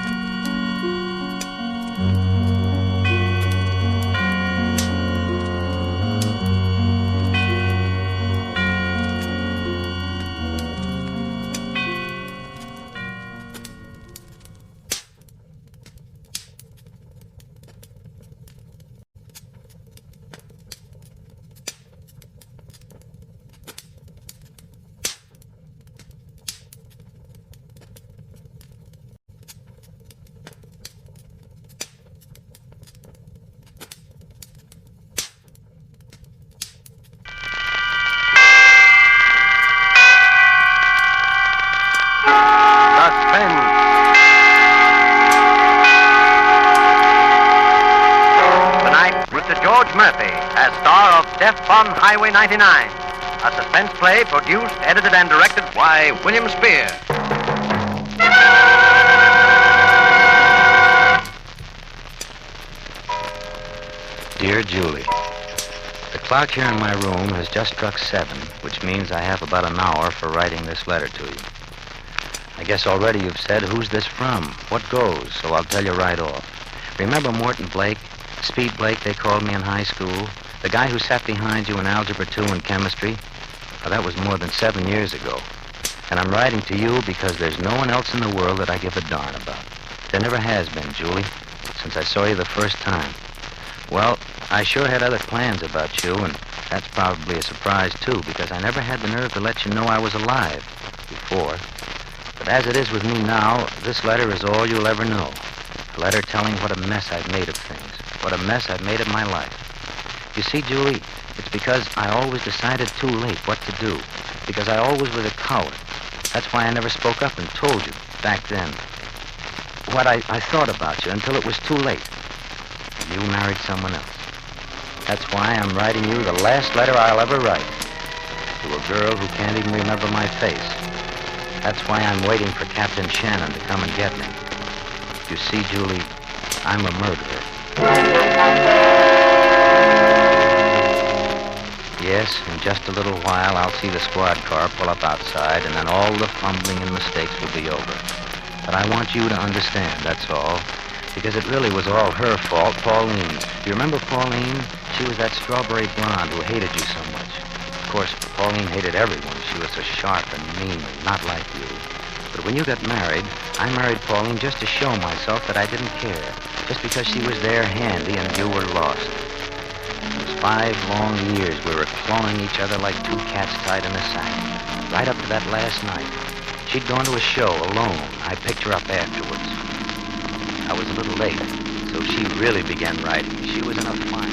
George Murphy as star of Death on Highway 99, a suspense play produced, edited, and directed by William Spear. Dear Julie, the clock here in my room has just struck 7, which means I have about an hour for writing this letter to you. I guess already you've said, who's this from? What goes? So I'll tell you right off. Remember Morton Blake? Speed Blake, they called me in high school. The guy who sat behind you in Algebra 2 and Chemistry? Well, that was more than 7 years ago. And I'm writing to you because there's no one else in the world that I give a darn about. There never has been, Julie, since I saw you the first time. Well, I sure had other plans about you, and that's probably a surprise, too, because I never had the nerve to let you know I was alive before. But as it is with me now, this letter is all you'll ever know. A letter telling what a mess I've made of things, what a mess I've made of my life. You see, Julie, it's because I always decided too late what to do, because I always was a coward. That's why I never spoke up and told you back then what I thought about you until it was too late. You married someone else. That's why I'm writing you the last letter I'll ever write. To a girl who can't even remember my face. That's why I'm waiting for Captain Shannon to come and get me. You see, Julie, I'm a murderer. Yes, in just a little while, I'll see the squad car pull up outside, and then all the fumbling and mistakes will be over. But I want you to understand, that's all. Because it really was all her fault, Pauline. Do you remember Pauline? She was that strawberry blonde who hated you so much. Of course, Pauline hated everyone. She was so sharp and mean, not like you. But when you got married, I married Pauline just to show myself that I didn't care. Just because she was there handy and you were lost. It was 5 long years we were clawing each other like two cats tied in a sack. Right up to that last night. She'd gone to a show alone. I picked her up afterwards. I was a little late, so she really began writing. She was in a fine...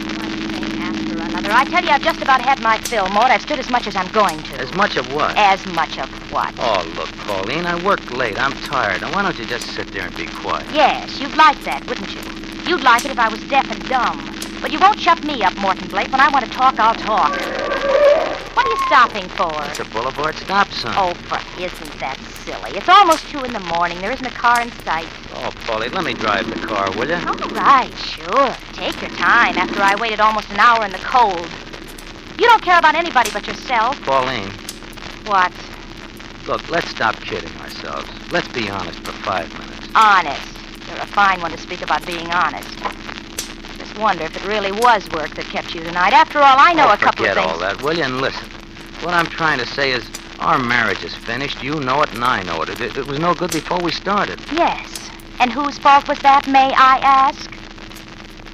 After another. I tell you, I've just about had my fill, Maud. I've stood as much as I'm going to. As much of what? As much of what? Oh, look, Pauline, I worked late. I'm tired. Now, why don't you just sit there and be quiet? Yes, you'd like that, wouldn't you? You'd like it if I was deaf and dumb. But you won't shut me up, Morton Blake. When I want to talk, I'll talk. What are you stopping for? It's a boulevard stop sign. Oh, isn't that silly? It's almost 2 in the morning. There isn't a car in sight. Oh, Pauline, let me drive the car, will you? All right, sure. Take your time after I waited almost an hour in the cold. You don't care about anybody but yourself. Pauline. What? Look, let's stop kidding ourselves. Let's be honest for 5 minutes. Honest. You're a fine one to speak about being honest. Just wonder if it really was work that kept you tonight. After all, I know a couple of things. Forget all that, will you? And listen. What I'm trying to say is our marriage is finished. You know it and I know it. It was no good before we started. Yes. And whose fault was that, may I ask?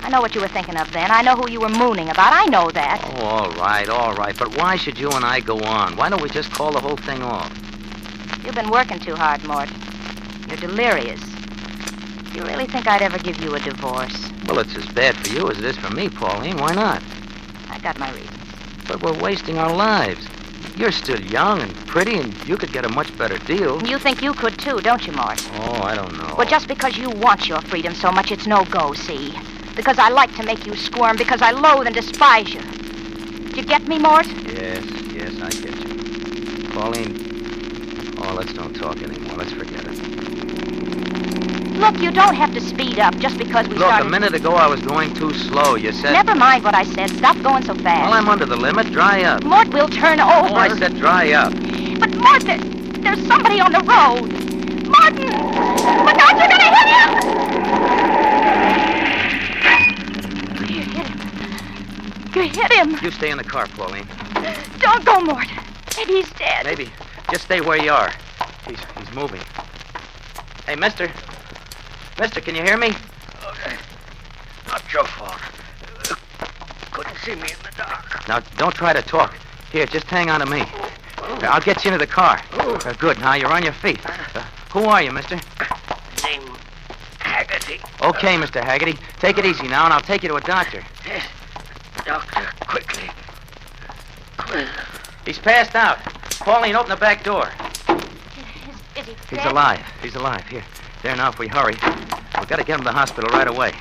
I know what you were thinking of then. I know who you were mooning about. I know that. Oh, all right. But why should you and I go on? Why don't we just call the whole thing off? You've been working too hard, Mort. You're delirious. You really think I'd ever give you a divorce? Well, it's as bad for you as it is for me, Pauline. Why not? I got my reasons. But we're wasting our lives. You're still young and pretty, and you could get a much better deal. You think you could, too, don't you, Mort? Oh, I don't know. Well, just because you want your freedom so much, it's no go, see? Because I like to make you squirm, because I loathe and despise you. Do you get me, Mort? Yes, I get you. Pauline, let's don't talk anymore. Let's forget it. Look, you don't have to speed up just because we started... Look, a minute ago I was going too slow. You said... Never mind what I said. Stop going so fast. Well, I'm under the limit. Dry up. Mort, we'll turn over. Oh, I said dry up. But, Mort, there's somebody on the road. Martin! Look out, you're gonna hit him! You hit him. You stay in the car, Pauline. Don't go, Mort. Maybe he's dead. Maybe. Just stay where you are. He's moving. Hey, mister. Mister, can you hear me? Okay. Not your fault. Couldn't see me in the dark. Now, don't try to talk. Here, just hang on to me. I'll get you into the car. Good. Now, you're on your feet. Who are you, mister? Name Haggerty. Okay, Mr. Haggerty. Take it easy now, and I'll take you to a doctor. Yes. Doctor, quickly. He's passed out. Pauline, open the back door. Is he He's dead? alive. He's alive. Here. There now, if we hurry. We've got to get him to the hospital right away.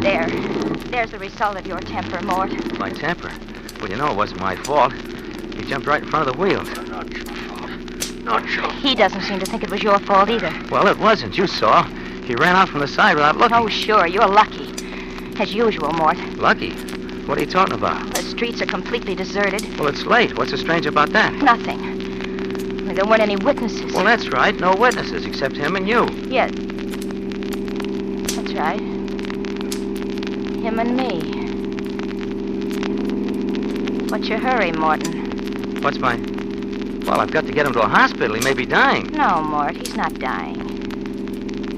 There's the result of your temper, Mort. My temper? Well, you know it wasn't my fault. He jumped right in front of the wheels. Not your fault. He doesn't seem to think it was your fault either. Well, it wasn't. You saw. He ran out from the side without looking. Oh, sure. You're lucky. As usual, Mort. Lucky? What are you talking about? The streets are completely deserted. Well, it's late. What's so strange about that? Nothing. There weren't any witnesses. Well, that's right. No witnesses except him and you. Yes. That's right. Him and me. What's your hurry, Morton? What's my... Well, I've got to get him to a hospital. He may be dying. No, Mort, he's not dying.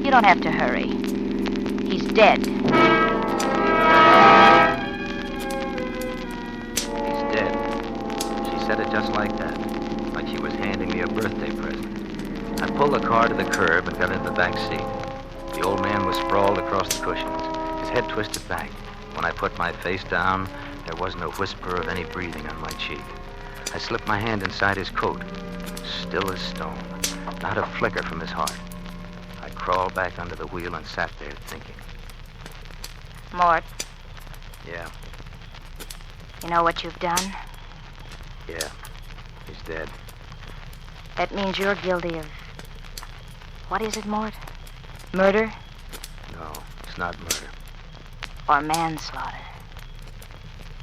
You don't have to hurry. He's dead. He's dead. She said it just like that. Like she was handing me a birthday present. I pulled the car to the curb and got into the back seat. The old man was sprawled across the cushions, his head twisted back. When I put my face down, there wasn't a whisper of any breathing on my cheek. I slipped my hand inside his coat, still as stone, not a flicker from his heart. I crawled back under the wheel and sat there thinking. Mort, Yeah, you know what you've done? yeah, he's dead. That means you're guilty of... What is it, Mort? Murder No, it's not murder. or manslaughter?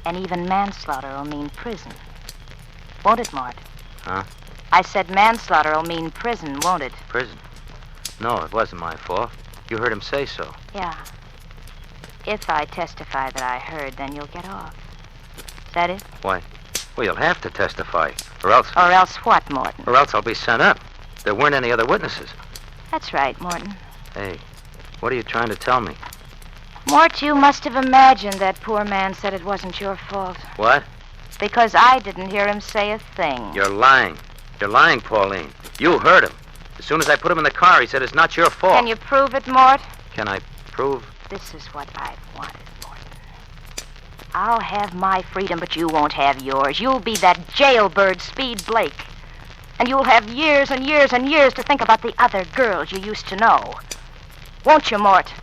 And even manslaughter will mean prison. Won't it, Mort? Huh? I said manslaughter will mean prison, won't it? Prison? No, it wasn't my fault. You heard him say so. Yeah. If I testify that I heard, then you'll get off. Is that it? Why? Well, you'll have to testify, or else... Or else what, Morton? Or else I'll be sent up. There weren't any other witnesses. That's right, Morton. Hey, what are you trying to tell me? Mort, you must have imagined that poor man said it wasn't your fault. What? Because I didn't hear him say a thing. You're lying. You're lying, Pauline. You heard him. As soon as I put him in the car, he said it's not your fault. Can you prove it, Mort? Can I prove? This is what I've wanted, Morton. I'll have my freedom, but you won't have yours. You'll be that jailbird Speed Blake. And you'll have years and years and years to think about the other girls you used to know. Won't you, Mort?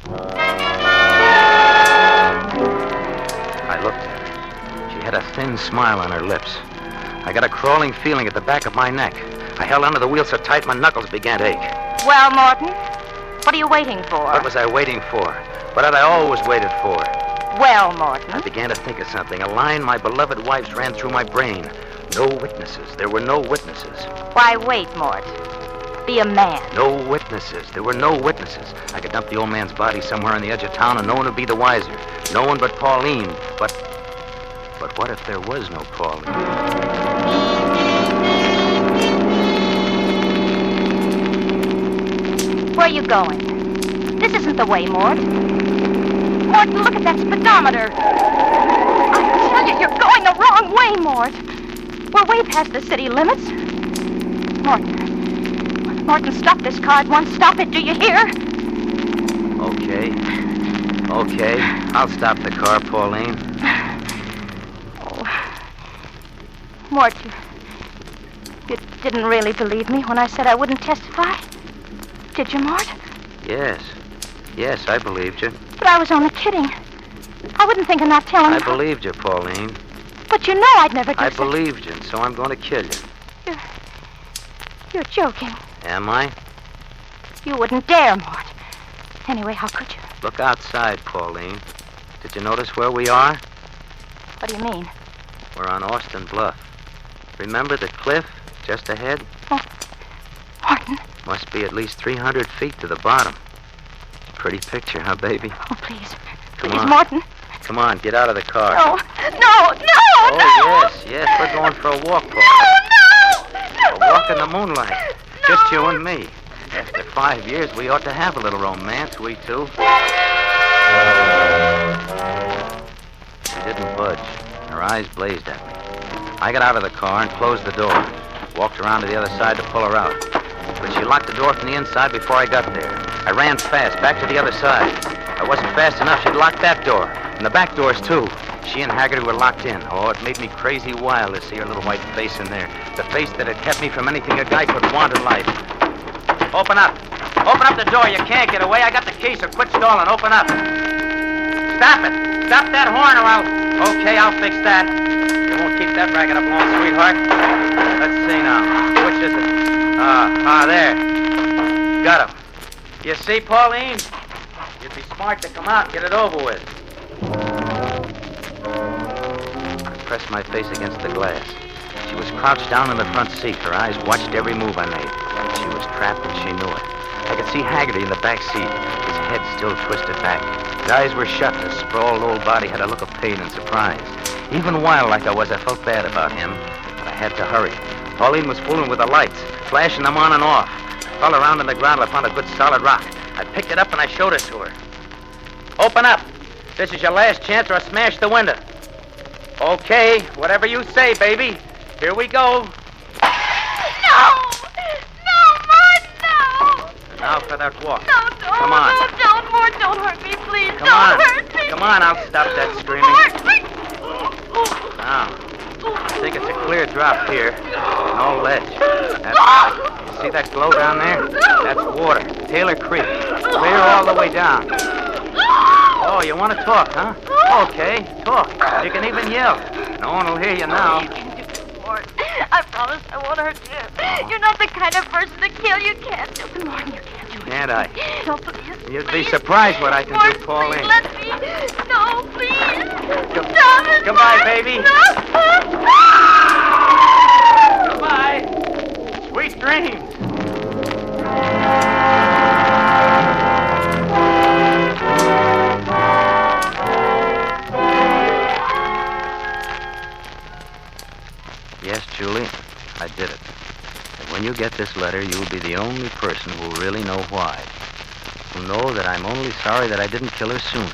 I looked at her. She had a thin smile on her lips. I got a crawling feeling at the back of my neck. I held onto the wheel so tight my knuckles began to ache. Well, Morton, what are you waiting for? What was I waiting for? What had I always waited for? Well, Morton. I began to think of something. A line my beloved wife's ran through my brain. No witnesses. There were no witnesses. Why, wait, Mort. Be a man. No witnesses. There were no witnesses. I could dump the old man's body somewhere on the edge of town and no one would be the wiser. No one but Pauline. But what if there was no Pauline? Where are you going? This isn't the way, Mort. Morton, look at that speedometer. I tell you, you're going the wrong way, Mort. We're way past the city limits. Morton, stop this car at once. Stop it, do you hear? Okay. I'll stop the car, Pauline. Mort, you didn't really believe me when I said I wouldn't testify? Did you, Mort? Yes, I believed you. But I was only kidding. I wouldn't think of not telling I you. believed you, Pauline. But you know I'd never do I such... believed you, and so I'm going to kill you. You're joking. Am I? You wouldn't dare, Mort. Anyway, how could you? Look outside, Pauline. Did you notice where we are? What do you mean? We're on Austin Bluff. Remember the cliff just ahead? Oh, Morton. Must be at least 300 feet to the bottom. Pretty picture, huh, baby? Oh, please. Come Please, on. Morton. Come on, get out of the car. No. Oh, yes, we're going for a walk, Pauline. A walk in the moonlight. Just you and me. After 5 years, we ought to have a little romance, we two. She didn't budge. Her eyes blazed at me. I got out of the car and closed the door. Walked around to the other side to pull her out. But she locked the door from the inside before I got there. I ran fast, back to the other side. I wasn't fast enough. She'd locked that door. And the back doors, too. She and Haggerty were locked in. Oh, it made me crazy wild to see her little white face in there. The face that had kept me from anything a guy could want in life. Open up. Open up the door. You can't get away. I got the key, so quit stalling. Open up. Stop it! Stop that horn or I'll... Okay, I'll fix that. You won't keep that racket up long, sweetheart. Let's see now. Which is it? There. Got him. You see, Pauline? You'd be smart to come out and get it over with. I pressed my face against the glass. She was crouched down in the front seat. Her eyes watched every move I made. She was trapped and she knew it. I could see Haggerty in the back seat, his head still twisted back. His eyes were shut and his sprawled old body had a look of pain and surprise. Even wild like I was, I felt bad about him, but I had to hurry. Pauline was fooling with the lights, flashing them on and off. I fell around in the ground and I found a good solid rock. I picked it up and I showed it to her. Open up. This is your last chance or I'll smash the window. Okay, whatever you say, baby. Here we go. No! No, Mort, no! Now for that walk. No, don't. Come on. No, don't, Mort. Don't hurt me, please. Come don't on. hurt me. Come on, I'll stop that screaming. Mort! Now, I think it's a clear drop here. No ledge. That's right. You see that glow down there? That's water. Taylor Creek. Clear all the way down. Oh, you want to talk, huh? Okay, talk. You can even yell. No one will hear you now. Mort, I promise I won't hurt you. You're not the kind of person to kill. You can't do it. Mort, you can't do it. Can't I? No, please. You'd be surprised what I can Mort, do, Pauline. please, let me. No, please. Stop it. Goodbye, baby. No. Goodbye. Sweet dreams. Yes, Julie, I did it. And when you get this letter, you'll be the only person who'll really know why. Who'll know that I'm only sorry that I didn't kill her sooner.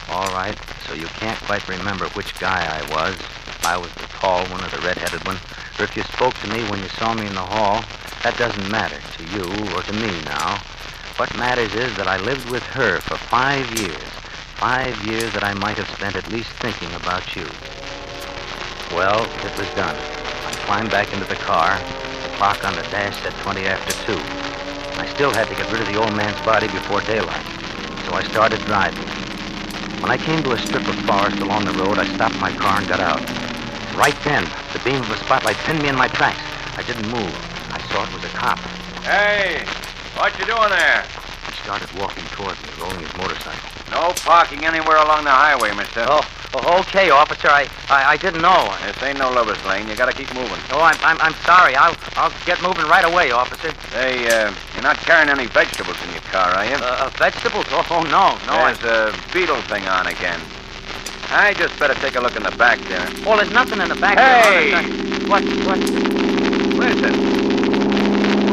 All right, so you can't quite remember which guy I was. If I was the tall one or the red-headed one, or if you spoke to me when you saw me in the hall, that doesn't matter to you or to me now. What matters is that I lived with her for 5 years. 5 years that I might have spent at least thinking about you. Well, it was done. I climbed back into the car. The clock on the dash said 20 after 2. I still had to get rid of the old man's body before daylight, so I started driving. When I came to a strip of forest along the road, I stopped my car and got out. Right then, the beam of the spotlight pinned me in my tracks. I didn't move. I saw it was a cop. Hey, what you doing there? He started walking toward me, rolling his motorcycle. No parking anywhere along the highway, mister. Oh, okay, officer. I didn't know. This ain't no lover's lane. You gotta keep moving. Oh, I'm sorry. I'll get moving right away, officer. Hey, you're not carrying any vegetables in your car, are you? Vegetables? Oh, no. There's a beetle thing on again. I just better take a look in the back there. Well, there's nothing in the back Hey! there. What? Listen.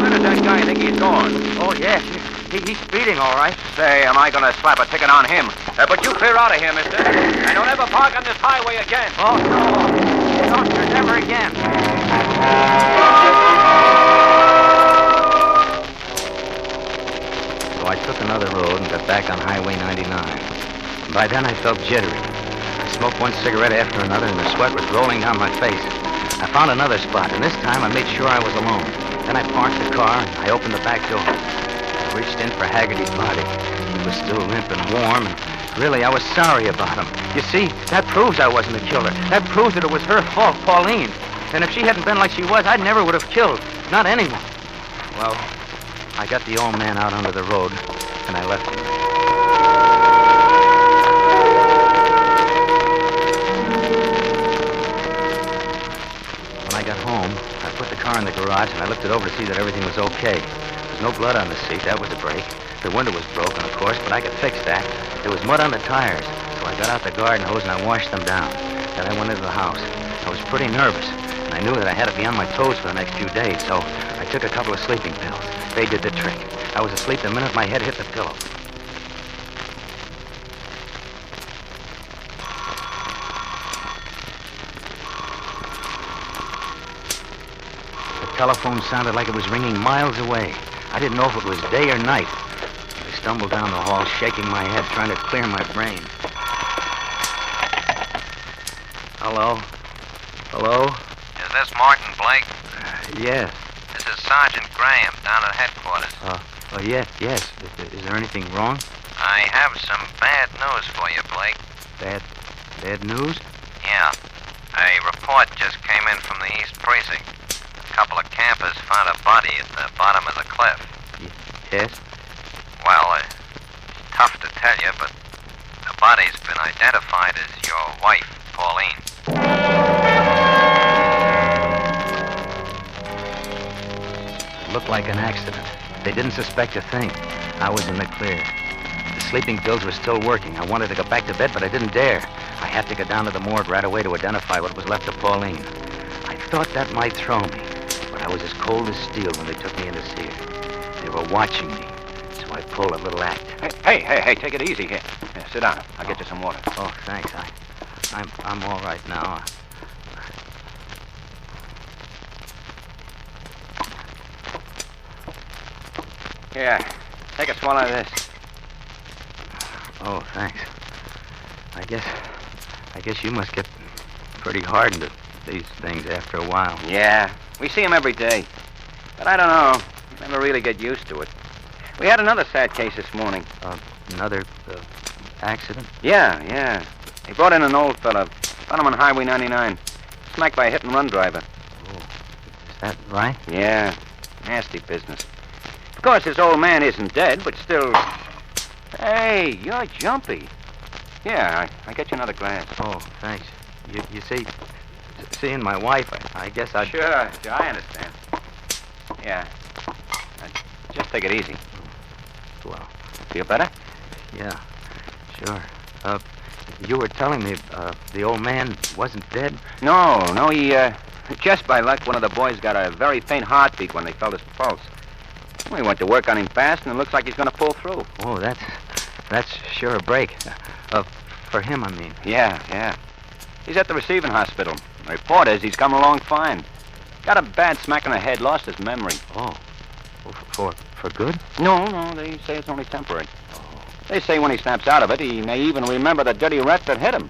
Where does that guy think he's going? Oh, yeah. He's speeding, all right. Say, am I gonna slap a ticket on him? But you clear out of here, mister. And don't ever park on this highway again. Oh, no. Don't, sir. Never again. So I took another road and got back on Highway 99. And by then I felt jittery. I smoked one cigarette after another and the sweat was rolling down my face. I found another spot, and this time I made sure I was alone. Then I parked the car and I opened the back door. I reached in for Haggerty's body. He was still limp and warm, and really I was sorry about him. You see, that proves I wasn't a killer. That proves that it was her fault, Pauline. And if she hadn't been like she was, I never would have killed. Not anyone. Well, I got the old man out onto the road, and I left him. When I got home, I put the car in the garage, and I looked it over to see that everything was okay. There was no blood on the seat. That was a break. The window was broken, of course, but I could fix that. There was mud on the tires, so I got out the garden hose and I washed them down. Then I went into the house. I was pretty nervous, and I knew that I had to be on my toes for the next few days, so I took a couple of sleeping pills. They did the trick. I was asleep the minute my head hit the pillow. The telephone sounded like it was ringing miles away. I didn't know if it was day or night. I stumbled down the hall, shaking my head, trying to clear my brain. Hello? Hello? Is this Martin Blake? Yes. This is Sergeant Graham down at headquarters. Yes. Is there anything wrong? I have some bad news for you, Blake. Bad news? Yeah. A report just came in from the East Precinct. A couple of campers found a body at the bottom of the cliff. Yes? Well, it's tough to tell you, but the body's been identified as your wife, Pauline. It looked like an accident. They didn't suspect a thing. I was in the clear. The sleeping pills were still working. I wanted to go back to bed, but I didn't dare. I had to go down to the morgue right away to identify what was left of Pauline. I thought that might throw me, but I was as cold as steel when they took me in to see her. They were watching me, so I pulled a little act. Hey, take it easy here. Sit down. I'll get you some water. Oh, thanks. I'm all right now. Here, take a swallow of this. Oh, thanks. I guess you must get pretty hardened to these things after a while. Yeah, we see him every day. But I don't know. Never really get used to it. We had another sad case this morning. Another accident? Yeah. They brought in an old fella. Found him on Highway 99. Smacked by a hit-and-run driver. Oh, is that right? Yeah, nasty business. Of course, this old man isn't dead, but still... Hey, you're jumpy. Yeah, I get you another glass. Oh, thanks. You see, seeing my wife, I guess I'd... Sure, I understand. Yeah. Just take it easy. Well... Feel better? Yeah, sure. You were telling me, the old man wasn't dead? No, he, just by luck, one of the boys got a very faint heartbeat when they felt his pulse. We went to work on him fast, and it looks like he's going to pull through. Oh, that's sure a break. For him, I mean. Yeah. He's at the receiving hospital. The report is he's coming along fine. Got a bad smack in the head, lost his memory. Oh. For good? No, they say it's only temporary. Oh. They say when he snaps out of it, he may even remember the dirty rat that hit him.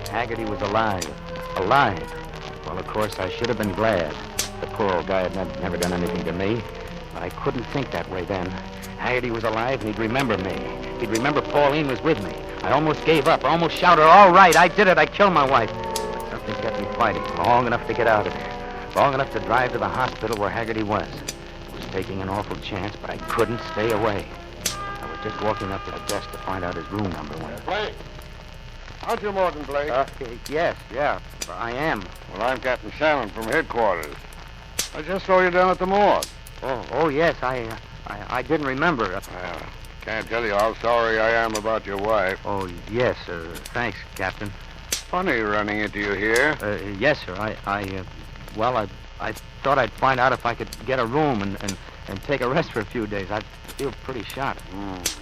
Haggerty was alive. Well, of course, I should have been glad. The poor old guy had never done anything to me. But I couldn't think that way then. Haggerty was alive, and he'd remember me. He'd remember Pauline was with me. I almost gave up. I almost shouted, all right, I did it. I killed my wife. But something kept me fighting long enough to get out of there. Long enough to drive to the hospital where Haggerty was. It was taking an awful chance, but I couldn't stay away. I was just walking up to the desk to find out his room number when... Blake! Aren't you Morton Blake? Yes, I am. Well, I'm Captain Shannon from headquarters. I just saw you down at the morgue. Oh, yes, I didn't remember. Can't tell you how sorry I am about your wife. Oh, yes, sir. Thanks, Captain. Funny running into you here. Yes, sir. I thought I'd find out if I could get a room and take a rest for a few days. I feel pretty shot.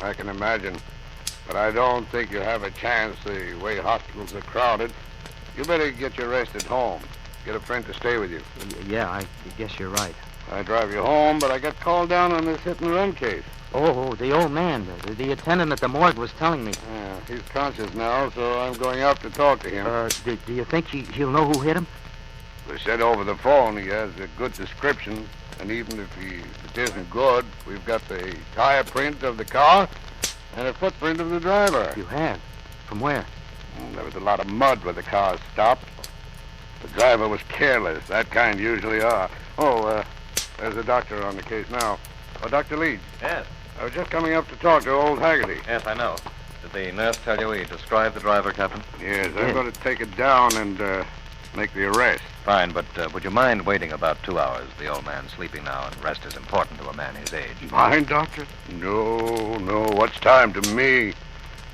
I can imagine. But I don't think you'll have a chance the way hospitals are crowded. You better get your rest at home. Get a friend to stay with you. Yeah, I guess you're right. I drive you home, but I got called down on this hit-and-run case. Oh, the old man, the attendant at the morgue was telling me. Yeah, he's conscious now, so I'm going out to talk to him. Do you think he'll know who hit him? We said over the phone he has a good description, and even if it isn't good, we've got the tire print of the car and a footprint of the driver. You have? From where? There was a lot of mud where the car stopped. The driver was careless. That kind usually are. There's a doctor on the case now. Oh, Dr. Leeds. Yes. I was just coming up to talk to old Haggerty. Yes, I know. Did the nurse tell you he described the driver, Captain? Yes, I'm going to take it down and make the arrest. Fine, but would you mind waiting about 2 hours? The old man's sleeping now, and rest is important to a man his age. Mind, Doctor? No. What's time to me?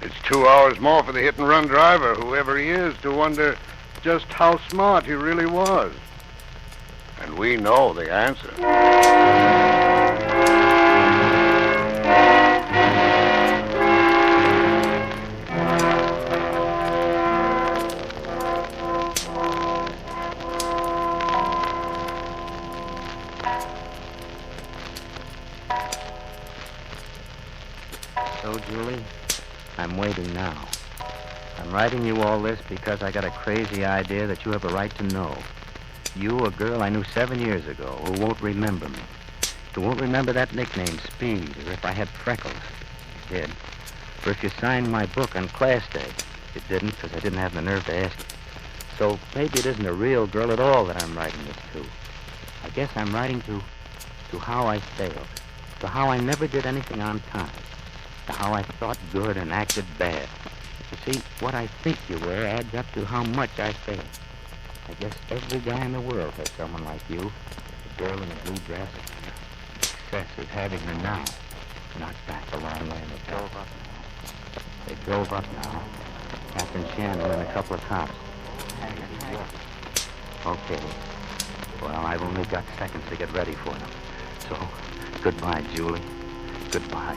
It's 2 hours more for the hit-and-run driver, whoever he is, to wonder just how smart he really was. And we know the answer. So, Julie, I'm waiting now. I'm writing you all this because I got a crazy idea that you have a right to know. You, a girl I knew 7 years ago, who won't remember me. Who won't remember that nickname, Speed, or if I had freckles. You did. Or if you signed my book on class day. You didn't, because I didn't have the nerve to ask you. So maybe it isn't a real girl at all that I'm writing this to. I guess I'm writing to how I failed. To how I never did anything on time. To how I thought good and acted bad. You see, what I think you were adds up to how much I failed. I guess every guy in the world has someone like you. A girl in a blue dress. Success is having her now. Not back a long way in the drove up now. They drove up now. Captain Shannon and a couple of cops. Okay. Well, I've only got seconds to get ready for them. So, goodbye, Julie. Goodbye.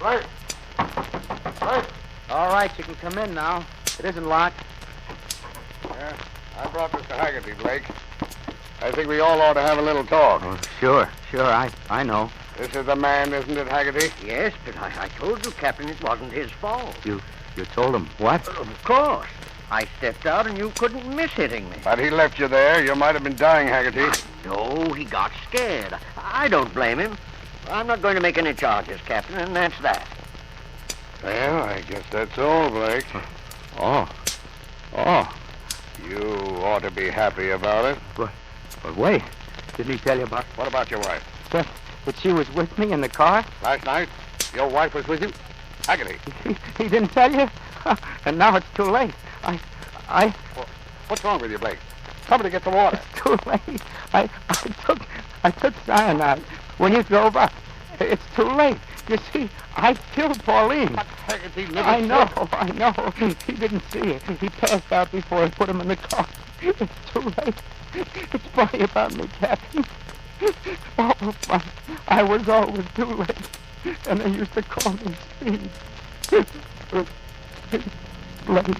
Right. All right, you can come in now. It isn't locked. Yeah, I brought Mr. Haggerty, Blake. I think we all ought to have a little talk. Oh, sure. I know. This is the man, isn't it, Haggerty? Yes, but I told you, Captain, it wasn't his fault. You told him what? Of course. I stepped out and you couldn't miss hitting me. But he left you there. You might have been dying, Haggerty. No, he got scared. I don't blame him. I'm not going to make any charges, Captain, and that's that. Well, I guess that's all, Blake. Oh. You ought to be happy about it. But wait. Didn't he tell you about... What about your wife? That she was with me in the car? Last night, your wife was with you? Haggerty. He didn't tell you? And now it's too late. Well, what's wrong with you, Blake? Somebody get some water. It's too late. I took cyanide when you drove up. It's too late. You see, I killed Pauline. But Haggerty, I know. He didn't see it. He passed out before I put him in the car. It's too late. It's funny about me, Captain. Oh, I was always too late. And they used to call me Speed. Blake.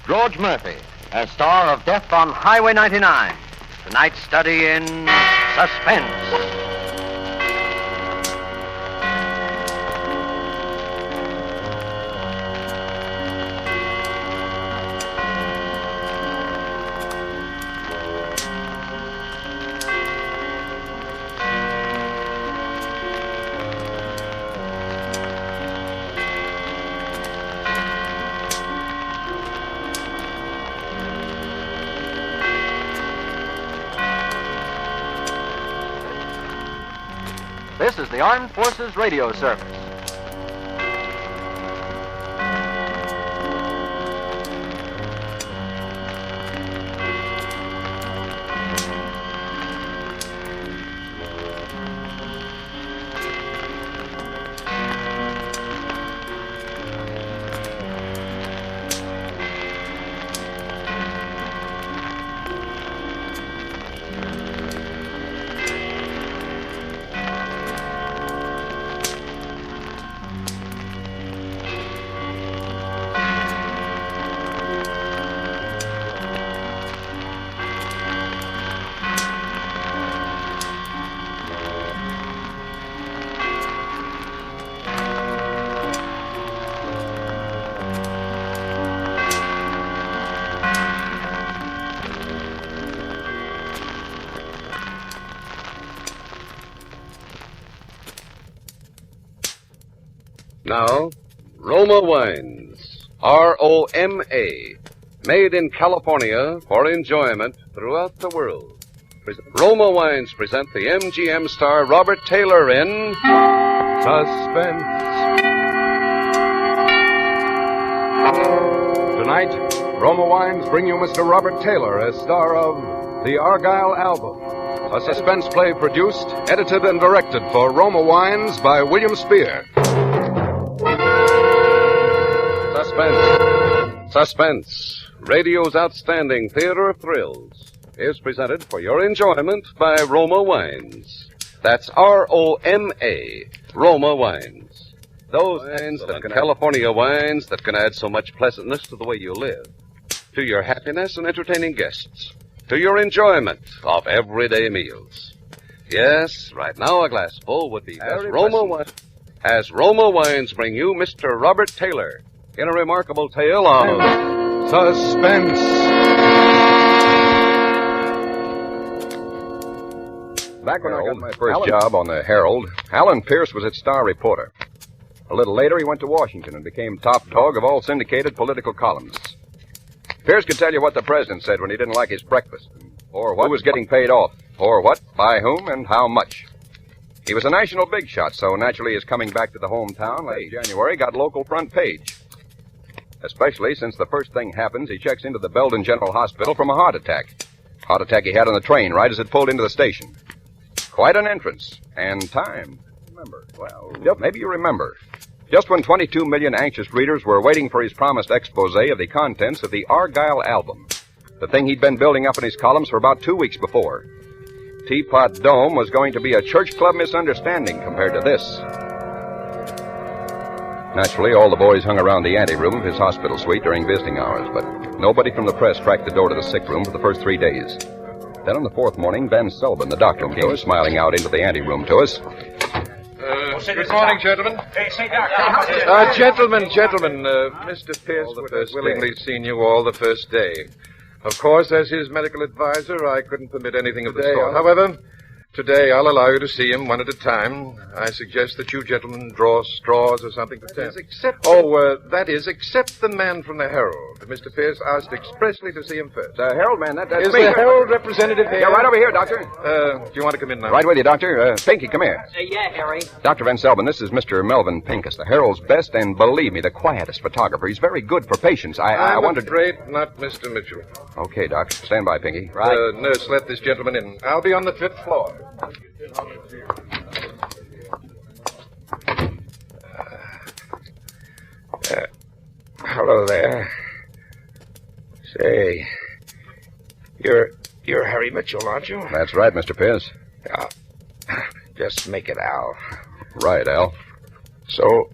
George Murphy, as star of Death on Highway 99. Tonight's study in suspense. This is the Armed Forces Radio Service. Now, Roma Wines, R-O-M-A, made in California for enjoyment throughout the world. Roma Wines present the MGM star Robert Taylor in Suspense. Tonight, Roma Wines bring you Mr. Robert Taylor as star of The Argyle Album, a suspense play produced, edited, and directed for Roma Wines by William Spear. Suspense, radio's outstanding theater of thrills, is presented for your enjoyment by Roma Wines. That's R-O-M-A, Roma wines. Those wines California wines that can add so much pleasantness to the way you live, to your happiness and entertaining guests, to your enjoyment of everyday meals. Yes, right now a glassful would be as Roma wines bring you Mr. Robert Taylor in a remarkable tale of suspense. Back when I got my first job on the Herald, Alan Pierce was its star reporter. A little later, he went to Washington and became top dog of all syndicated political columnists. Pierce could tell you what the president said when he didn't like his breakfast, or who was getting paid off, or what, by whom, and how much. He was a national big shot, so naturally his coming back to the hometown last January got local front page. Especially since the first thing happens, he checks into the Belden General Hospital from a heart attack. Heart attack he had on the train right as it pulled into the station. Quite an entrance. And time. Remember. Well, maybe you remember. Just when 22 million anxious readers were waiting for his promised expose of the contents of the Argyle album, the thing he'd been building up in his columns for about 2 weeks before. Teapot Dome was going to be a church club misunderstanding compared to this. Naturally, all the boys hung around the anteroom of his hospital suite during visiting hours, but nobody from the press cracked the door to the sick room for the first 3 days. Then on the fourth morning, Ben Sullivan, the doctor, came smiling out into the anteroom to us. Good morning, gentlemen. Gentlemen, Mr. Pierce would have willingly seen you all the first day. Of course, as his medical advisor, I couldn't permit anything of the sort. However, today I'll allow you to see him one at a time. I suggest that you gentlemen draw straws or something for 10. Except the man from the Herald. Mr. Pierce asked expressly to see him first. The Herald man, that's Is me. the Herald representative here? Yeah, right over here, Doctor. Do you want to come in now? Right with you, Doctor. Pinky, come here. Yeah, Harry. Dr. Van Selben, this is Mr. Melvin Pincus, the Herald's best and, believe me, the quietest photographer. He's very good for patients. I wondered... I'm afraid not Mr. Mitchell. Okay, Doc. Stand by, Pinky. Right. Nurse, let this gentleman in. I'll be on the 5th floor. Hello there. Say, you're Harry Mitchell, aren't you? That's right, Mr. Pierce. Just make it Al. Right, Al. So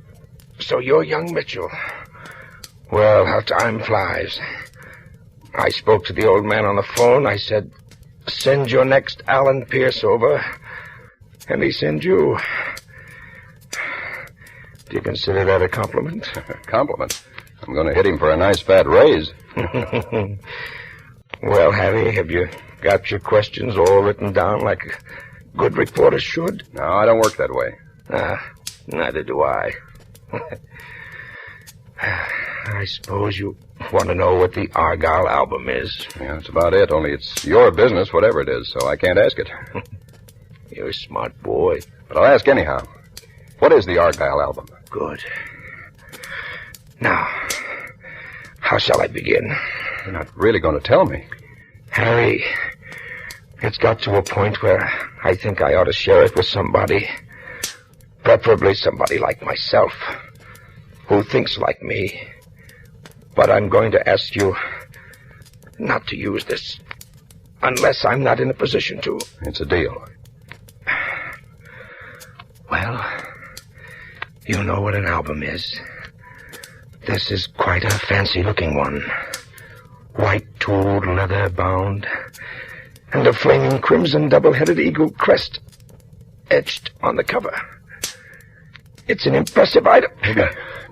you're young Mitchell. Well, how time flies. I spoke to the old man on the phone. I said, send your next Alan Pierce over. And he sent you. Do you consider that a compliment? Compliment? I'm going to hit him for a nice fat raise. Well, Harry, have you got your questions all written down like a good reporter should? No, I don't work that way. Neither do I. I suppose you want to know what the Argyle album is. Yeah, that's about it, only it's your business, whatever it is, so I can't ask it. You're a smart boy. But I'll ask anyhow. What is the Argyle album? Good. Now, how shall I begin? You're not really going to tell me. Harry, it's got to a point where I think I ought to share it with somebody. Preferably somebody like myself, who thinks like me. But I'm going to ask you not to use this unless I'm not in a position to. It's a deal. Well, you know what an album is. This is quite a fancy-looking one. White-tooled, leather-bound, and a flaming crimson double-headed eagle crest etched on the cover. It's an impressive item.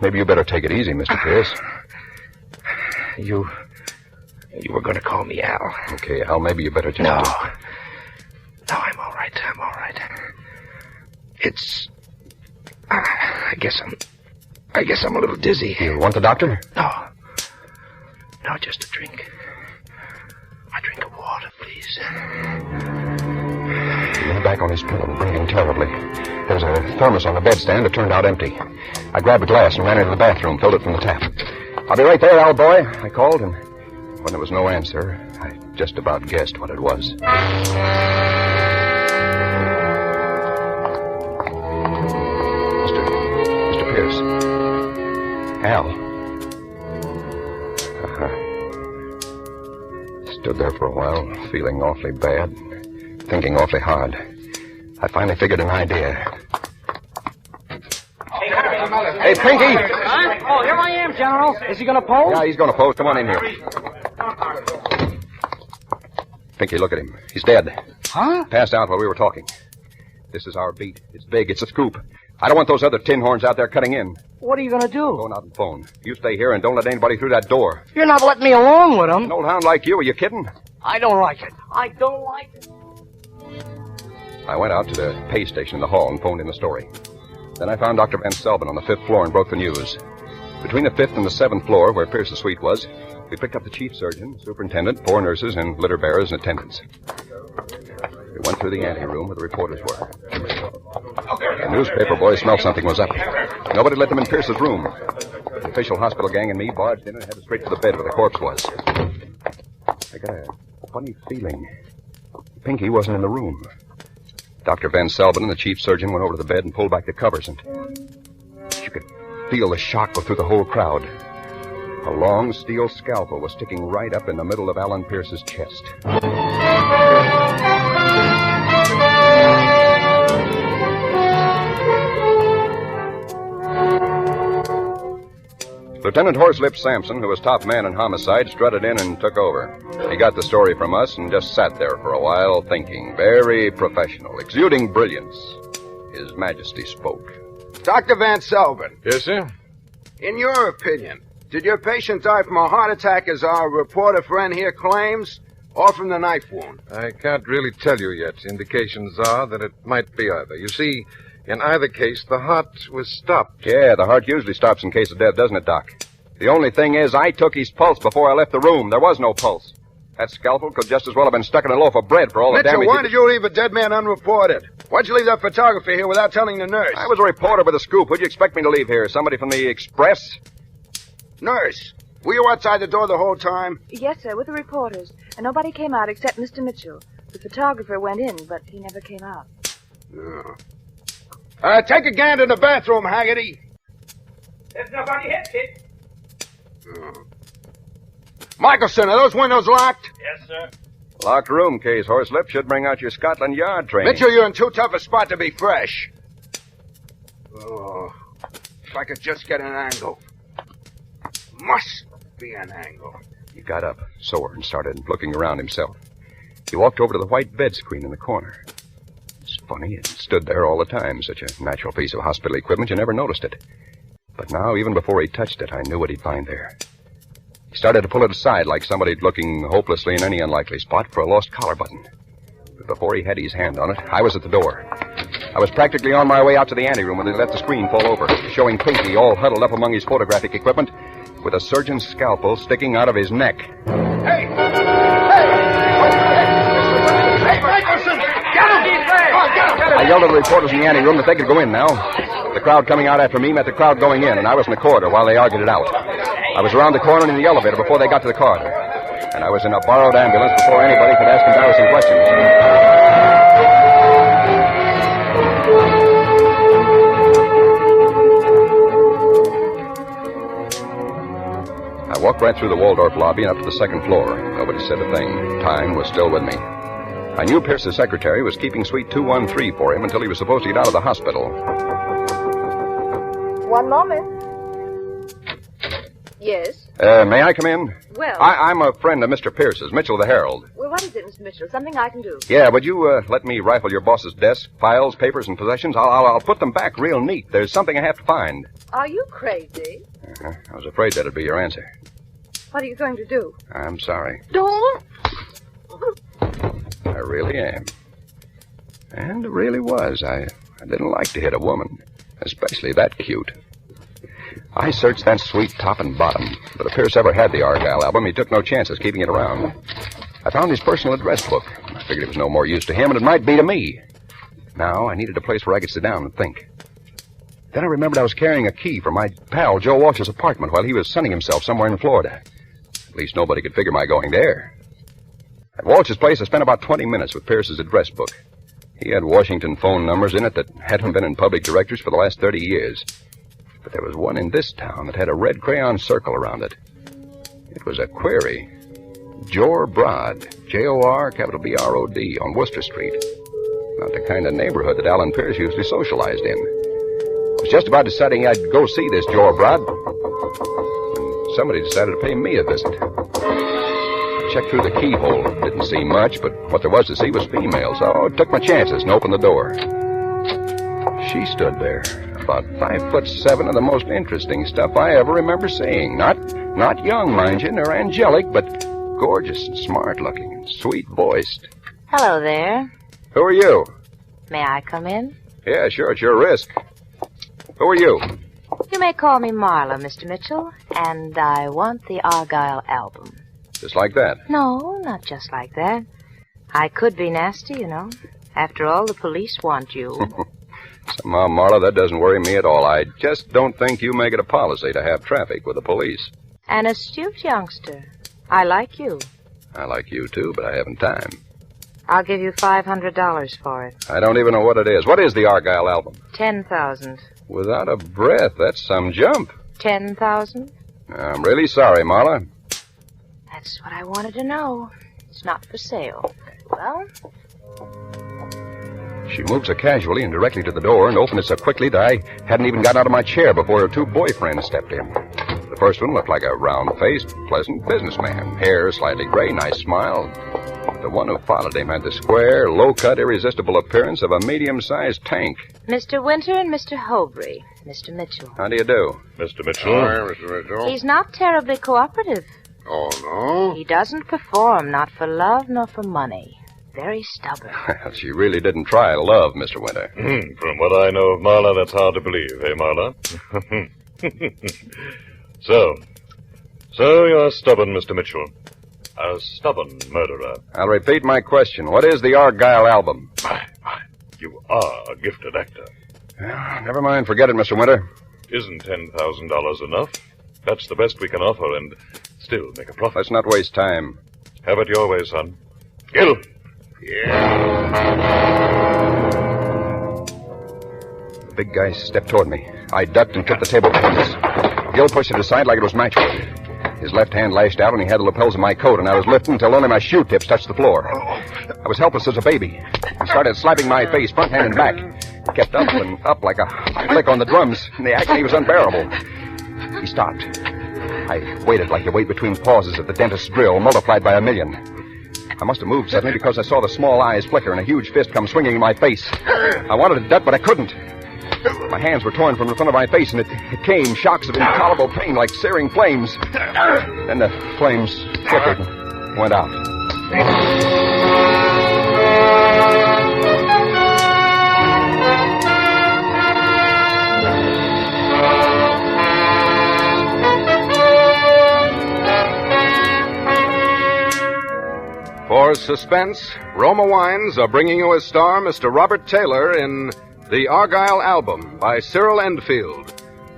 Maybe you better take it easy, Mr. Pierce. You were going to call me Al. Okay, Al, maybe you better just... No, I'm all right. It's... I guess I'm a little dizzy. You want the doctor? No, just a drink. A drink of water, please. He leaned back on his pillow, breathing terribly. There was a thermos on the bedstand that turned out empty. I grabbed a glass and ran into the bathroom, filled it from the tap. I'll be right there, Al boy, I called, and when there was no answer, I just about guessed what it was. Mr. Pierce. Al. Stood there for a while, feeling awfully bad, thinking awfully hard. I finally figured an idea. Hey, Pinky! Huh? Oh, here I am, General. Is he going to pose? Yeah, he's going to pose. Come on in here. Pinky, look at him. He's dead. Huh? Passed out while we were talking. This is our beat. It's big. It's a scoop. I don't want those other tin horns out there cutting in. What are you going to do? Going out and phone. You stay here and don't let anybody through that door. You're not letting me along with him. An old hound like you, are you kidding? I don't like it. I don't like it. I went out to the pay station in the hall and phoned in the story. Then I found Dr. Van Selvin on the 5th floor and broke the news. Between the 5th and the 7th floor, where Pierce's suite was, we picked up the chief surgeon, superintendent, 4 nurses, and litter bearers and attendants. We went through the anteroom where the reporters were. The newspaper boys smelled something was up. Nobody let them in Pierce's room. The official hospital gang and me barged in and headed straight to the bed where the corpse was. I got a funny feeling. Pinky wasn't in the room. Dr. Van Selvin and the chief surgeon went over to the bed and pulled back the covers, and you could feel the shock go through the whole crowd. A long steel scalpel was sticking right up in the middle of Alan Pierce's chest. Lieutenant Horselip Sampson, who was top man in homicide, strutted in and took over. He got the story from us and just sat there for a while thinking. Very professional, exuding brilliance. His Majesty spoke. Dr. Van Selvin. Yes, sir? In your opinion, did your patient die from a heart attack as our reporter friend here claims, or from the knife wound? I can't really tell you yet. Indications are that it might be either. You see, in either case, the heart was stopped. Yeah, the heart usually stops in case of death, doesn't it, Doc? The only thing is, I took his pulse before I left the room. There was no pulse. That scalpel could just as well have been stuck in a loaf of bread for all the damage. Mitchell, why did you leave a dead man unreported? Why'd you leave that photographer here without telling the nurse? I was a reporter with a scoop. Who'd you expect me to leave here? Somebody from the Express? Nurse, were you outside the door the whole time? Yes, sir, with the reporters. And nobody came out except Mr. Mitchell. The photographer went in, but he never came out. No. Take a gander in the bathroom, Haggerty. There's nobody here, kid. Michelson, are those windows locked? Yes, sir. Locked room case, Horselip. Should bring out your Scotland Yard training. Mitchell, you're in too tough a spot to be fresh. Oh, if I could just get an angle. Must be an angle. He got up, sore, and started looking around himself. He walked over to the white bed screen in the corner. It's funny, it stood there all the time. Such a natural piece of hospital equipment, you never noticed it. But now, even before he touched it, I knew what he'd find there. He started to pull it aside like somebody looking hopelessly in any unlikely spot for a lost collar button. But before he had his hand on it, I was at the door. I was practically on my way out to the anteroom when they let the screen fall over, showing Pinky all huddled up among his photographic equipment with a surgeon's scalpel sticking out of his neck. Hey! Michelson! Get him! I yelled at the reporters in the anteroom that they could go in now. The crowd coming out after me met the crowd going in, and I was in the corridor while they argued it out. I was around the corner in the elevator before they got to the corridor. And I was in a borrowed ambulance before anybody could ask embarrassing questions. I walked right through the Waldorf lobby and up to the 2nd floor. Nobody said a thing. Time was still with me. I knew Pierce's secretary was keeping suite 213 for him until he was supposed to get out of the hospital. One moment. Yes? May I come in? Well... I'm a friend of Mr. Pierce's, Mitchell the Herald. Well, what is it, Mr. Mitchell? Something I can do? Yeah, would you let me rifle your boss's desk, files, papers, and possessions? I'll put them back real neat. There's something I have to find. Are you crazy? I was afraid that'd be your answer. What are you going to do? I'm sorry. Don't! I really am. And it really was. I didn't like to hit a woman, especially that cute. I searched that suite top and bottom, but if Pierce ever had the Argyle album, he took no chances keeping it around. I found his personal address book. I figured it was no more use to him, and it might be to me. Now, I needed a place where I could sit down and think. Then I remembered I was carrying a key from my pal Joe Walsh's apartment while he was sunning himself somewhere in Florida. At least nobody could figure my going there. At Walsh's place, I spent about 20 minutes with Pierce's address book. He had Washington phone numbers in it that hadn't been in public directories for the last 30 years. But there was one in this town that had a red crayon circle around it. It was a query. Jor Brod, Jor, capital B-R-O-D, on Worcester Street. Not the kind of neighborhood that Alan Pierce usually socialized in. I was just about deciding I'd go see this Jorbrat when somebody decided to pay me a visit. I checked through the keyhole. Didn't see much, but what there was to see was female, so I took my chances and opened the door. She stood there, about 5'7", of the most interesting stuff I ever remember seeing. Not young, mind you, nor angelic, but gorgeous and smart-looking and sweet-voiced. Hello there. Who are you? May I come in? Yeah, sure, it's your risk. Who are you? You may call me Marla, Mr. Mitchell, and I want the Argyle album. Just like that? No, not just like that. I could be nasty, you know. After all, the police want you. Somehow, Marla, that doesn't worry me at all. I just don't think you make it a policy to have traffic with the police. An astute youngster. I like you. I like you, too, but I haven't time. I'll give you $500 for it. I don't even know what it is. What is the Argyle album? 10,000. Without a breath, that's some jump. 10,000? I'm really sorry, Marla. That's what I wanted to know. It's not for sale. Well? She moved so casually and directly to the door and opened it so quickly that I hadn't even got out of my chair before her two boyfriends stepped in. The first one looked like a round-faced, pleasant businessman. Hair slightly gray, nice smile. The one who followed him had the square, low-cut, irresistible appearance of a medium-sized tank. Mr. Winter and Mr. Hobry. Mr. Mitchell. How do you do? Mr. Mitchell. Hi, Mr. Mitchell. He's not terribly cooperative. Oh, no? He doesn't perform, not for love nor for money. Very stubborn. Well, she really didn't try love, Mr. Winter. From what I know of Marla, that's hard to believe, eh, Marla? So you're stubborn, Mr. Mitchell. A stubborn murderer. I'll repeat my question. What is the Argyle album? You are a gifted actor. Well, never mind. Forget it, Mr. Winter. Isn't $10,000 enough? That's the best we can offer and still make a profit. Let's not waste time. Have it your way, son. Gil! The big guy stepped toward me. I ducked and took the table between us. Gil pushed it aside like it was matchwood. His left hand lashed out, and he had the lapels of my coat, and I was lifting until only my shoe tips touched the floor. I was helpless as a baby. He started slapping my face, front hand and back. He kept up and up like a flick on the drums, and the agony was unbearable. He stopped. I waited like you wait between pauses at the dentist's drill, multiplied by 1,000,000. I must have moved suddenly because I saw the small eyes flicker and a huge fist come swinging in my face. I wanted to duck, but I couldn't. My hands were torn from the front of my face, and it came, shocks of intolerable pain like searing flames. Then the flames flickered and went out. For Suspense, Roma Wines are bringing you as star Mr. Robert Taylor in The Argyle Album by Cyril Endfield.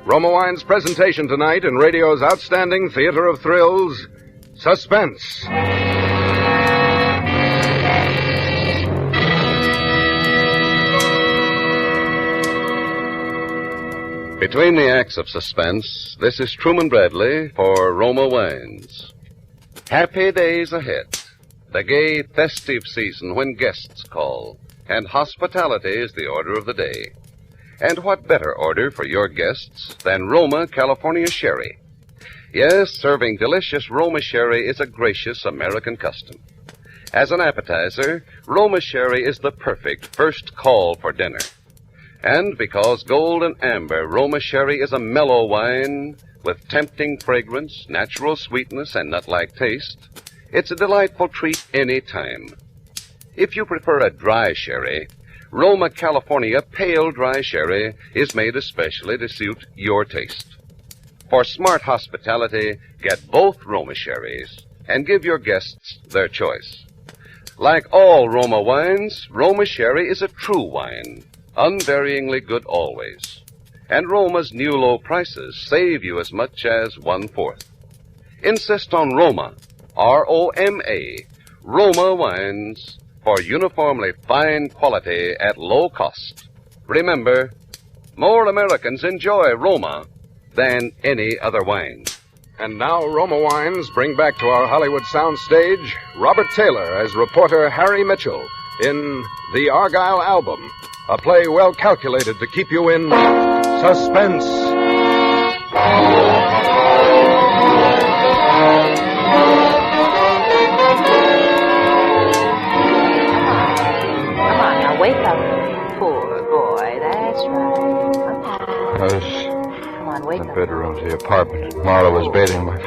Roma Wines' presentation tonight in radio's outstanding theater of thrills, Suspense. Between the acts of Suspense, this is Truman Bradley for Roma Wines. Happy days ahead. The gay, festive season when guests call, and hospitality is the order of the day. And what better order for your guests than Roma California Sherry? Yes, serving delicious Roma Sherry is a gracious American custom. As an appetizer, Roma Sherry is the perfect first call for dinner. And because Gold and Amber Roma Sherry is a mellow wine with tempting fragrance, natural sweetness, and nut-like taste, it's a delightful treat any time. If you prefer a dry sherry, Roma California Pale Dry Sherry is made especially to suit your taste. For smart hospitality, get both Roma sherries and give your guests their choice. Like all Roma wines, Roma Sherry is a true wine, unvaryingly good always. And Roma's new low prices save you as much as 1/4. Insist on Roma, R-O-M-A, Roma wines, for uniformly fine quality at low cost. Remember, more Americans enjoy Roma than any other wine. And now Roma Wines bring back to our Hollywood soundstage Robert Taylor as reporter Harry Mitchell in The Argyle Album, a play well calculated to keep you in suspense. Come on, now wake up. Poor boy, that's right. I was Come on, wake in the up. bedroom of the apartment. Marla was bathing my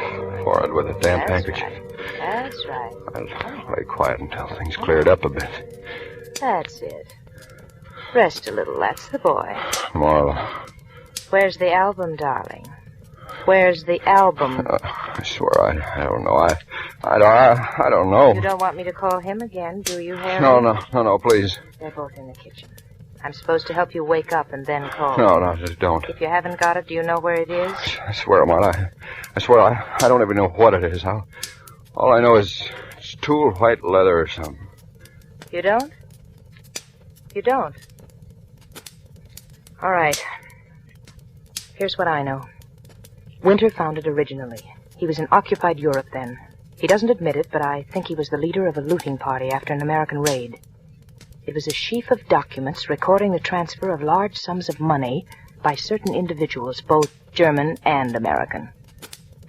forehead with a damp handkerchief. That's right. I'll lay quiet until things cleared up a bit. That's it. Rest a little, that's the boy. Marla, Where's the album, darling? Where's the album? I swear I don't know. I don't know. You don't want me to call him again, do you, Harry? No, please. They're both in the kitchen. I'm supposed to help you wake up and then call. No, just don't. If you haven't got it, do you know where it is? I swear, Marla, I swear I don't even know what it is. All I know is it's tool white leather or something. You don't? You don't? All right. Here's what I know. Winter found it originally. He was in occupied Europe then. He doesn't admit it, but I think he was the leader of a looting party after an American raid. It was a sheaf of documents recording the transfer of large sums of money by certain individuals, both German and American.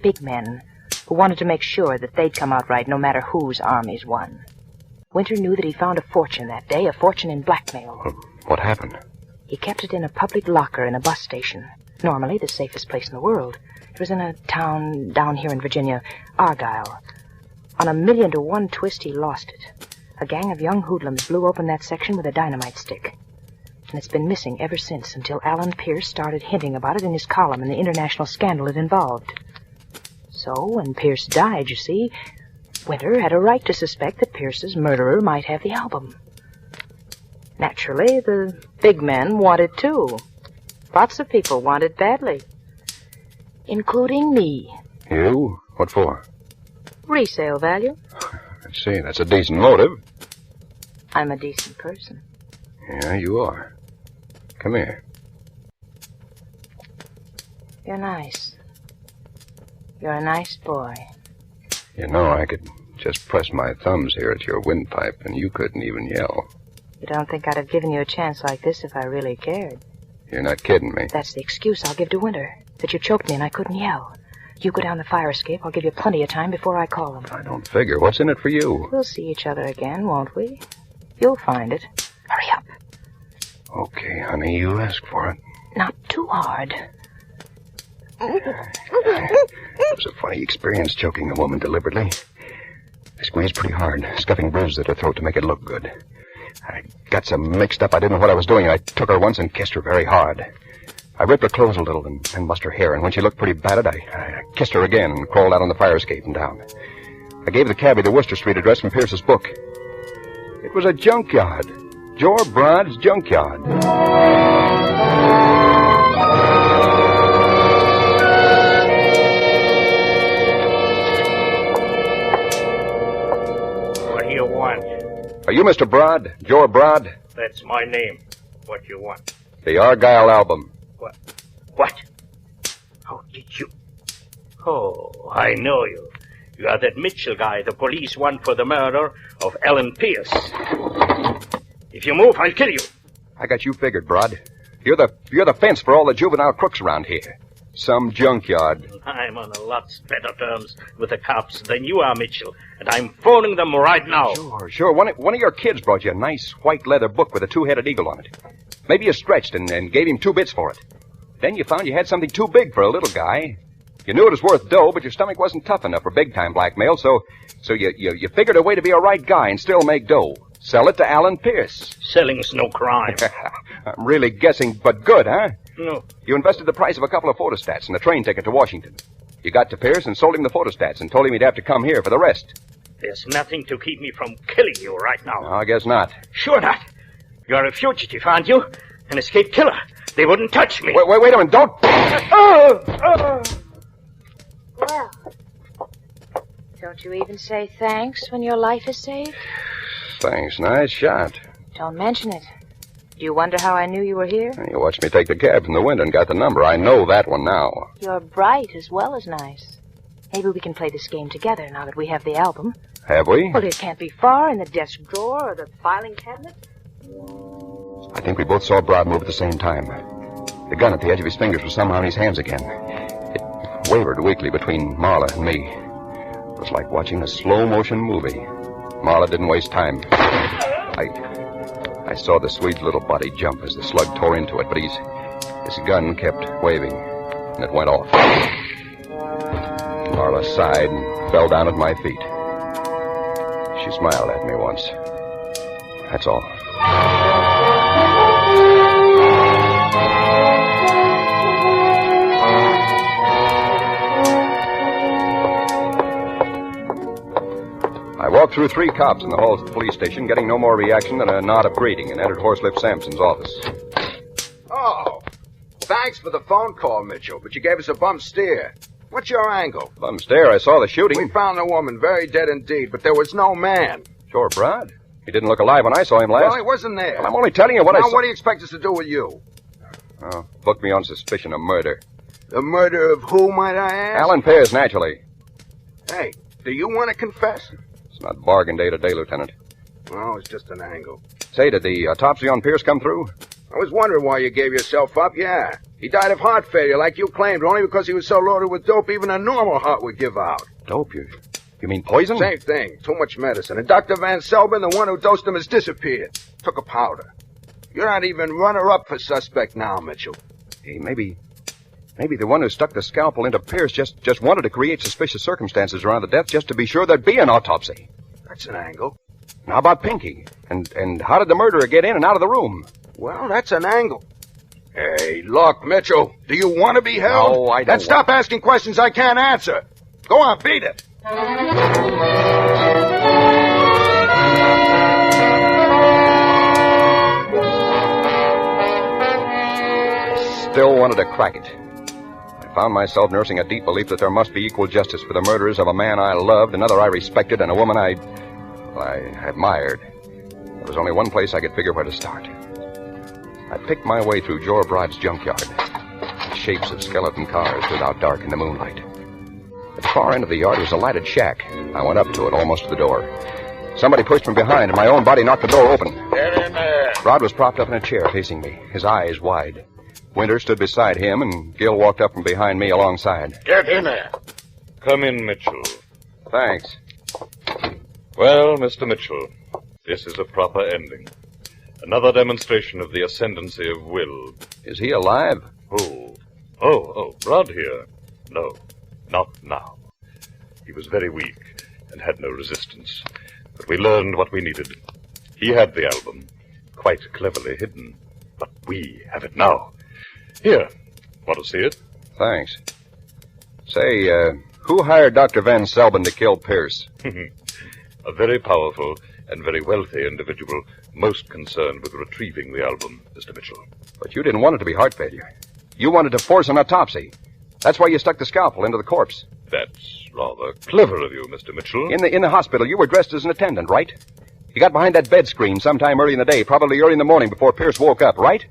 Big men who wanted to make sure that they'd come out right no matter whose armies won. Winter knew that he found a fortune that day, a fortune in blackmail. What happened? He kept it in a public locker in a bus station. Normally the safest place in the world. It was in a town down here in Virginia, Argyle. On a 1,000,000-to-1 twist, he lost it. A gang of young hoodlums blew open that section with a dynamite stick. And it's been missing ever since, until Alan Pierce started hinting about it in his column and the international scandal it involved. So, when Pierce died, you see, Winter had a right to suspect that Pierce's murderer might have the album. Naturally, the big men wanted too. Lots of people wanted badly. Including me. You? What for? Resale value. I see. That's a decent motive. I'm a decent person. Yeah, you are. Come here. You're nice. You're a nice boy. You know, I could just press my thumbs here at your windpipe, and you couldn't even yell. You don't think I'd have given you a chance like this if I really cared? You're not kidding me. That's the excuse I'll give to Winter. That you choked me and I couldn't yell. You go down the fire escape. I'll give you plenty of time before I call him. I don't figure. What's in it for you? We'll see each other again, won't we? You'll find it. Hurry up. Okay, honey, you ask for it. Not too hard. It was a funny experience choking a woman deliberately. I squeezed pretty hard, stuffing bruises at her throat to make it look good. I got so mixed up I didn't know what I was doing. I took her once and kissed her very hard. I ripped her clothes a little and mussed her hair, and when she looked pretty battered, I kissed her again and crawled out on the fire escape and down. I gave the cabbie the Worcester Street address from Pierce's book. It was a junkyard. Jor Brod's junkyard. What do you want? Are you Mr. Brod? Jor Brod? That's my name. What do you want? The Argyle album. What? How did you... Oh, I know you. You are that Mitchell guy the police want for the murder of Alan Pierce. If you move, I'll kill you. I got you figured, Brod. You're the fence for all the juvenile crooks around here. Some junkyard. I'm on a lot better terms with the cops than you are, Mitchell, and I'm phoning them right now. Sure. One of your kids brought you a nice white leather book with a two-headed eagle on it. Maybe you stretched and gave him 2 bits for it. Then you found you had something too big for a little guy. You knew it was worth dough, but your stomach wasn't tough enough for big-time blackmail, so you figured a way to be a right guy and still make dough. Sell it to Alan Pierce. Selling's no crime. I'm really guessing, but good, huh? No. You invested the price of a couple of photostats and a train ticket to Washington. You got to Pierce and sold him the photostats and told him he'd have to come here for the rest. There's nothing to keep me from killing you right now. No, I guess not. Sure not. You're a fugitive, aren't you? An escaped killer. They wouldn't touch me. Wait a minute. Don't... Well, don't you even say thanks when your life is saved? Thanks. Nice shot. Don't mention it. Do you wonder how I knew you were here? You watched me take the cab from the window and got the number. I know that one now. You're bright as well as nice. Maybe we can play this game together now that we have the album. Have we? Well, it can't be far in the desk drawer or the filing cabinet. I think we both saw Brod move at the same time. The gun at the edge of his fingers was somehow in his hands again. It wavered weakly between Marla and me. It was like watching a slow-motion movie. Marla didn't waste time. I saw the Swede's little body jump as the slug tore into it, but his gun kept waving, and it went off. Marla sighed and fell down at my feet. She smiled at me once. That's all. I walked through 3 cops in the halls of the police station, getting no more reaction than a nod of greeting, and entered Horselip Sampson's office. Oh, thanks for the phone call, Mitchell, but you gave us a bum steer. What's your angle? Bum stare, I saw the shooting. We found the woman, very dead indeed, but there was no man. Sure, Brad. He didn't look alive when I saw him last. Well, he wasn't there. Well, I'm only telling you what I saw. Now, what do you expect us to do with you? Oh, book me on suspicion of murder. The murder of who, might I ask? Alan Pearce, naturally. Hey, do you want to confess? It's not bargain day today, Lieutenant. Oh, it's just an angle. Say, did the autopsy on Pierce come through? I was wondering why you gave yourself up, yeah. He died of heart failure, like you claimed, only because he was so loaded with dope even a normal heart would give out. Dope? You mean poison? Same thing. Too much medicine. And Dr. Van Selbin, the one who dosed him, has disappeared. Took a powder. You're not even runner-up for suspect now, Mitchell. Hey, maybe the one who stuck the scalpel into Pierce just wanted to create suspicious circumstances around the death just to be sure there'd be an autopsy. That's an angle. And how about Pinky? And how did the murderer get in and out of the room? Well, that's an angle. Hey, look, Mitchell, do you want to be held? No, I don't. Then stop asking questions I can't answer. Go on, beat it. Still wanted to crack it. I found myself nursing a deep belief that there must be equal justice for the murderers of a man I loved, another I respected, and a woman I admired. There was only one place I could figure where to start. I picked my way through Jor Brod's junkyard. The shapes of skeleton cars stood out dark in the moonlight. At the far end of the yard was a lighted shack. I went up to it, almost to the door. Somebody pushed from behind, and my own body knocked the door open. Get in there. Brod was propped up in a chair facing me, his eyes wide. Winter stood beside him, and Gil walked up from behind me alongside. Get in there. Come in, Mitchell. Thanks. Well, Mr. Mitchell, this is a proper ending. Another demonstration of the ascendancy of will. Is he alive? Who? Oh, Brod here. No, not now. He was very weak and had no resistance. But we learned what we needed. He had the album, quite cleverly hidden. But we have it now. Here, want to see it? Thanks. Say, who hired Dr. Van Selbin to kill Pierce? A very powerful and very wealthy individual, most concerned with retrieving the album, Mr. Mitchell. But you didn't want it to be heart failure. You wanted to force an autopsy. That's why you stuck the scalpel into the corpse. That's rather clever of you, Mr. Mitchell. In the hospital, you were dressed as an attendant, right? You got behind that bed screen sometime early in the day, probably early in the morning before Pierce woke up, right?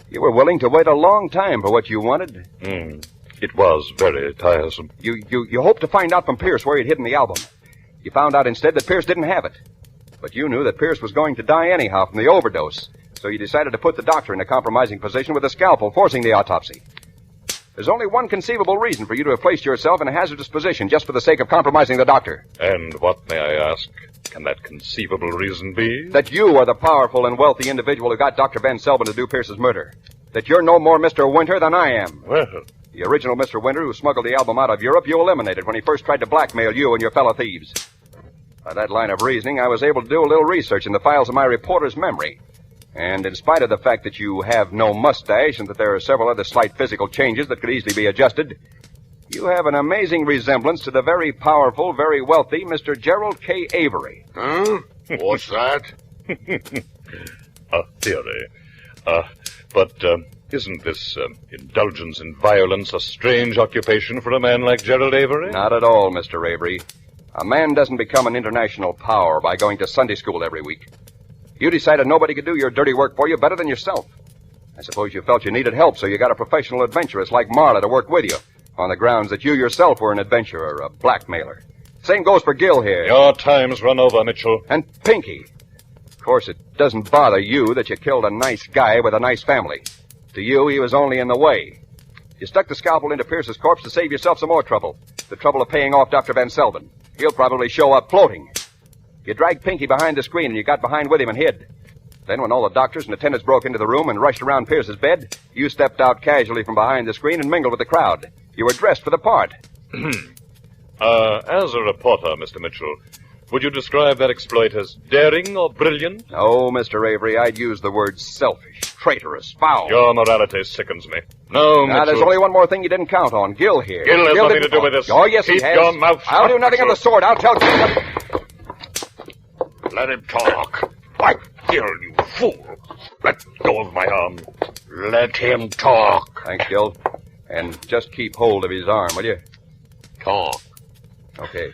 You were willing to wait a long time for what you wanted. It was very tiresome. You hoped to find out from Pierce where he'd hidden the album. You found out instead that Pierce didn't have it. But you knew that Pierce was going to die anyhow from the overdose, so you decided to put the doctor in a compromising position with a scalpel, forcing the autopsy. There's only one conceivable reason for you to have placed yourself in a hazardous position just for the sake of compromising the doctor. And what, may I ask, can that conceivable reason be? That you are the powerful and wealthy individual who got Dr. Van Selbin to do Pierce's murder. That you're no more Mr. Winter than I am. Well... The original Mr. Winter who smuggled the album out of Europe, you eliminated when he first tried to blackmail you and your fellow thieves. By that line of reasoning, I was able to do a little research in the files of my reporter's memory. And in spite of the fact that you have no mustache and that there are several other slight physical changes that could easily be adjusted, you have an amazing resemblance to the very powerful, very wealthy Mr. Gerald K. Avery. Huh? What's that? A theory. But isn't this indulgence in violence a strange occupation for a man like Gerald Avery? Not at all, Mr. Avery. A man doesn't become an international power by going to Sunday school every week. You decided nobody could do your dirty work for you better than yourself. I suppose you felt you needed help, so you got a professional adventuress like Marla to work with you, on the grounds that you yourself were an adventurer, a blackmailer. Same goes for Gil here. Your time's run over, Mitchell. And Pinky. Of course, it doesn't bother you that you killed a nice guy with a nice family. To you, he was only in the way. You stuck the scalpel into Pierce's corpse to save yourself some more trouble. The trouble of paying off Dr. Van Selvin. He'll probably show up floating. You dragged Pinky behind the screen and you got behind with him and hid. Then when all the doctors and attendants broke into the room and rushed around Pierce's bed, you stepped out casually from behind the screen and mingled with the crowd. You were dressed for the part. As a reporter, Mr. Mitchell, would you describe that exploit as daring or brilliant? No, Mr. Avery, I'd use the word selfish, traitorous, foul. Your morality sickens me. No, Mitchell. There's only one more thing you didn't count on. Gil here. Gil has nothing to do with this. Oh, yes, Keep he has. your mouth shut, I'll do nothing of the sort. I'll tell Gil. Let him talk. Why, Gil, you fool. Let go of my arm. Let him talk. Thanks, Gil. And just keep hold of his arm, will you? Talk. Okay.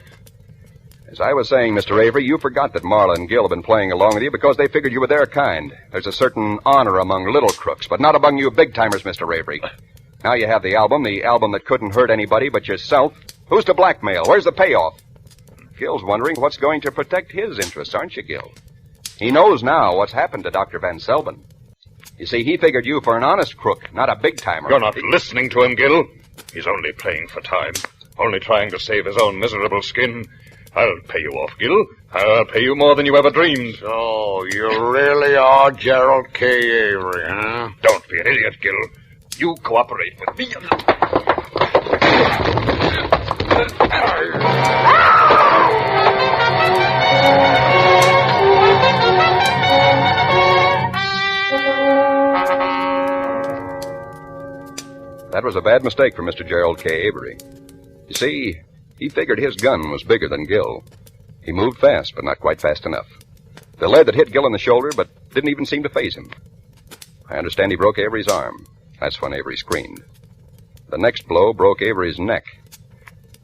As I was saying, Mr. Avery, you forgot that Marla and Gil have been playing along with you because they figured you were their kind. There's a certain honor among little crooks, but not among you big-timers, Mr. Avery. Now you have the album that couldn't hurt anybody but yourself. Who's to blackmail? Where's the payoff? Gil's wondering what's going to protect his interests, aren't you, Gil? He knows now what's happened to Dr. Van Selvin. You see, he figured you for an honest crook, not a big-timer. You're not listening to him, Gil. He's only playing for time. Only trying to save his own miserable skin. I'll pay you off, Gil. I'll pay you more than you ever dreamed. So, you really are Gerald K. Avery, huh? Don't be an idiot, Gil. You cooperate with me. That was a bad mistake for Mr. Gerald K. Avery. You see, he figured his gun was bigger than Gil. He moved fast, but not quite fast enough. The lead that hit Gil in the shoulder, but didn't even seem to faze him. I understand he broke Avery's arm. That's when Avery screamed. The next blow broke Avery's neck.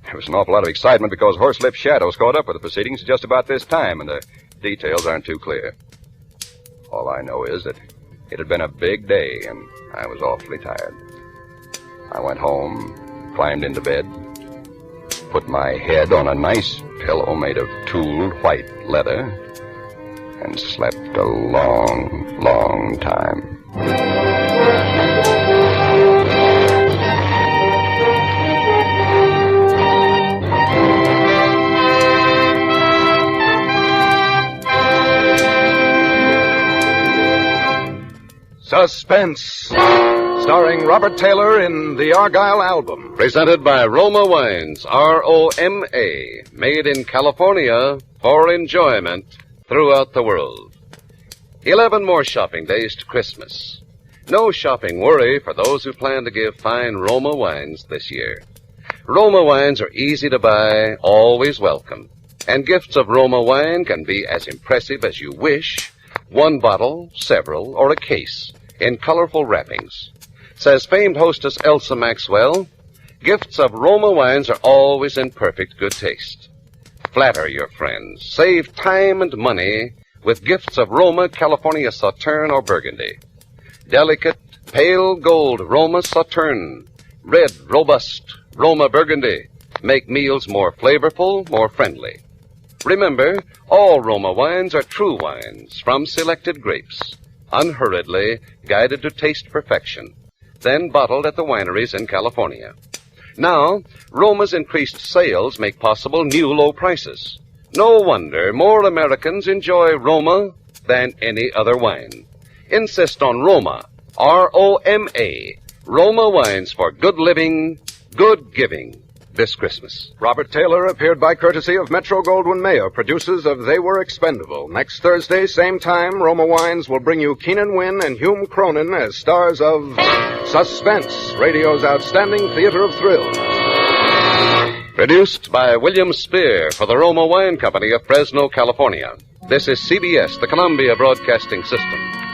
There was an awful lot of excitement because Horselip Shadows caught up with the proceedings just about this time, and the details aren't too clear. All I know is that it had been a big day, and I was awfully tired. I went home, climbed into bed, put my head on a nice pillow made of tooled white leather, and slept a long, long time. Suspense, starring Robert Taylor in the Argyle album. Presented by Roma Wines, R-O-M-A, made in California for enjoyment throughout the world. 11 more shopping days to Christmas. No shopping worry for those who plan to give fine Roma wines this year. Roma wines are easy to buy, always welcome. And gifts of Roma wine can be as impressive as you wish. One bottle, several, or a case in colorful wrappings. Says famed hostess Elsa Maxwell, gifts of Roma wines are always in perfect good taste. Flatter your friends. Save time and money with gifts of Roma California Sauterne or Burgundy. Delicate, pale gold Roma Sauterne. Red, robust Roma Burgundy. Make meals more flavorful, more friendly. Remember, all Roma wines are true wines from selected grapes, unhurriedly guided to taste perfection, then bottled at the wineries in California. Now, Roma's increased sales make possible new low prices. No wonder more Americans enjoy Roma than any other wine. Insist on Roma, R-O-M-A, Roma wines for good living, good giving. This Christmas. Robert Taylor appeared by courtesy of Metro-Goldwyn-Mayer, producers of They Were Expendable. Next Thursday, same time, Roma Wines will bring you Keenan Wynn and Hume Cronin as stars of Suspense, radio's outstanding theater of thrills. Produced by William Spear for the Roma Wine Company of Fresno, California. This is CBS, the Columbia Broadcasting System.